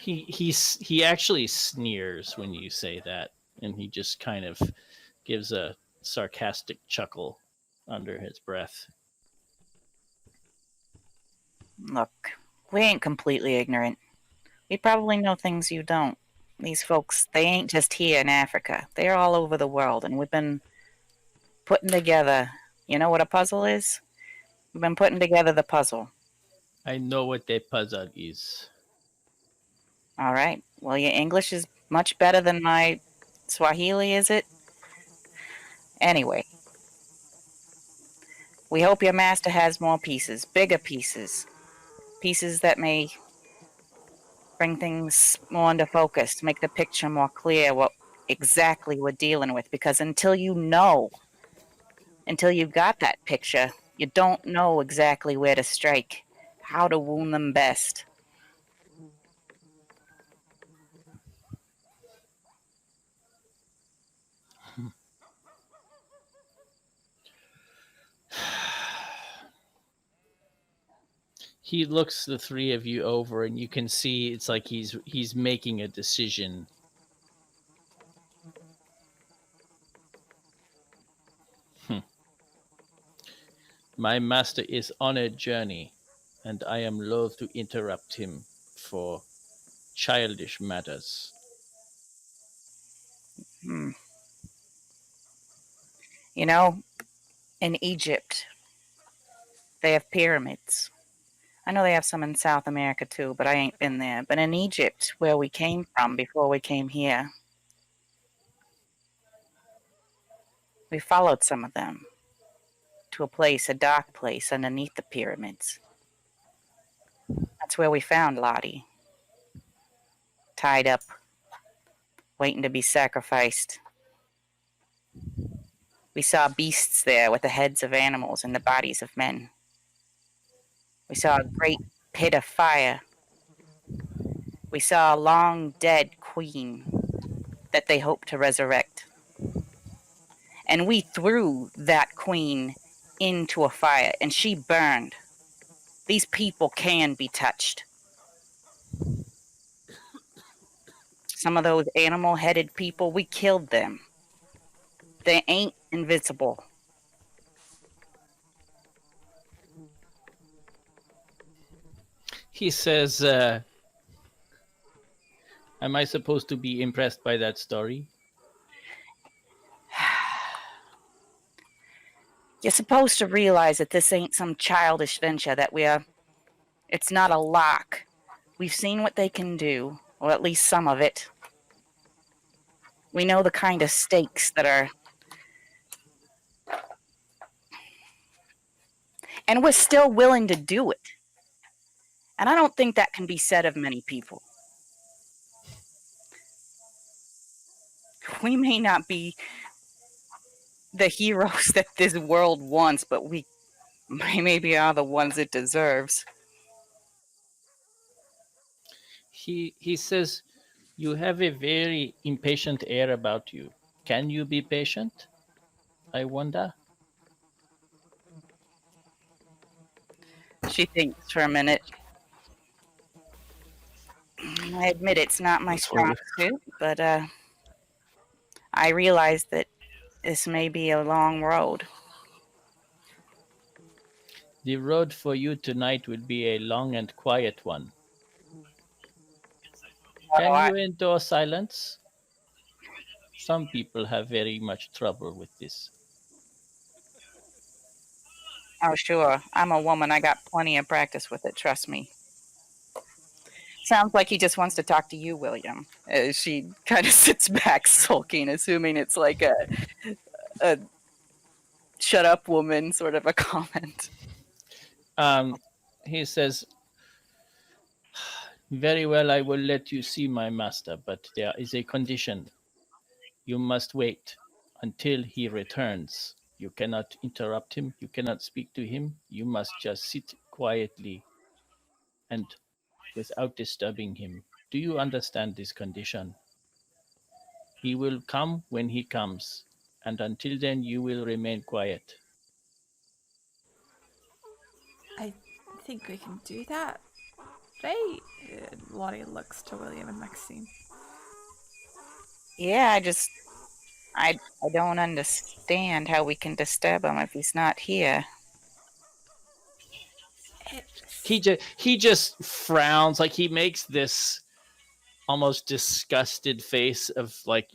S1: He actually sneers when you say that, and he just kind of gives a sarcastic chuckle under his breath.
S3: Look, we ain't completely ignorant. We probably know things you don't. These folks, they ain't just here in Africa. They're all over the world, and we've been putting together. You know what a puzzle is? We've been putting together the puzzle.
S1: I know what a puzzle is.
S3: All right. Well, your English is much better than my Swahili, is it? Anyway, we hope your master has more pieces, bigger pieces, pieces that may bring things more into focus, make the picture more clear what exactly we're dealing with. Because until you got that picture, you don't know exactly where to strike, how to wound them best.
S1: He looks the three of you over, and you can see it's like he's making a decision. My master is on a journey, and I am loath to interrupt him for childish matters.
S3: You know, in Egypt, they have pyramids. I know they have some in South America too, but I ain't been there. But in Egypt, where we came from before we came here, we followed some of them to a place, a dark place underneath the pyramids. That's where we found Lottie, tied up, waiting to be sacrificed. We saw beasts there with the heads of animals and the bodies of men. We saw a great pit of fire. We saw a long dead queen that they hoped to resurrect. And we threw that queen into a fire, and she burned. These people can be touched. Some of those animal-headed people, we killed them. They ain't invincible.
S1: He says, am I supposed to be impressed by that story?
S3: You're supposed to realize that this ain't some childish venture, that it's not a lark. We've seen what they can do, or at least some of it. We know the kind of stakes that are... And we're still willing to do it. And I don't think that can be said of many people. We may not be the heroes that this world wants, but we maybe are the ones it deserves.
S1: He says, you have a very impatient air about you. Can you be patient? I wonder.
S3: She thinks for a minute. I admit it's not my strong suit, but I realize that this may be a long road.
S1: The road for you tonight will be a long and quiet one. Can
S3: I-
S1: you endure silence? Some people have very much trouble with this.
S3: Oh, sure. I'm a woman. I got plenty of practice with it. Trust me. Sounds like he just wants to talk to you, William. She kind of sits back, sulking, assuming it's like a shut up woman sort of a comment.
S1: He says, very well, I will let you see my master, but there is a condition. You must wait until he returns. You cannot interrupt him. You cannot speak to him. You must just sit quietly and without disturbing him. Do you understand this condition? He will come when he comes, and until then, you will remain quiet.
S2: I think we can do that, right? Lottie looks to William and Maxine.
S3: Yeah, I don't understand how we can disturb him if he's not here.
S1: He just frowns, like he makes this almost disgusted face of like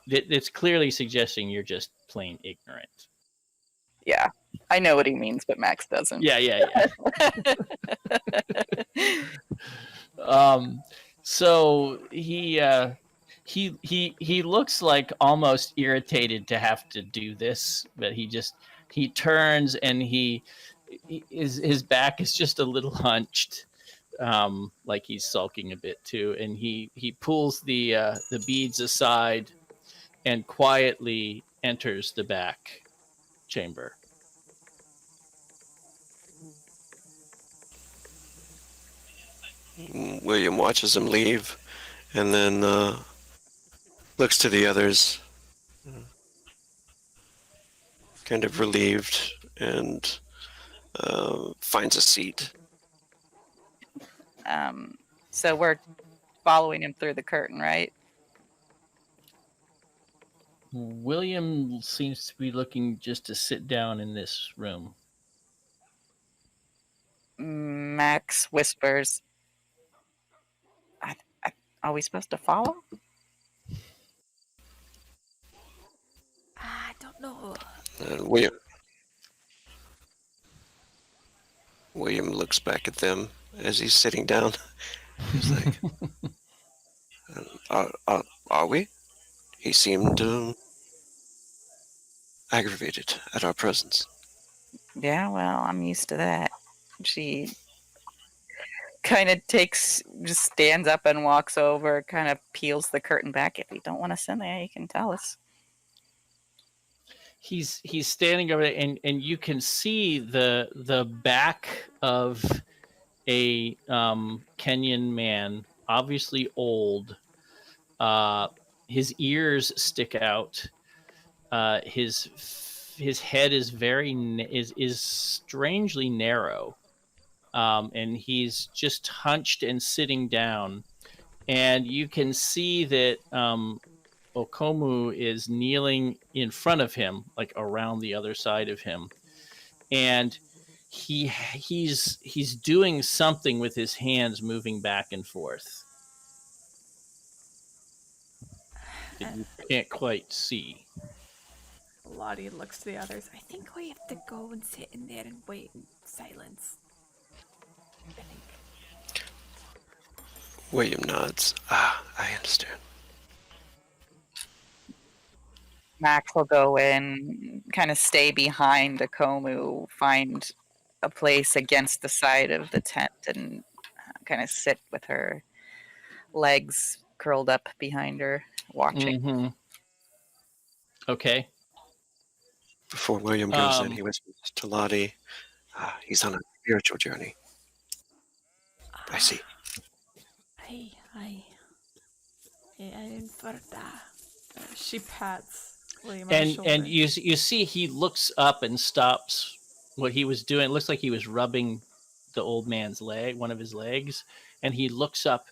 S1: it's clearly suggesting you're just plain ignorant.
S3: Yeah, I know what he means, but Max doesn't.
S1: Yeah. So he looks like almost irritated to have to do this, but he turns and his back is just a little hunched, like he's sulking a bit too, and he pulls the beads aside and quietly enters the back chamber.
S4: William watches him leave, and then looks to the others, kind of relieved, and finds a seat.
S3: So we're following him through the curtain, right?
S1: William seems to be looking just to sit down in this room.
S3: Max whispers, are we supposed to follow?
S2: I don't know.
S4: And William looks back at them as he's sitting down. He's like, are we? He seemed aggravated at our presence.
S3: Yeah, well, I'm used to that. She kind of just stands up and walks over, kind of peels the curtain back. If you don't want us in there, you can tell us.
S1: He's standing over there, and you can see the back of a Kenyan man, obviously old. His ears stick out. His head is is strangely narrow, and he's just hunched and sitting down. And you can see that Okomu is kneeling in front of him, like around the other side of him, and he's doing something with his hands, moving back and forth. You can't quite see.
S2: Lottie looks to the others. I think we have to go and sit in there and wait in silence. I think.
S4: William nods. I understand.
S3: Max will go in, kind of stay behind Akomu, find a place against the side of the tent, and kind of sit with her legs curled up behind her, watching.
S1: Mm-hmm. Okay.
S4: Before William goes in, he whispers to Lottie, he's on a spiritual journey. I see.
S2: I infer that. She pats William on the shoulder.
S1: And you see he looks up and stops what he was doing. It looks like he was rubbing the old man's leg, one of his legs, and he looks up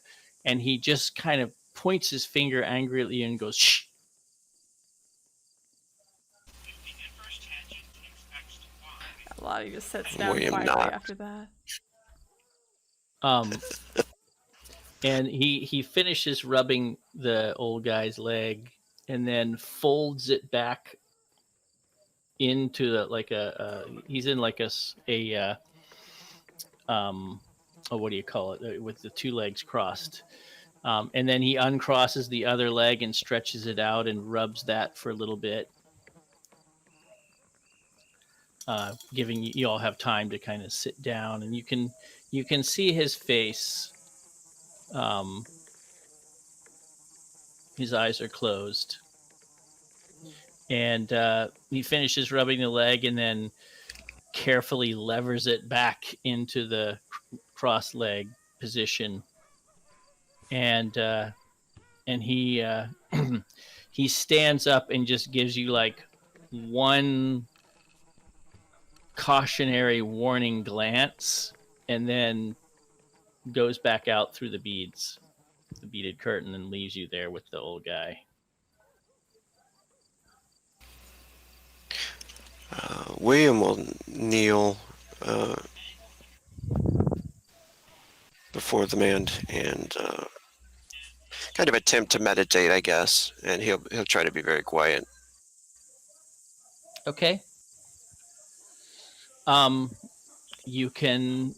S1: and he just kind of points his finger angrily and goes, "Shh."
S2: Lottie just sits down
S4: William
S2: quietly
S4: nods.
S2: after that.
S1: And he finishes rubbing the old guy's leg and then folds it back into he's in like a what do you call it, with the two legs crossed, and then he uncrosses the other leg and stretches it out and rubs that for a little bit, giving you all have time to kind of sit down, and you can see his face. His eyes are closed, and he finishes rubbing the leg and then carefully levers it back into the cross leg position, and he he stands up and just gives you like one cautionary warning glance, and then goes back out through the beaded curtain, and leaves you there with the old guy.
S4: William will kneel before the man and kind of attempt to meditate, I guess, and he'll try to be very quiet.
S1: Okay. You can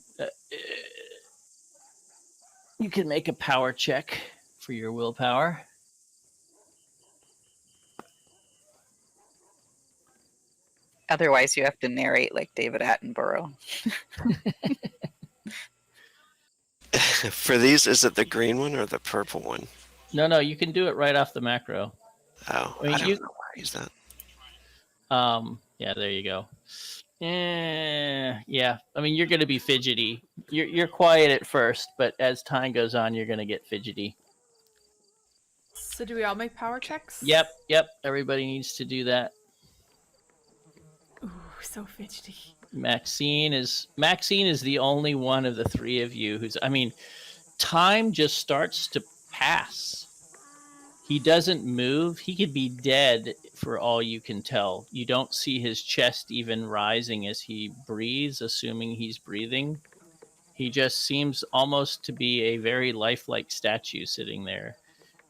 S1: make a power check for your willpower.
S3: Otherwise, you have to narrate like David Attenborough.
S4: For these, is it the green one or the purple one?
S1: No, you can do it right off the macro.
S4: Oh,
S1: I mean,
S4: I don't know why I use that.
S1: Yeah, there you go. Yeah. I mean, you're going to be fidgety. You're quiet at first, but as time goes on, you're going to get fidgety.
S2: So do we all make power checks?
S1: Yep. Everybody needs to do that.
S2: Ooh, so fidgety.
S1: Maxine is the only one of the three of you who's, I mean, time just starts to pass. He doesn't move. He could be dead for all you can tell. You don't see his chest even rising as he breathes, assuming he's breathing. He just seems almost to be a very lifelike statue sitting there.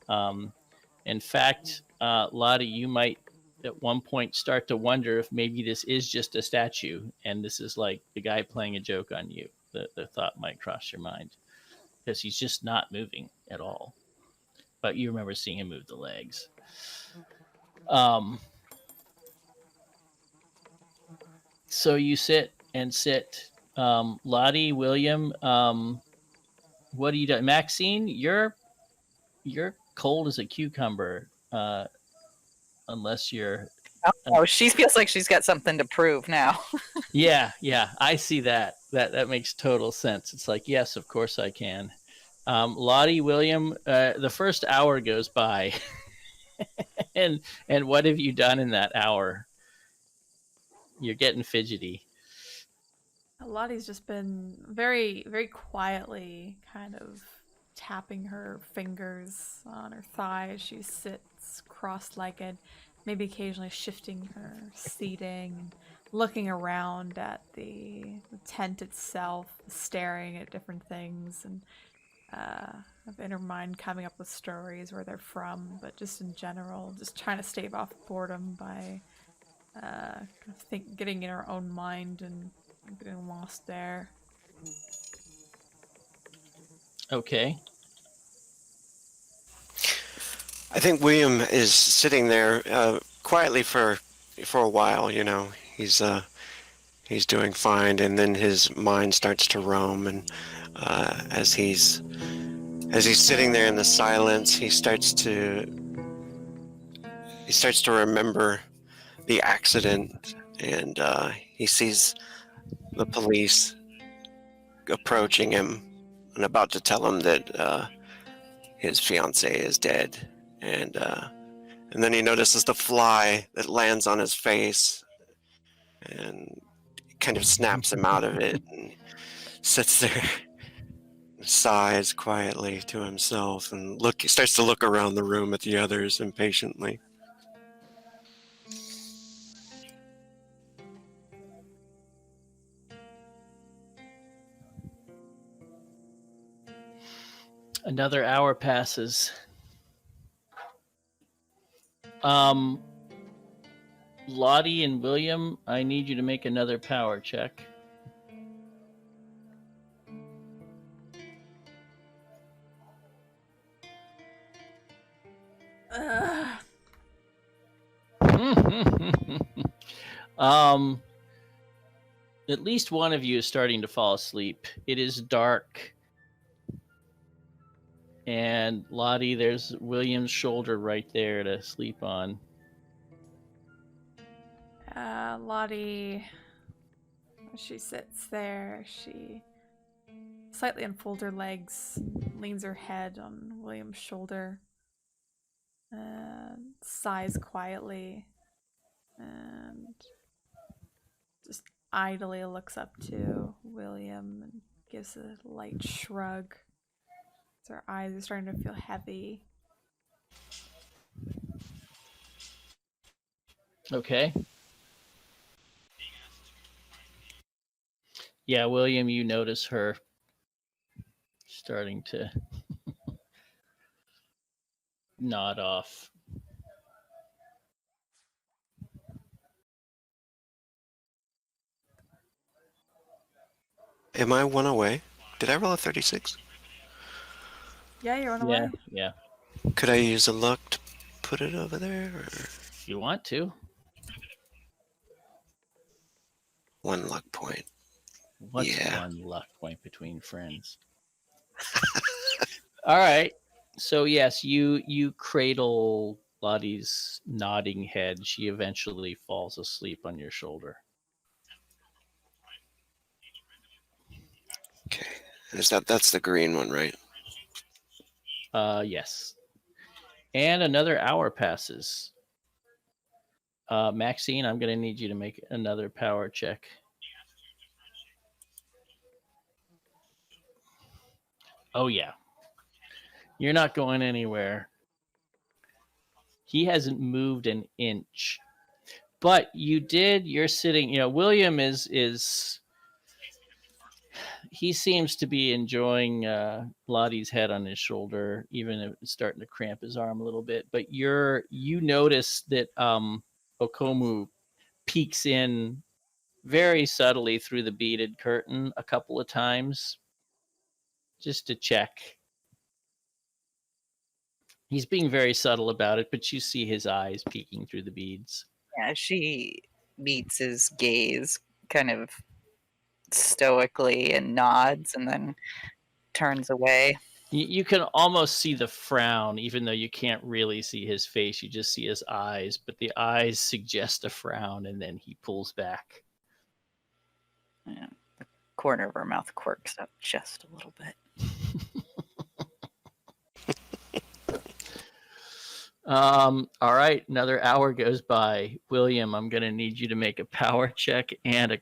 S1: In fact, Lottie, you might at one point start to wonder if maybe this is just a statue and this is like the guy playing a joke on you. The thought might cross your mind, because he's just not moving at all. But you remember seeing him move the legs. So you sit and sit. Lottie, William, what do you do? Maxine, you're cold as a cucumber, unless you're.
S3: Oh, she feels like she's got something to prove now.
S1: Yeah, I see that. That makes total sense. It's like, yes, of course I can. Lottie, William, the first hour goes by, and what have you done in that hour? You're getting fidgety.
S2: Lottie's just been very, very quietly kind of tapping her fingers on her thighs. She sits cross-legged, maybe occasionally shifting her seating, and looking around at the tent itself, staring at different things, and in her mind coming up with stories where they're from, but just in general, just trying to stave off boredom by getting in her own mind and getting lost there.
S1: Okay.
S4: I think William is sitting there quietly for a while. You know, he's doing fine, and then his mind starts to roam, and as he's sitting there in the silence, he starts to remember the accident, and he sees the police approaching him and about to tell him that his fiancée is dead, and then he notices the fly that lands on his face and kind of snaps him out of it, and sits there, sighs quietly to himself, and starts to look around the room at the others impatiently.
S1: Another hour passes. Lottie and William, I need you to make another power check.
S2: Ugh.
S1: At least one of you is starting to fall asleep. It is dark. And Lottie, there's William's shoulder right there to sleep on.
S2: Lottie, as she sits there, she slightly unfolds her legs, leans her head on William's shoulder, and sighs quietly, and just idly looks up to William and gives a light shrug. Her eyes are starting to feel heavy.
S1: Okay. Yeah, William, you notice her starting to nod off.
S4: Am I one away? Did I roll a 36?
S2: Yeah, you're on the way.
S1: Yeah.
S4: Could I use a luck to put it over there? Or
S1: If you want to.
S4: 1 luck point.
S1: What's
S4: Yeah.
S1: one luck point between friends? All right. So yes, you cradle Lottie's nodding head. She eventually falls asleep on your shoulder.
S4: Okay. That's the green one, right?
S1: Yes. And another hour passes. Maxine, I'm going to need you to make another power check. Oh, yeah. You're not going anywhere. He hasn't moved an inch. But you're sitting, William is he seems to be enjoying Lottie's head on his shoulder, even if it's starting to cramp his arm a little bit. But you notice that Okomu peeks in very subtly through the beaded curtain a couple of times just to check. He's being very subtle about it, but you see his eyes peeking through the beads.
S3: Yeah, she meets his gaze kind of stoically and nods and then turns away.
S1: You can almost see the frown, even though you can't really see his face. You just see his eyes, but the eyes suggest a frown, and then he pulls back.
S3: Yeah, the corner of her mouth quirks up just a little bit.
S1: All right, another hour goes by. William, I'm going to need you to make a power check and a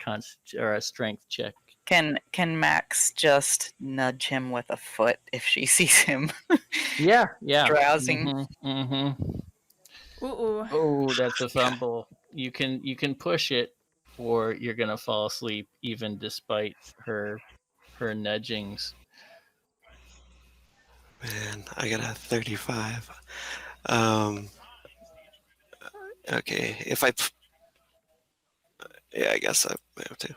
S1: strength check.
S3: Can Max just nudge him with a foot if she sees him?
S1: Yeah.
S3: Drowsing.
S2: Mm-hmm. Ooh.
S1: Oh, that's a fumble. You can push it, or you're gonna fall asleep, even despite her nudgings.
S4: Man, I got a 35. Okay, if I... Yeah, I guess I have to.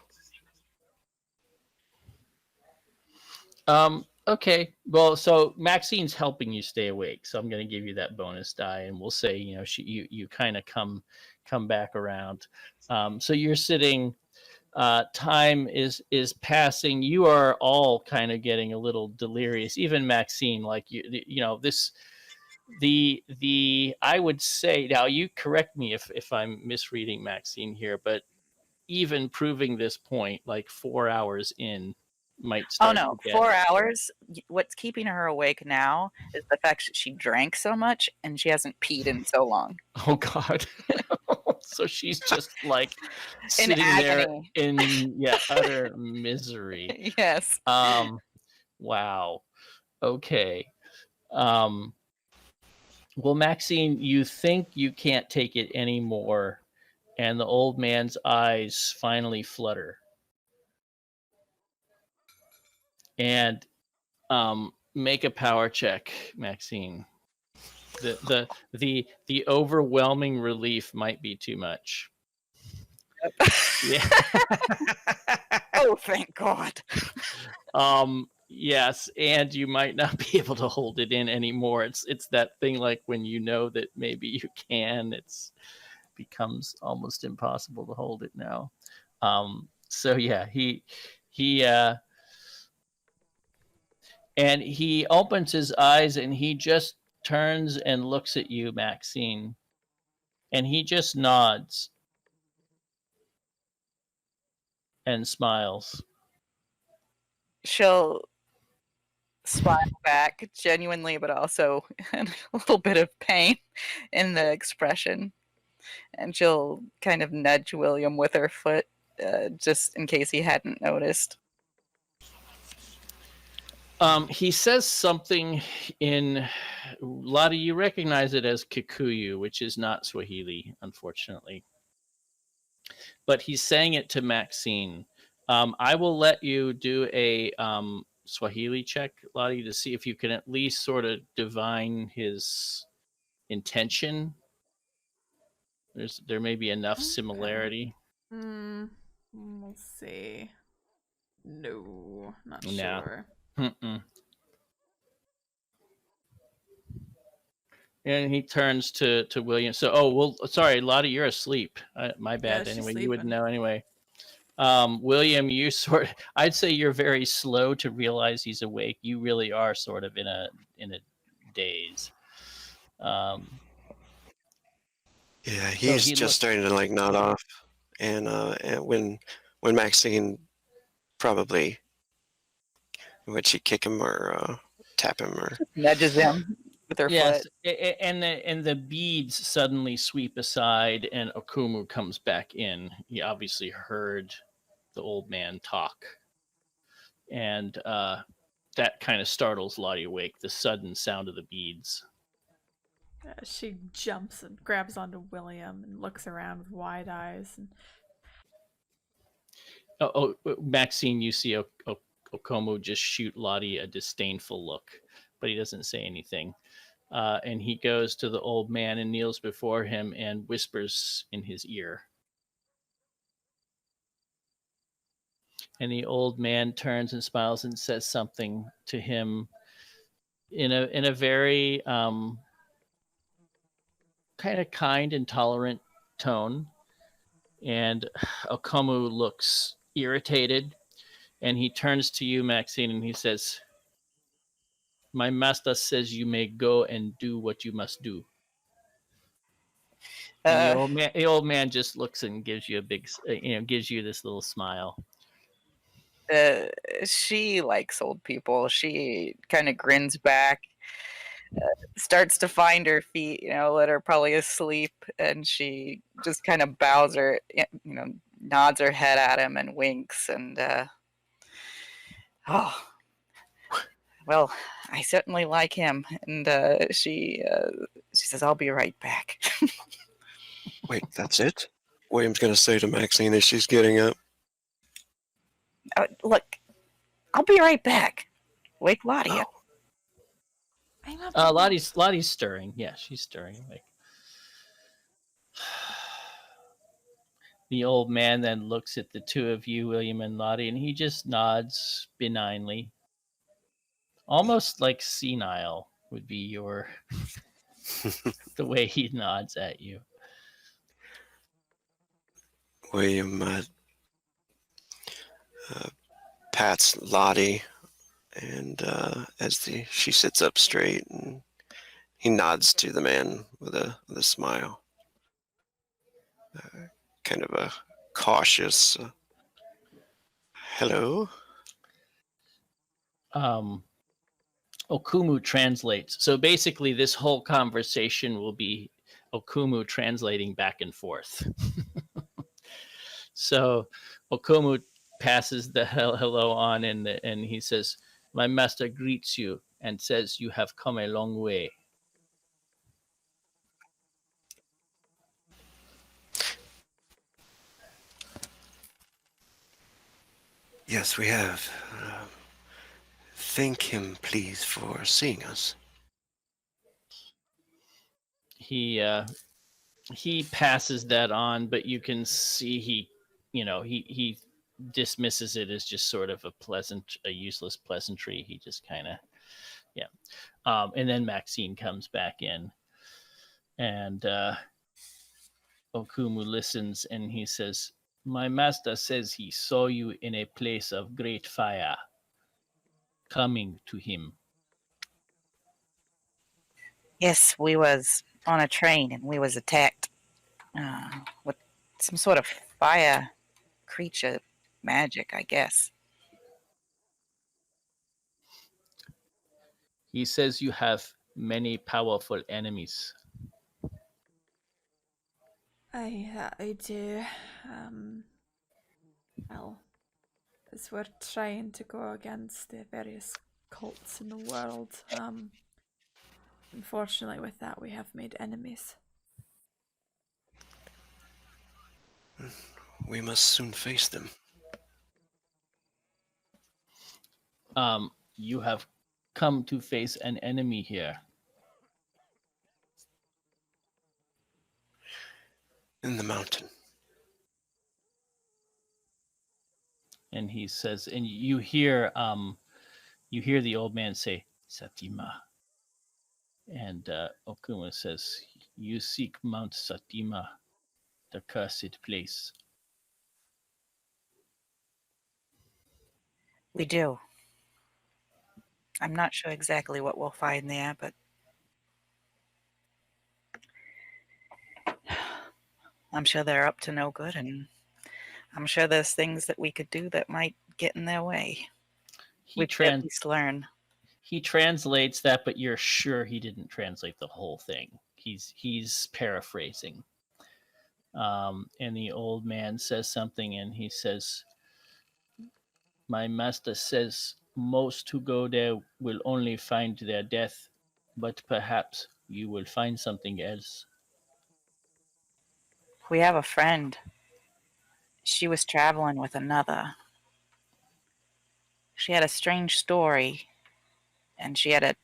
S1: Okay. Well, so Maxine's helping you stay awake, so I'm going to give you that bonus die, and we'll say, you kind of come back around. So you're sitting. Time is passing. You are all kind of getting a little delirious. Even Maxine, like this. I would say, now you correct me if I'm misreading Maxine here, but even proving this point, like 4 hours in, might start.
S3: Oh no, 4 hours. What's keeping her awake now is the fact that she drank so much and she hasn't peed in so long.
S1: Oh God. So she's just like sitting there in utter misery.
S3: Yes.
S1: Wow. Okay. Well, Maxine, you think you can't take it anymore, and the old man's eyes finally flutter. And make a power check, Maxine. The overwhelming relief might be too much. Yeah.
S3: Oh, thank God.
S1: Yes, and you might not be able to hold it in anymore. It's that thing like when you know that maybe you can, it's becomes almost impossible to hold it now. So yeah, he and he opens his eyes and he just turns and looks at you, Maxine, and he just nods and smiles.
S3: She'll smile back genuinely, but also a little bit of pain in the expression. And she'll kind of nudge William with her foot, just in case he hadn't noticed.
S1: He says something in Lottie. You recognize it as Kikuyu, which is not Swahili, unfortunately. But he's saying it to Maxine. I will let you do a Swahili check, Lottie, to see if you can at least sort of divine his intention. There may be enough similarity.
S2: We'll see. No, not
S1: Nah.
S2: sure.
S1: Mm-mm. And he turns to William. So, well, sorry, Lottie, you're asleep. My bad.
S2: Yeah, she's
S1: Anyway, you wouldn't
S2: sleeping.
S1: know anyway. William, I'd say you're very slow to realize he's awake. You really are sort of in a daze.
S4: Yeah,
S1: So
S4: he's
S1: he
S4: just starting to like nod off, and when Maxine probably would she kick him or tap him or
S3: Nudges him with her
S1: yes,
S3: foot.
S1: and the beads suddenly sweep aside, and Okumu comes back in. He obviously heard the old man talk, and that kind of startles Lottie awake. The sudden sound of the beads.
S2: She jumps and grabs onto William and looks around with wide eyes. And
S1: Maxine, you see Okomo just shoot Lottie a disdainful look, but he doesn't say anything. And he goes to the old man and kneels before him and whispers in his ear. And the old man turns and smiles and says something to him in a very kind of kind and tolerant tone. And Okomu looks irritated, and he turns to you, Maxine, and he says, "My master says you may go and do what you must do." And the old man just looks and gives you a big, gives you this little smile.
S3: She likes old people. She kind of grins back, starts to find her feet, that are probably asleep, and she just kind of bows her, nods her head at him and winks, and oh, well, I certainly like him. And she says, "I'll be right back."
S4: wait, that's it? William's gonna say to Maxine as she's getting up.
S3: Look, I'll be right back. Wake Lottie up.
S2: I'm up.
S1: Lottie's stirring. Yeah, she's stirring. Like the old man then looks at the two of you, William and Lottie, and he just nods benignly, almost like senile would be your the way he nods at you.
S4: William pats Lottie, and as she sits up straight, and he nods to the man with a smile, kind of a cautious hello.
S1: Okumu translates. So basically, this whole conversation will be Okumu translating back and forth. So Okumu passes the hello on, and he says, "My master greets you and says you have come a long way."
S4: Yes, we have. thank him, please, for seeing us.
S1: He passes that on, but you can see he dismisses it as just sort of a useless pleasantry. He just kind of and then Maxine comes back in, and Okumu listens, and he says, "My master says he saw you in a place of great fire, coming to him."
S3: Yes, we was on a train and we was attacked with some sort of fire creature magic, I guess.
S1: He says you have many powerful enemies.
S2: I do. Well, as we're trying to go against the various cults in the world, unfortunately, with that, we have made enemies.
S4: We must soon face them.
S1: You have come to face an enemy here.
S4: In the mountain.
S1: And he says, and you hear the old man say, "Satima." And Okuma says, "You seek Mount Satima, the cursed place."
S3: We do. I'm not sure exactly what we'll find there, but I'm sure they're up to no good, and I'm sure there's things that we could do that might get in their way. We could at least learn.
S1: He translates that, but you're sure he didn't translate the whole thing. He's paraphrasing. And the old man says something, and he says, "My master says most who go there will only find their death, but perhaps you will find something else."
S3: We have a friend. She was traveling with another. She had a strange story, and she had a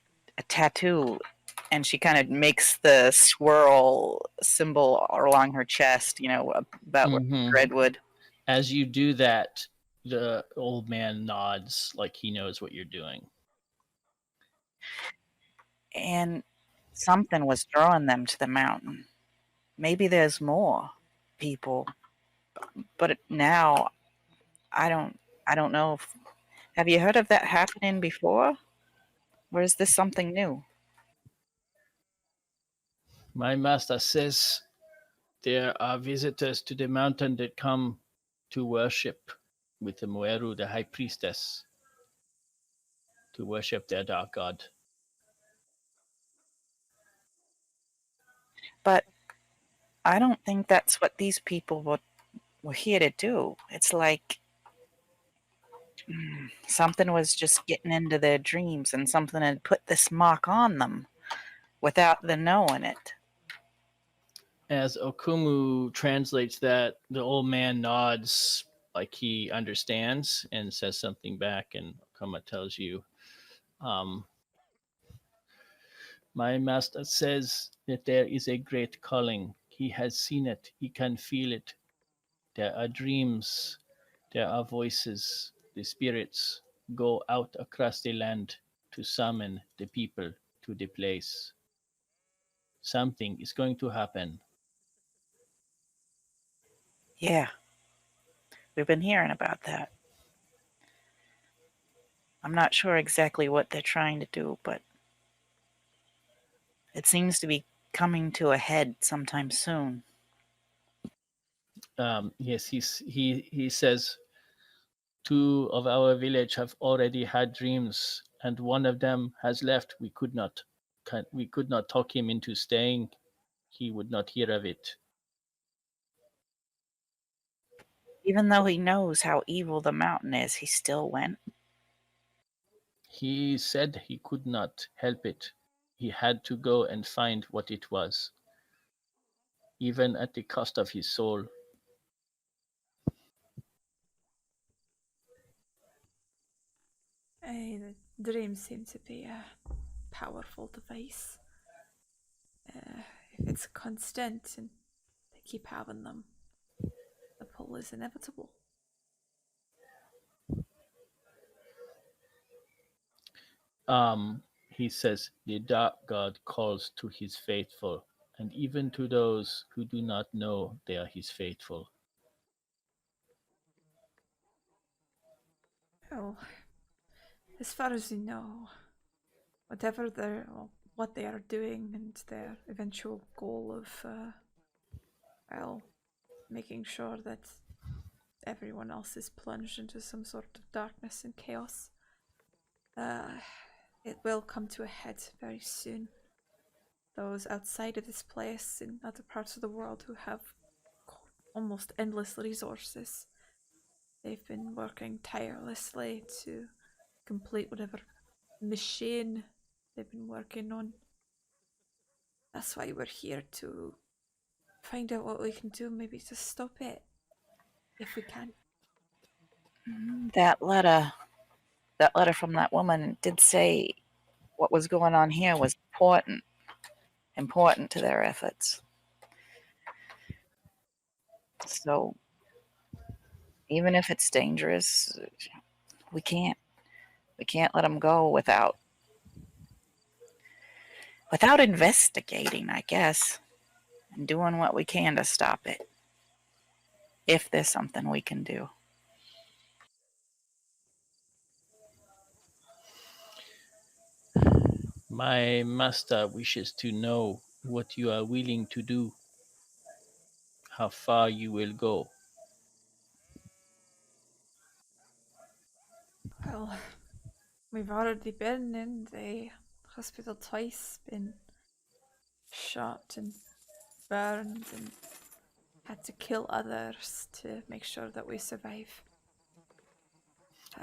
S3: tattoo, and she kind of makes the swirl symbol along her chest, about where redwood.
S1: As you do that, the old man nods like he knows what you're doing.
S3: And something was drawing them to the mountain. Maybe there's more people, but now I don't know. Have you heard of that happening before? Or is this something new?
S1: My master says there are visitors to the mountain that come to worship with the Moeru, the high priestess, to worship their dark god.
S3: But I don't think that's what these people were here to do. It's like something was just getting into their dreams, and something had put this mark on them without them knowing it.
S1: As Okumu translates that, the old man nods like he understands and says something back, and Okuma tells you, "My master says that there is a great calling. He has seen it. He can feel it. There are dreams. There are voices. The spirits go out across the land to summon the people to the place. Something is going to happen."
S3: Yeah. We've been hearing about that. I'm not sure exactly what they're trying to do, but it seems to be coming to a head sometime soon.
S1: Yes, he says, "Two of our village have already had dreams, and one of them has left. We could not talk him into staying. He would not hear of it."
S3: Even though he knows how evil the mountain is, he still went.
S1: He said he could not help it. He had to go and find what it was, even at the cost of his soul.
S2: dreams seem to be a powerful device. If it's constant and they keep having them, the pull is inevitable.
S1: He says, the dark god calls to his faithful, and even to those who do not know they are his faithful.
S2: Well, as far as we know, whatever what they are doing and their eventual goal of, making sure that everyone else is plunged into some sort of darkness and chaos, it will come to a head very soon. Those outside of this place in other parts of the world who have almost endless resources, they've been working tirelessly to complete whatever machine they've been working on. That's why we're here, to find out what we can do, maybe to stop it, if we can.
S3: That letter from that woman did say what was going on here was important to their efforts. So even if it's dangerous, we can't let them go without investigating, I guess, and doing what we can to stop it. If there's something we can do.
S1: My master wishes to know what you are willing to do, how far you will go.
S2: Well, we've already been in the hospital twice, been shot and burned, and had to kill others to make sure that we survive.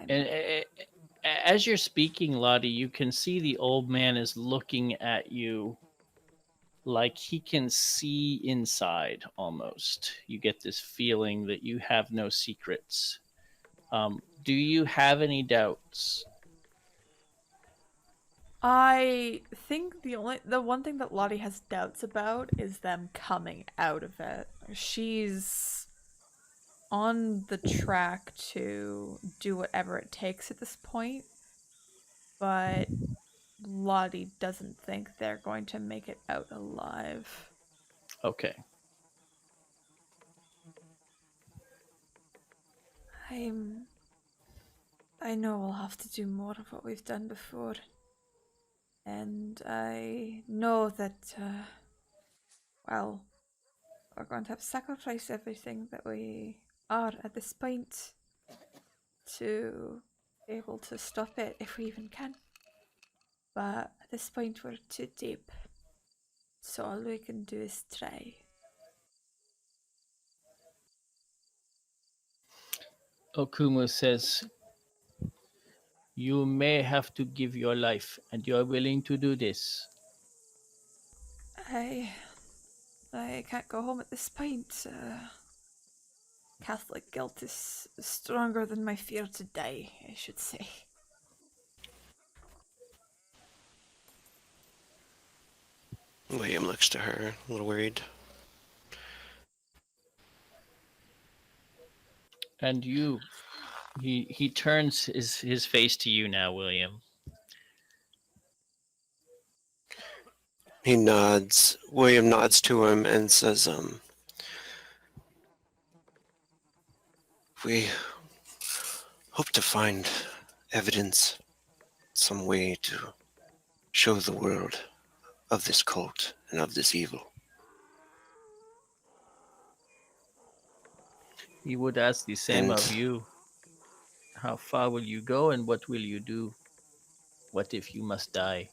S1: And as you're speaking, Lottie, you can see the old man is looking at you like he can see inside almost. You get this feeling that you have no secrets. Do you have any doubts?
S2: I think the one thing that Lottie has doubts about is them coming out of it. She's on the track to do whatever it takes at this point, but Lottie doesn't think they're going to make it out alive.
S1: Okay.
S2: I know we'll have to do more of what we've done before. And I know that, well, we're going to have to sacrifice everything that we are at this point to be able to stop it, if we even can. But at this point, we're too deep. So all we can do is try.
S1: Okumu says, you may have to give your life, and you are willing to do this.
S2: I can't go home at this point. Catholic guilt is stronger than my fear to die, I should say.
S4: William looks to her, a little worried.
S1: And you, he turns his face to you now, William.
S4: He nods. William nods to him and says, we hope to find evidence, some way to show the world of this cult and of this evil.
S1: He would ask the same
S4: And
S1: of you. How far will you go, and what will you do? What if you must die?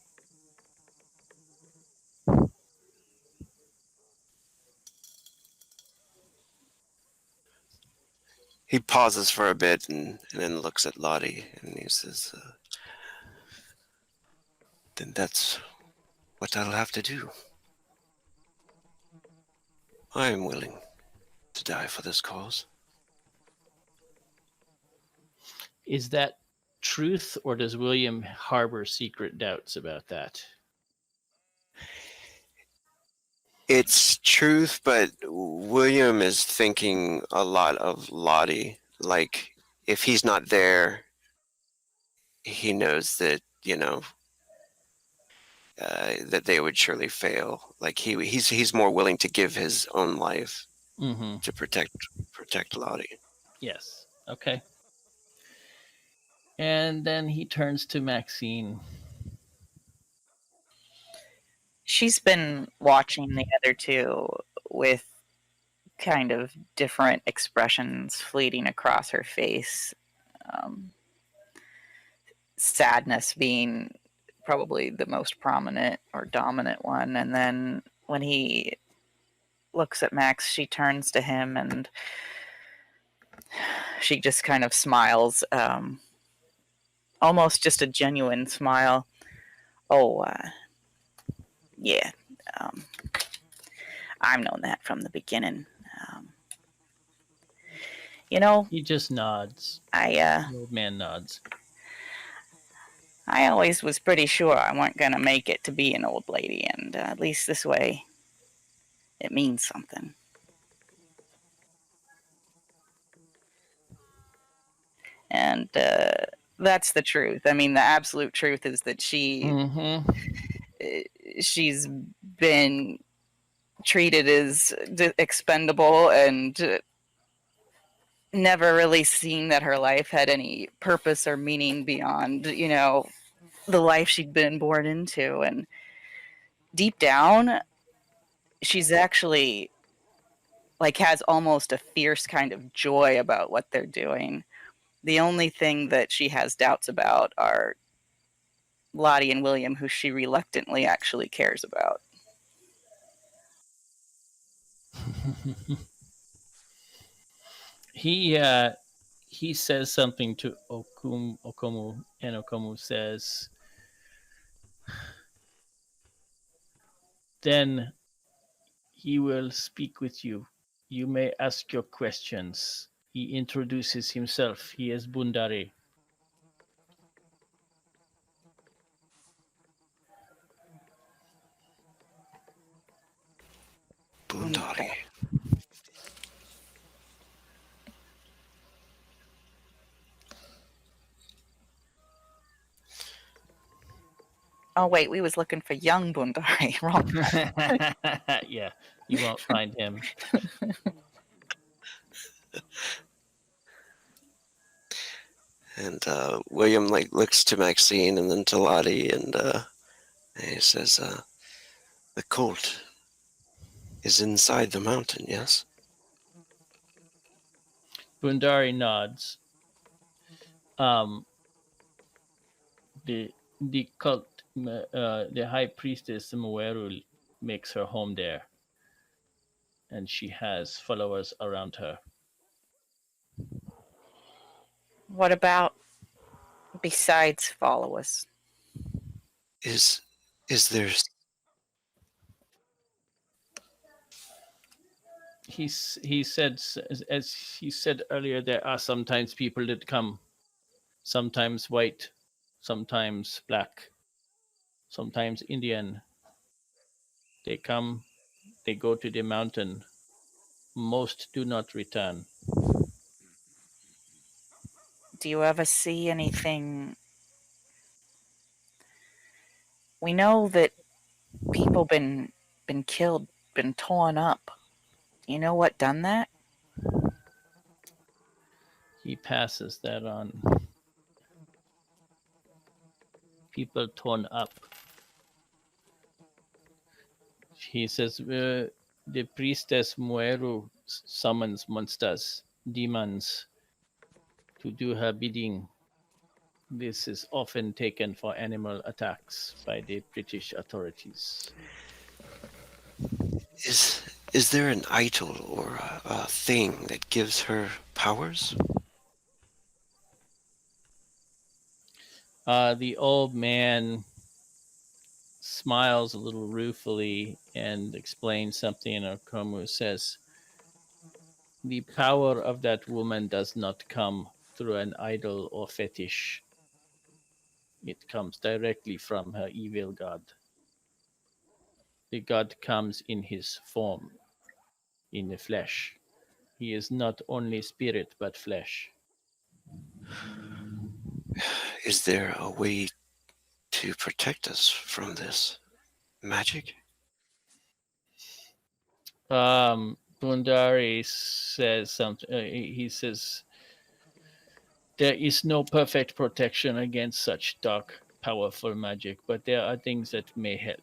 S4: he pauses for a bit and then looks at Lottie and he says, then that's what I'll have to do. I am willing to die for this cause.
S1: Is that truth, or does William harbor secret doubts about that?
S4: It's truth, but William is thinking a lot of Lottie. Like, if he's not there, he knows that, that they would surely fail. Like he's more willing to give his own life
S1: Mm-hmm.
S4: to protect Lottie.
S1: Yes. Okay. And then he turns to Maxine.
S3: She's been watching the other two with kind of different expressions fleeting across her face. Sadness being probably the most prominent or dominant one. And then when he looks at Max, she turns to him and she just kind of smiles, almost just a genuine smile. Oh, yeah, I've known that from the beginning.
S1: He just nods.
S3: The
S1: old man nods.
S3: I always was pretty sure I weren't going to make it to be an old lady, and at least this way, it means something. And that's the truth. I mean, the absolute truth is that she's been treated as expendable and never really seen that her life had any purpose or meaning beyond, the life she'd been born into. And deep down, she's actually has almost a fierce kind of joy about what they're doing. The only thing that she has doubts about are Lottie and William, who she reluctantly actually cares about.
S1: He says something to Okomu, and Okomu says, "Then he will speak with you. You may ask your questions." He introduces himself. He is Bundari.
S4: Bundari.
S3: Oh wait, we was looking for young Bundari. Wrong.
S1: Yeah, you won't find him.
S4: And William looks to Maxine and then to Lottie, and he says, "The colt is inside the mountain, yes?"
S1: Bundari nods. The cult, the high priestess Mueru makes her home there, and she has followers around her.
S3: What about besides followers?
S4: Is there?
S1: He said, as he said earlier, there are sometimes people that come, sometimes white, sometimes black, sometimes Indian. They come, they go to the mountain. Most do not return.
S3: Do you ever see anything? We know that people been killed, been torn up. Do you know what done that?
S1: He passes that on. People torn up. He says, the priestess Mueru summons monsters, demons, to do her bidding. This is often taken for animal attacks by the British authorities.
S4: Is there an idol or a thing that gives her powers?
S1: The old man smiles a little ruefully and explains something, and Okomu says, "The power of that woman does not come through an idol or fetish. It comes directly from her evil god. The god comes in his form, in the flesh. He is not only spirit, but flesh.
S4: Is there a way to protect us from this magic?
S1: Bundari says something. He says, there is no perfect protection against such dark, powerful magic, but there are things that may help.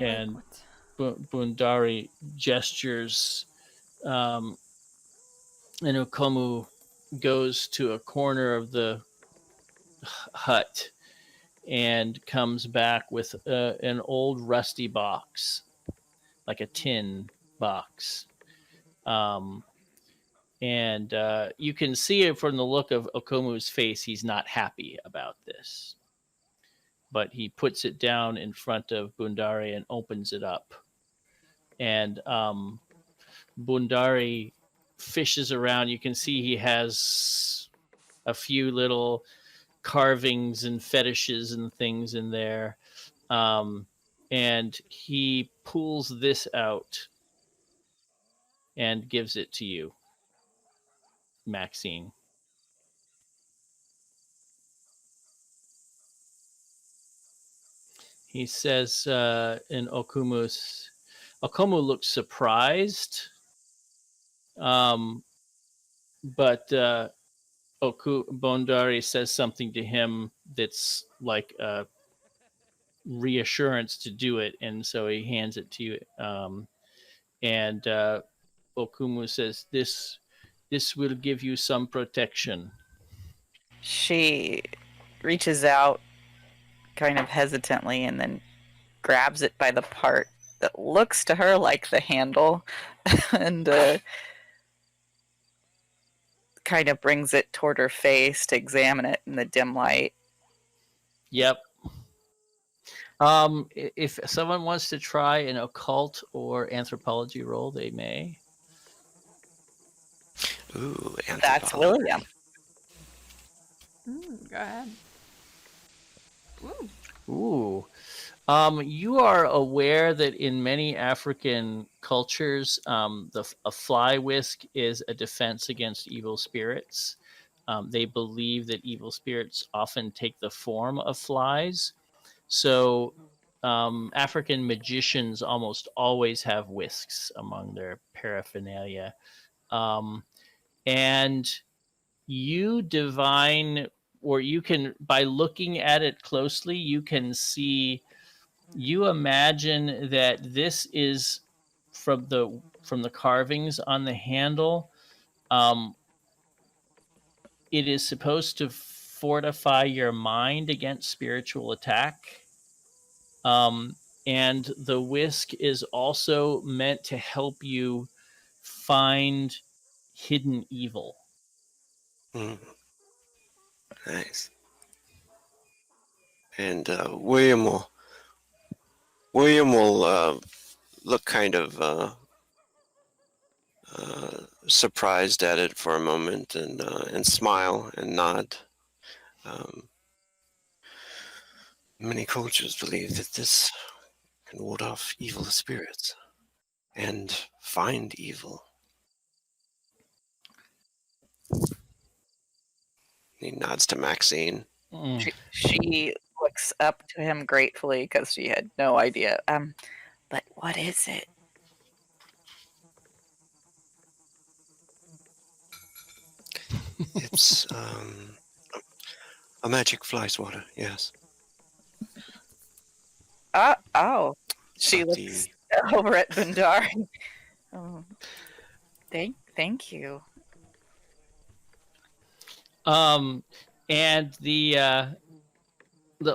S1: And Bundari gestures, and Okomu goes to a corner of the hut and comes back with an old rusty box, like a tin box. And you can see it from the look of Okomu's face. He's not happy about this. But he puts it down in front of Bundari and opens it up. And Bundari fishes around. You can see he has a few little carvings and fetishes and things in there. And he pulls this out and gives it to you, Maxine. He says in Okomu looks surprised, but Bondari says something to him that's like a reassurance to do it, and so he hands it to you. And Okumu says, "This will give you some protection."
S3: She reaches out kind of hesitantly and then grabs it by the part that looks to her like the handle and kind of brings it toward her face to examine it in the dim light.
S1: Yep. If someone wants to try an occult or anthropology roll, they may.
S4: Ooh,
S3: That's William.
S2: Go ahead.
S1: Ooh. You are aware that in many African cultures, a fly whisk is a defense against evil spirits. They believe that evil spirits often take the form of flies. So African magicians almost always have whisks among their paraphernalia. And you divine, or you can, by looking at it closely, you can see, you imagine that this is from the carvings on the handle. It is supposed to fortify your mind against spiritual attack. And the whisk is also meant to help you find hidden evil.
S4: Nice. And William will look kind of surprised at it for a moment and smile and nod. Many cultures believe that this can ward off evil spirits and find evil. He nods to Maxine.
S3: She looks up to him gratefully because she had no idea. But what is it?
S4: It's a magic fly swatter, yes.
S3: Oh. She looks over at Bundari. Oh, thank you.
S1: And the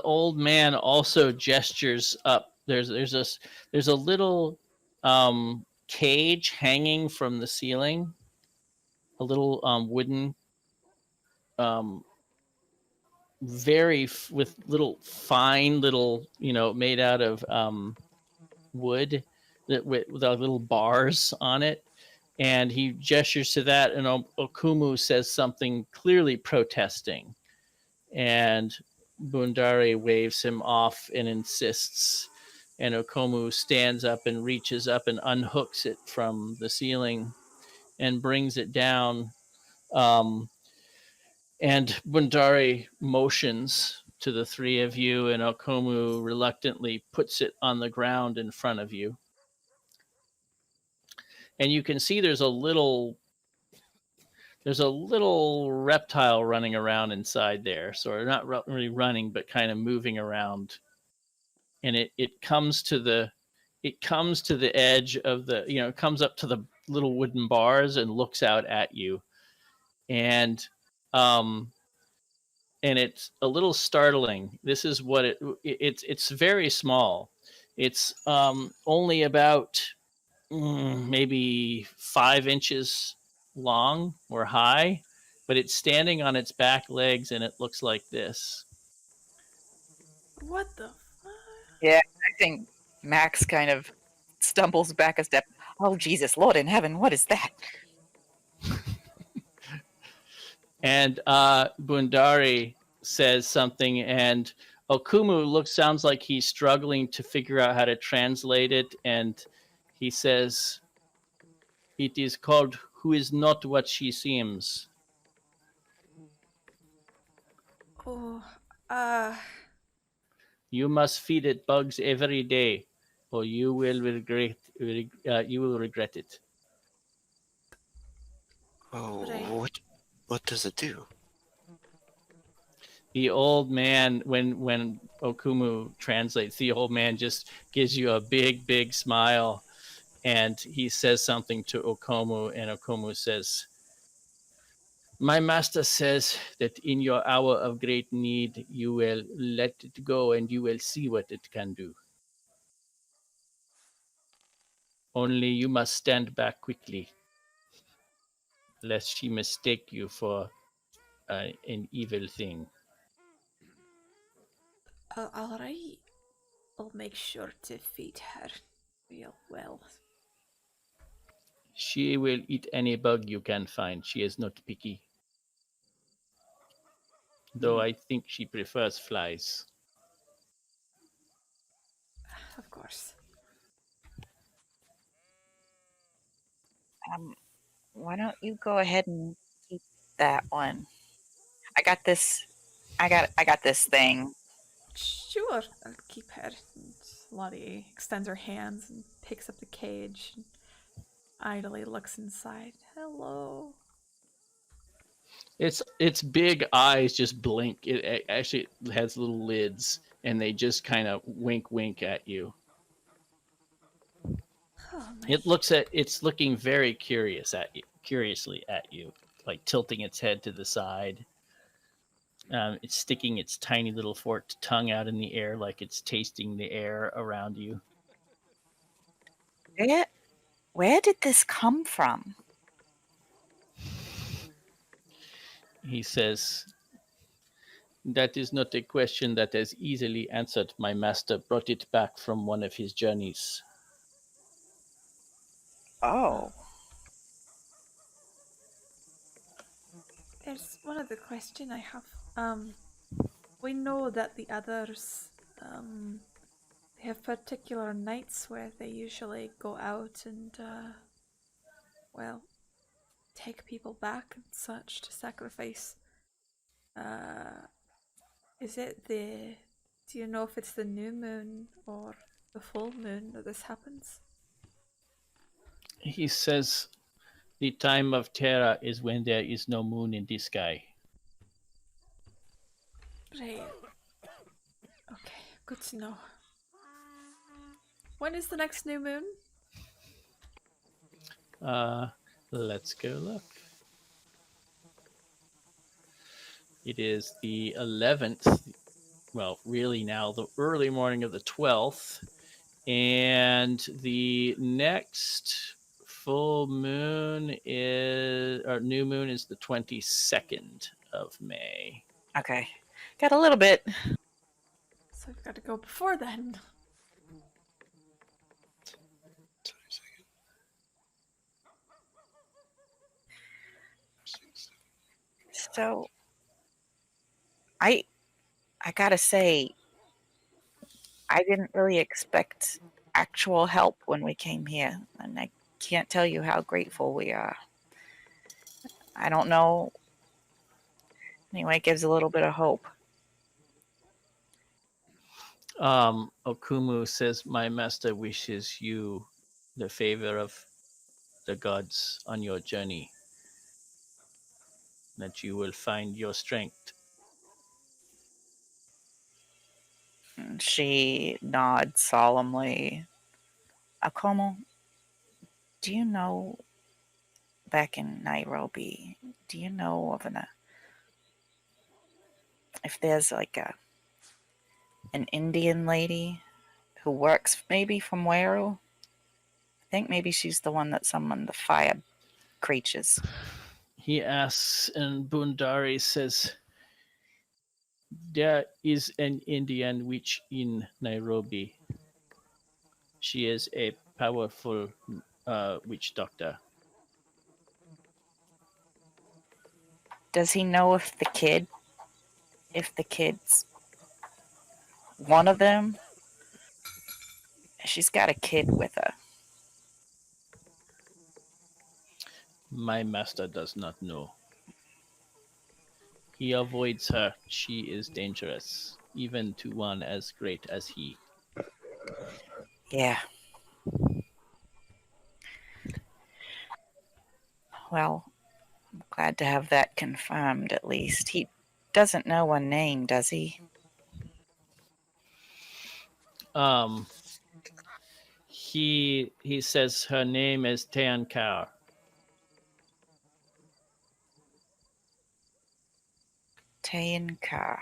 S1: old man also gestures up. There's a little cage hanging from the ceiling, a little wooden, with little fine little, made out of wood, that with little bars on it. And he gestures to that, and Okumu says something clearly protesting. And Bundari waves him off and insists. And Okomu stands up and reaches up and unhooks it from the ceiling and brings it down. And Bundari motions to the three of you, and Okomu reluctantly puts it on the ground in front of you. And you can see there's a little reptile running around inside there. So not really running, but kind of moving around. And it comes to the edge of the, it comes up to the little wooden bars and looks out at you. And it's a little startling. This is what it's very small. It's only about maybe 5 inches long or high, but it's standing on its back legs and it looks like this.
S2: What the fuck?
S3: Yeah, I think Max kind of stumbles back a step. Oh, Jesus, Lord in heaven, what is that?
S1: And Bundari says something, and Okumu sounds like he's struggling to figure out how to translate it, and he says, "It is called Who Is Not What She Seems."
S2: Oh,
S1: You must feed it bugs every day, or you will regret it.
S4: Oh,
S2: Right.
S4: what does it do?
S1: The old man, when Okumu translates, the old man just gives you a big smile, and he says something to Okomu, and Okomu says, "My master says that in your hour of great need, you will let it go and you will see what it can do. Only you must stand back quickly, lest she mistake you for an evil thing."
S2: all right. I'll make sure to feed her real well.
S1: She will eat any bug you can find. She is not picky. Though I think she prefers flies.
S2: Of course.
S3: Why don't you go ahead and keep that one? I got this. I got this thing.
S2: Sure, I'll keep her. And Lottie extends her hands and picks up the cage and idly looks inside. Hello.
S1: Its big eyes just blink. It actually has little lids, and they just kind of wink at you.
S2: Oh,
S1: It's looking very curiously at you, like tilting its head to the side. It's sticking its tiny little forked tongue out in the air, like it's tasting the air around you.
S3: Where did this come from?
S1: He says, "That is not a question that is easily answered. My master brought it back from one of his journeys."
S3: Oh,
S2: There's one other question I have. We know that the others, they have particular nights where they usually go out and, well, take people back and such to sacrifice. Is it the? Do you know if it's the new moon or the full moon that this happens?
S1: He says, "The time of terror is when there is no moon in the sky."
S2: Right. Okay, good to know. When is the next new moon?
S1: Let's go look. It is the 11th. Well, really now the early morning of the 12th, and the next full moon new moon is the 22nd of May.
S3: okay. Got a little bit.
S2: So we've got to go before then.
S3: So I gotta say, I didn't really expect actual help when we came here, and I can't tell you how grateful we are. I don't know. Anyway, it gives a little bit of hope.
S1: Okumu says, "My master wishes you the favor of the gods on your journey, that you will find your strength."
S3: And she nods solemnly. Akomo, do you know back in Nairobi, do you know of if there's like an Indian lady who works maybe from Weru? I think maybe she's the one that summoned the fire creatures.
S1: He asks, and Bundari says, "There is an Indian witch in Nairobi. She is a powerful witch doctor."
S3: Does he know if the kid's one of them? She's got a kid with her.
S1: My master does not know. He avoids her. She is dangerous, even to one as great as he.
S3: Yeah. Well, I'm glad to have that confirmed at least. He doesn't know her name, does he?
S1: Um, he says her name is Teankar.
S3: Tayankar.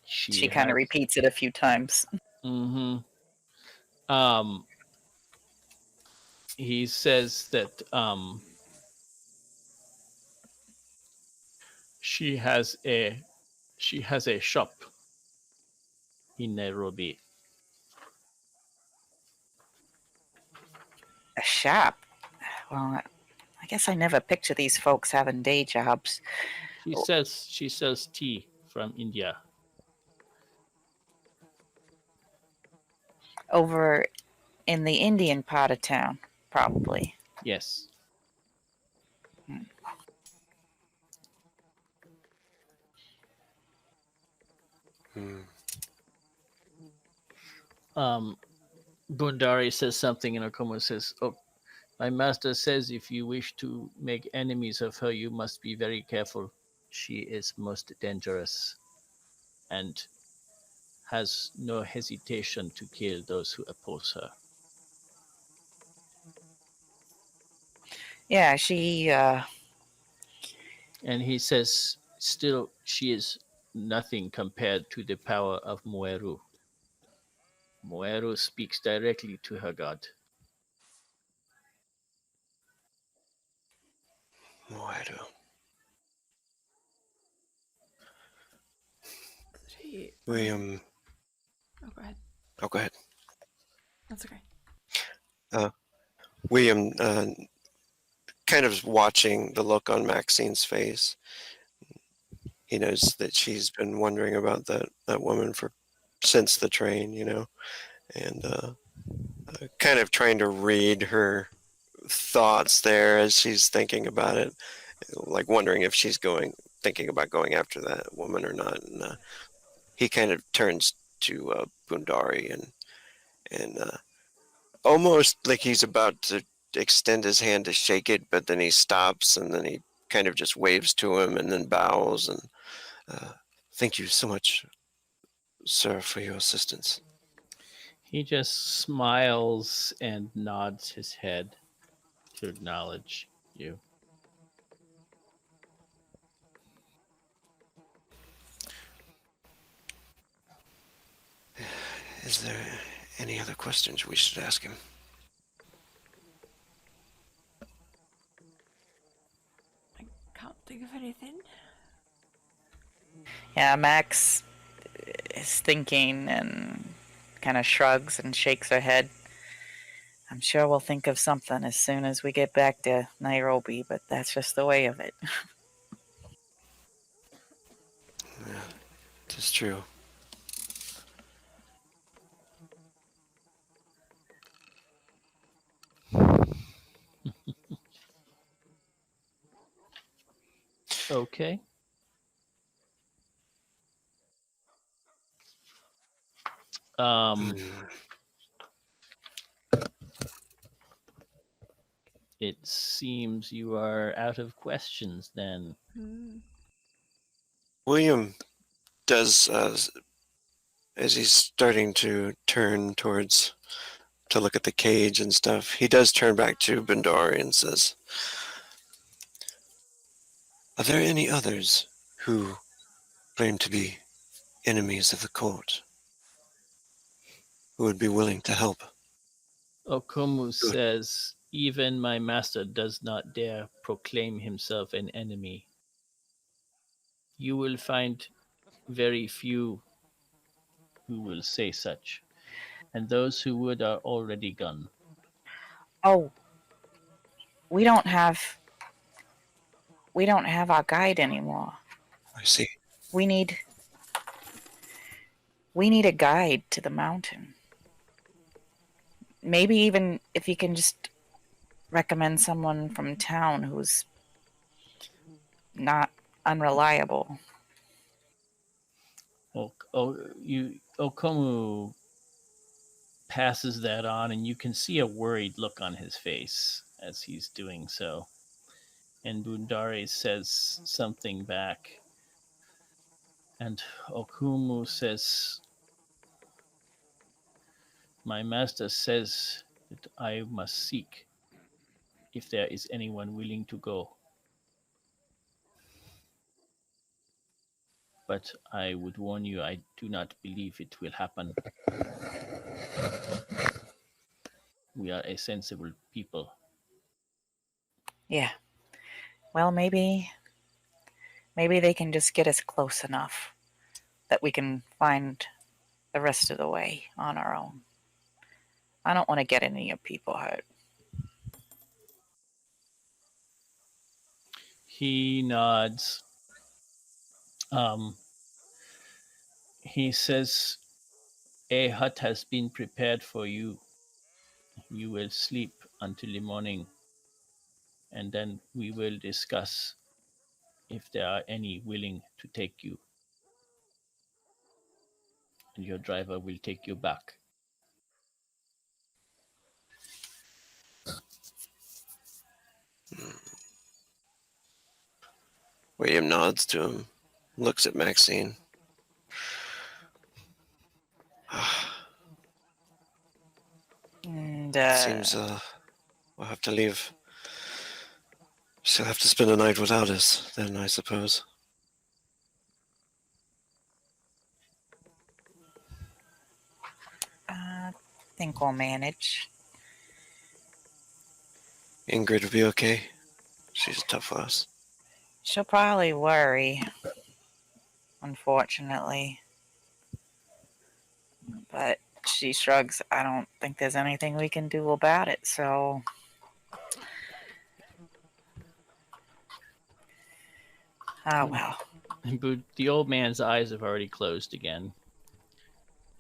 S1: She
S3: She kind of repeats it a few times.
S1: Mm-hmm. Um, he says that she has a shop in Nairobi.
S3: A shop? Well, I guess I never picture these folks having day jobs.
S1: She says she sells tea from India.
S3: Over in the Indian part of town, probably.
S1: Yes.
S4: Hmm.
S1: Bundari says something, and Okomo says, "Oh, my master says if you wish to make enemies of her, you must be very careful. She is most dangerous and has no hesitation to kill those who oppose her."
S3: Yeah, she,
S1: And he says, still, she is nothing compared to the power of Moeru. Moeru speaks directly to her god.
S4: Moedo.
S2: He...
S4: We
S2: Oh, go ahead.
S4: Oh, go ahead.
S2: That's okay.
S4: We kind of watching the look on Maxine's face. He knows that she's been wondering about that woman since the train, and kind of trying to read her thoughts there as she's thinking about it, like wondering if she's thinking about going after that woman or not. And he kind of turns to Bundari and almost like he's about to extend his hand to shake it, but then he stops and then he kind of just waves to him and then bows and thank you so much, sir, for your assistance.
S1: He just smiles and nods his head to acknowledge you.
S4: Is there any other questions we should ask him?
S2: I can't think of anything.
S3: yeah, Max is thinking and kind of shrugs and shakes her head. I'm sure we'll think of something as soon as we get back to Nairobi, but that's just the way of it.
S4: Yeah, it is true.
S1: Okay.
S4: Hmm.
S1: It seems you are out of questions then.
S2: Hmm.
S4: William does, as he's starting to turn towards to look at the cage and stuff, he does turn back to Bendari and says, "Are there any others who claim to be enemies of the court who would be willing to help?"
S1: Okomu
S4: Good.
S1: says, even my master does not dare proclaim himself an enemy. You will find very few who will say such, and those who would are already gone.
S3: Oh, we don't have our guide anymore.
S4: I see.
S3: We need a guide to the mountain. Maybe even if you can just recommend someone from town who's not unreliable.
S1: Okomu passes that on, and you can see a worried look on his face as he's doing so. And Bundare says something back, and Okumu says, my master says that I must seek if there is anyone willing to go. But I would warn you, I do not believe it will happen. We are a sensible people.
S3: Yeah. Well, maybe they can just get us close enough that we can find the rest of the way on our own. I don't want to get any of people hurt.
S1: He nods. He says, a hut has been prepared for you. You will sleep until the morning, and then we will discuss if there are any willing to take you, and your driver will take you back.
S4: William nods to him, looks at Maxine.
S3: And
S4: Seems we'll have to leave. She'll have to spend a night without us, then, I suppose.
S3: I think we'll manage.
S4: Ingrid will be okay. She's a tough lass.
S3: She'll probably worry, unfortunately. But she shrugs. I don't think there's anything we can do about it, so. Ah, well.
S1: But the old man's eyes have already closed again.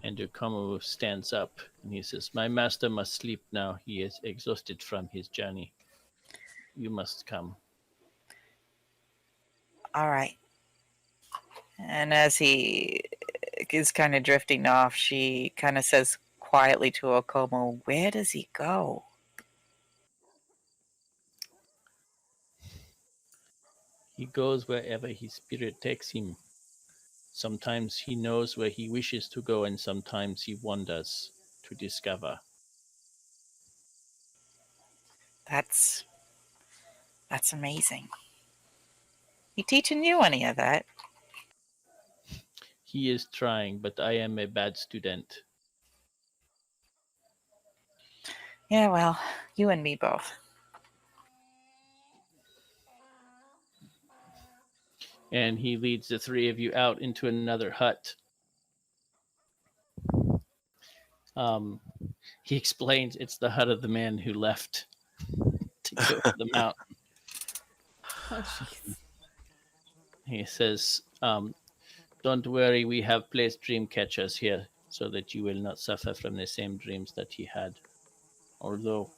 S1: And Okomu stands up and he says, my master must sleep now. He is exhausted from his journey. You must come.
S3: All right. And as he is kind of drifting off, she kind of says quietly to Okomo, where does he go?
S1: He goes wherever his spirit takes him. Sometimes he knows where he wishes to go, and sometimes he wanders to discover.
S3: That's amazing. He teaching you any of that?
S1: He is trying, but I am a bad student.
S3: Yeah, well, you and me both.
S1: And he leads the three of you out into another hut. He explains it's the hut of the man who left to go to the mountain.
S2: Oh, jeez.
S1: He says, Don't worry, we have placed dream catchers here so that you will not suffer from the same dreams that he had. Although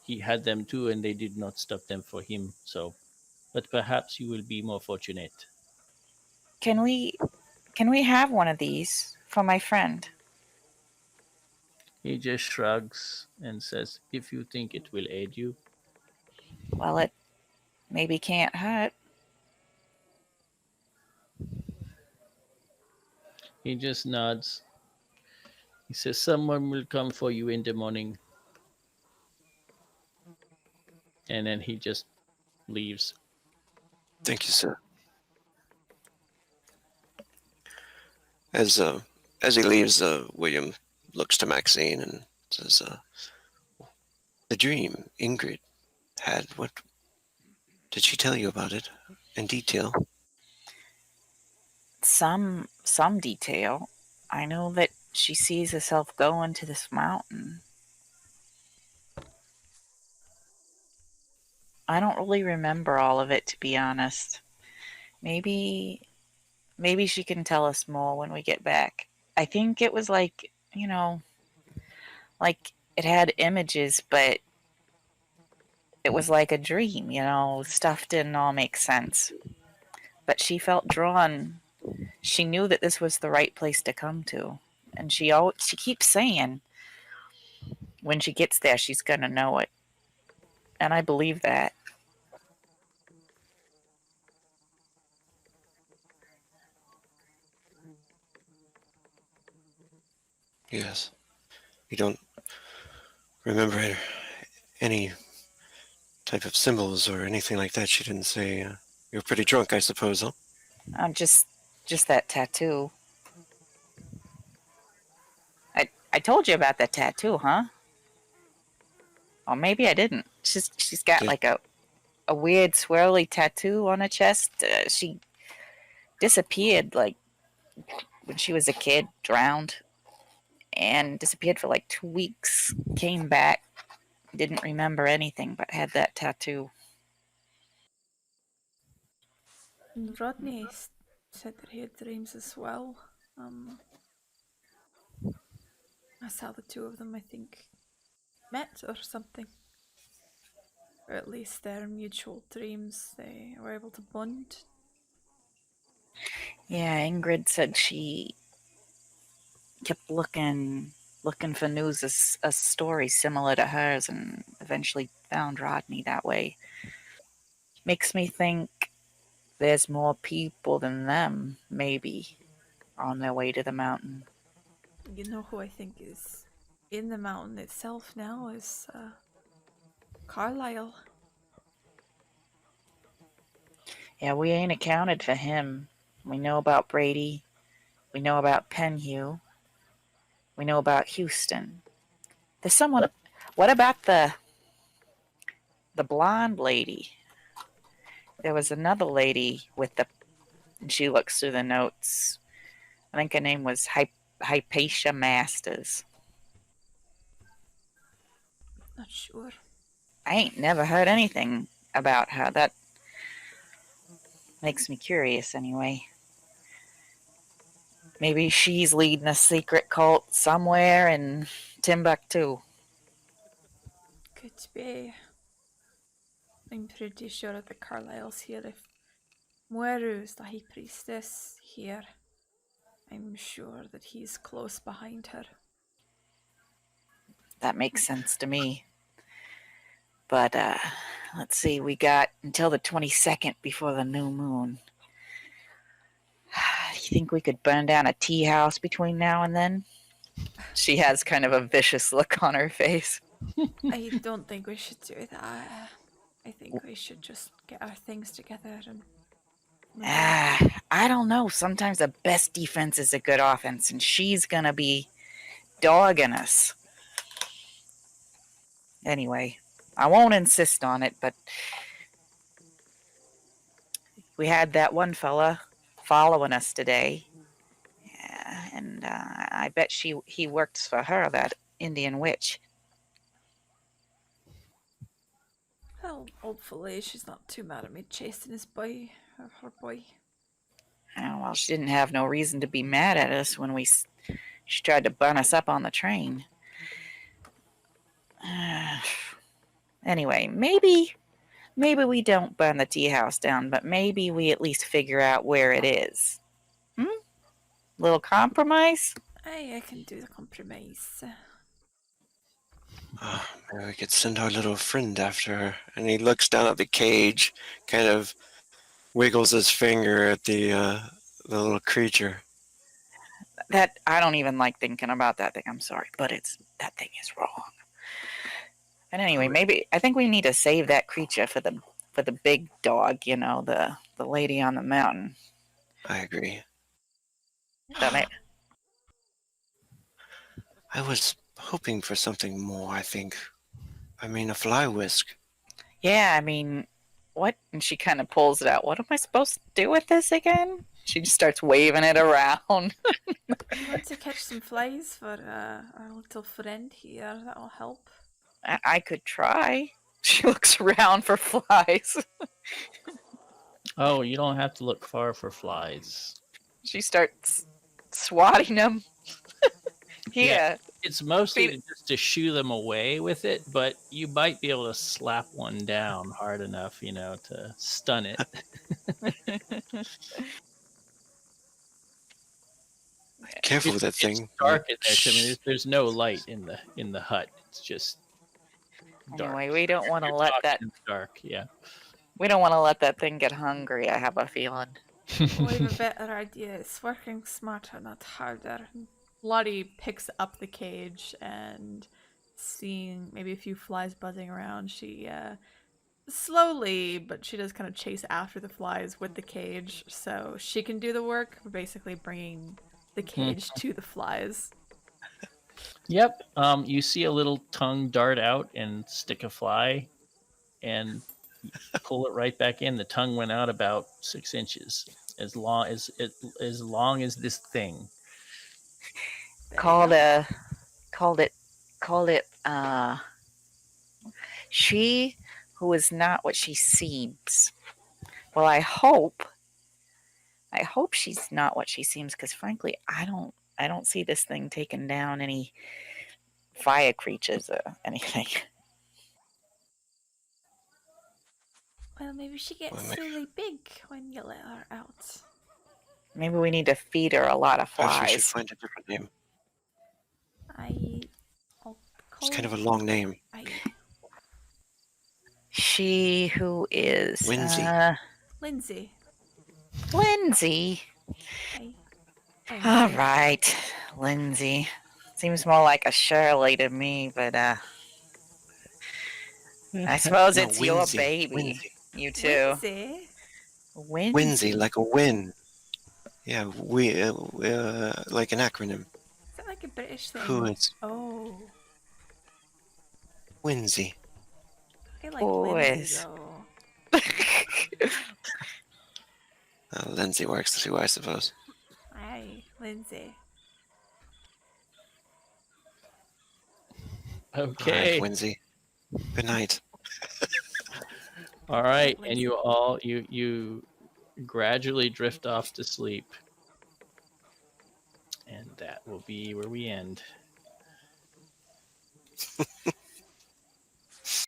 S1: he had them too and they did not stop them for him, so but perhaps you will be more fortunate.
S3: Can we have one of these for my friend?
S1: He just shrugs and says, if you think it will aid you.
S3: Well, it maybe can't hurt.
S1: He just nods. He says, someone will come for you in the morning. And then he just leaves.
S4: Thank you, sir. As he leaves, William looks to Maxine and says, "The dream Ingrid had. What did she tell you about it in detail?"
S3: Some detail. I know that she sees herself going to this mountain. I don't really remember all of it, to be honest. Maybe she can tell us more when we get back. I think it was like, like it had images, but it was like a dream, stuff didn't all make sense. But she felt drawn. She knew that this was the right place to come to. And she keeps saying when she gets there she's going to know it. And I believe that.
S4: Yes. You don't remember any type of symbols or anything like that? She didn't say. You were pretty drunk, I suppose, huh?
S3: Just that tattoo. I told you about that tattoo, huh? Or maybe I didn't. She's got
S4: Did-
S3: like a weird swirly tattoo on her chest. She disappeared like when she was a kid, drowned, and disappeared for like 2 weeks. Came back, didn't remember anything, but had that tattoo.
S2: And Rodney said that he had dreams as well. That's how the two of them, I think, met or something. Or at least their mutual dreams, they were able to bond.
S3: Yeah, Ingrid said she kept looking for news, a story similar to hers, and eventually found Rodney that way. Makes me think there's more people than them, maybe, on their way to the mountain.
S2: You know who I think is in the mountain itself now is Carlisle.
S3: Yeah, we ain't accounted for him. We know about Brady. We know about Penhue. We know about Houston. There's someone. What about the blonde lady? There was another lady with the. She looks through the notes. I think her name was Hypatia Masters.
S2: Not sure.
S3: I ain't never heard anything about her. That makes me curious anyway. Maybe she's leading a secret cult somewhere in Timbuktu.
S2: Could be. I'm pretty sure that the Carlisle's here. If Mueru's the high priestess here, I'm sure that he's close behind her.
S3: That makes sense to me. But let's see, we got until the 22nd before the new moon. You think we could burn down a tea house between now and then? She has kind of a vicious look on her face.
S2: I don't think we should do that. I think we should just get our things together and move on.
S3: I don't know. Sometimes the best defense is a good offense, and she's gonna be dogging us. Anyway, I won't insist on it, but we had that one fella following us today. Yeah, and I bet he works for her, that Indian witch.
S2: Well, hopefully she's not too mad at me chasing his boy, or her boy.
S3: Oh, well, she didn't have no reason to be mad at us when she tried to bun us up on the train. Anyway, maybe we don't burn the tea house down, but maybe we at least figure out where it is. Little compromise?
S2: I can do the compromise.
S4: Maybe we could send our little friend after her. And he looks down at the cage, kind of wiggles his finger at the little creature.
S3: That I don't even like thinking about that thing. I'm sorry, but that thing is wrong. And anyway, maybe I think we need to save that creature for the big dog. You know, the lady on the mountain.
S4: I agree.
S3: That
S4: I was hoping for something more, I think. I mean, a fly whisk.
S3: Yeah, I mean, what? And she kind of pulls it out. What am I supposed to do with this again? She just starts waving it around.
S2: You want to catch some flies for our little friend here? That'll help.
S3: I could try. She looks around for flies.
S1: Oh, you don't have to look far for flies.
S3: She starts swatting them.
S1: Yeah. It's mostly just to shoo them away with it, but you might be able to slap one down hard enough, to stun it.
S4: Careful with that
S1: It's
S4: thing.
S1: dark in there. So, I mean, there's no light in the hut. It's just dark.
S3: Anyway, we don't want to let that.
S1: It's dark. Yeah.
S3: We don't want to let that thing get hungry. I have a feeling.
S2: We have a better idea. It's working smarter, not harder. Lottie picks up the cage and seeing maybe a few flies buzzing around, she slowly, but she does kind of chase after the flies with the cage, so she can do the work, basically bringing the cage to the flies.
S1: Yep. You see a little tongue dart out and stick a fly, and pull it right back in. The tongue went out about 6 inches, as long as this thing.
S3: Called it. She who is not what she seems. Well, I hope she's not what she seems, because frankly, I don't see this thing taking down any fire creatures or anything.
S2: Well, maybe she gets really big when you let her out.
S3: Maybe we need to feed her a lot of
S4: Perhaps we should
S3: flies.
S4: find a different name.
S2: I'll
S4: It's kind of a long name.
S3: She who is
S4: Lindsay.
S2: Lindsay.
S3: Lindsay.
S2: Hi.
S3: All right, Lindsay. Seems more like a Shirley to me, but I suppose
S4: No,
S3: it's your
S4: Whinsey.
S3: baby.
S4: Whinsey.
S3: You too.
S4: Whinsey, like a win. Yeah, we like an acronym.
S2: Is that like a British thing?
S4: Who is
S2: Oh.
S4: Whinsey?
S2: I like Lindsay, though.
S4: Lindsay works too, I suppose.
S2: Hi, Lindsay.
S1: Okay.
S4: All right, Whinsey. Good night.
S1: All right, and you gradually drift off to sleep, and that will be where we end.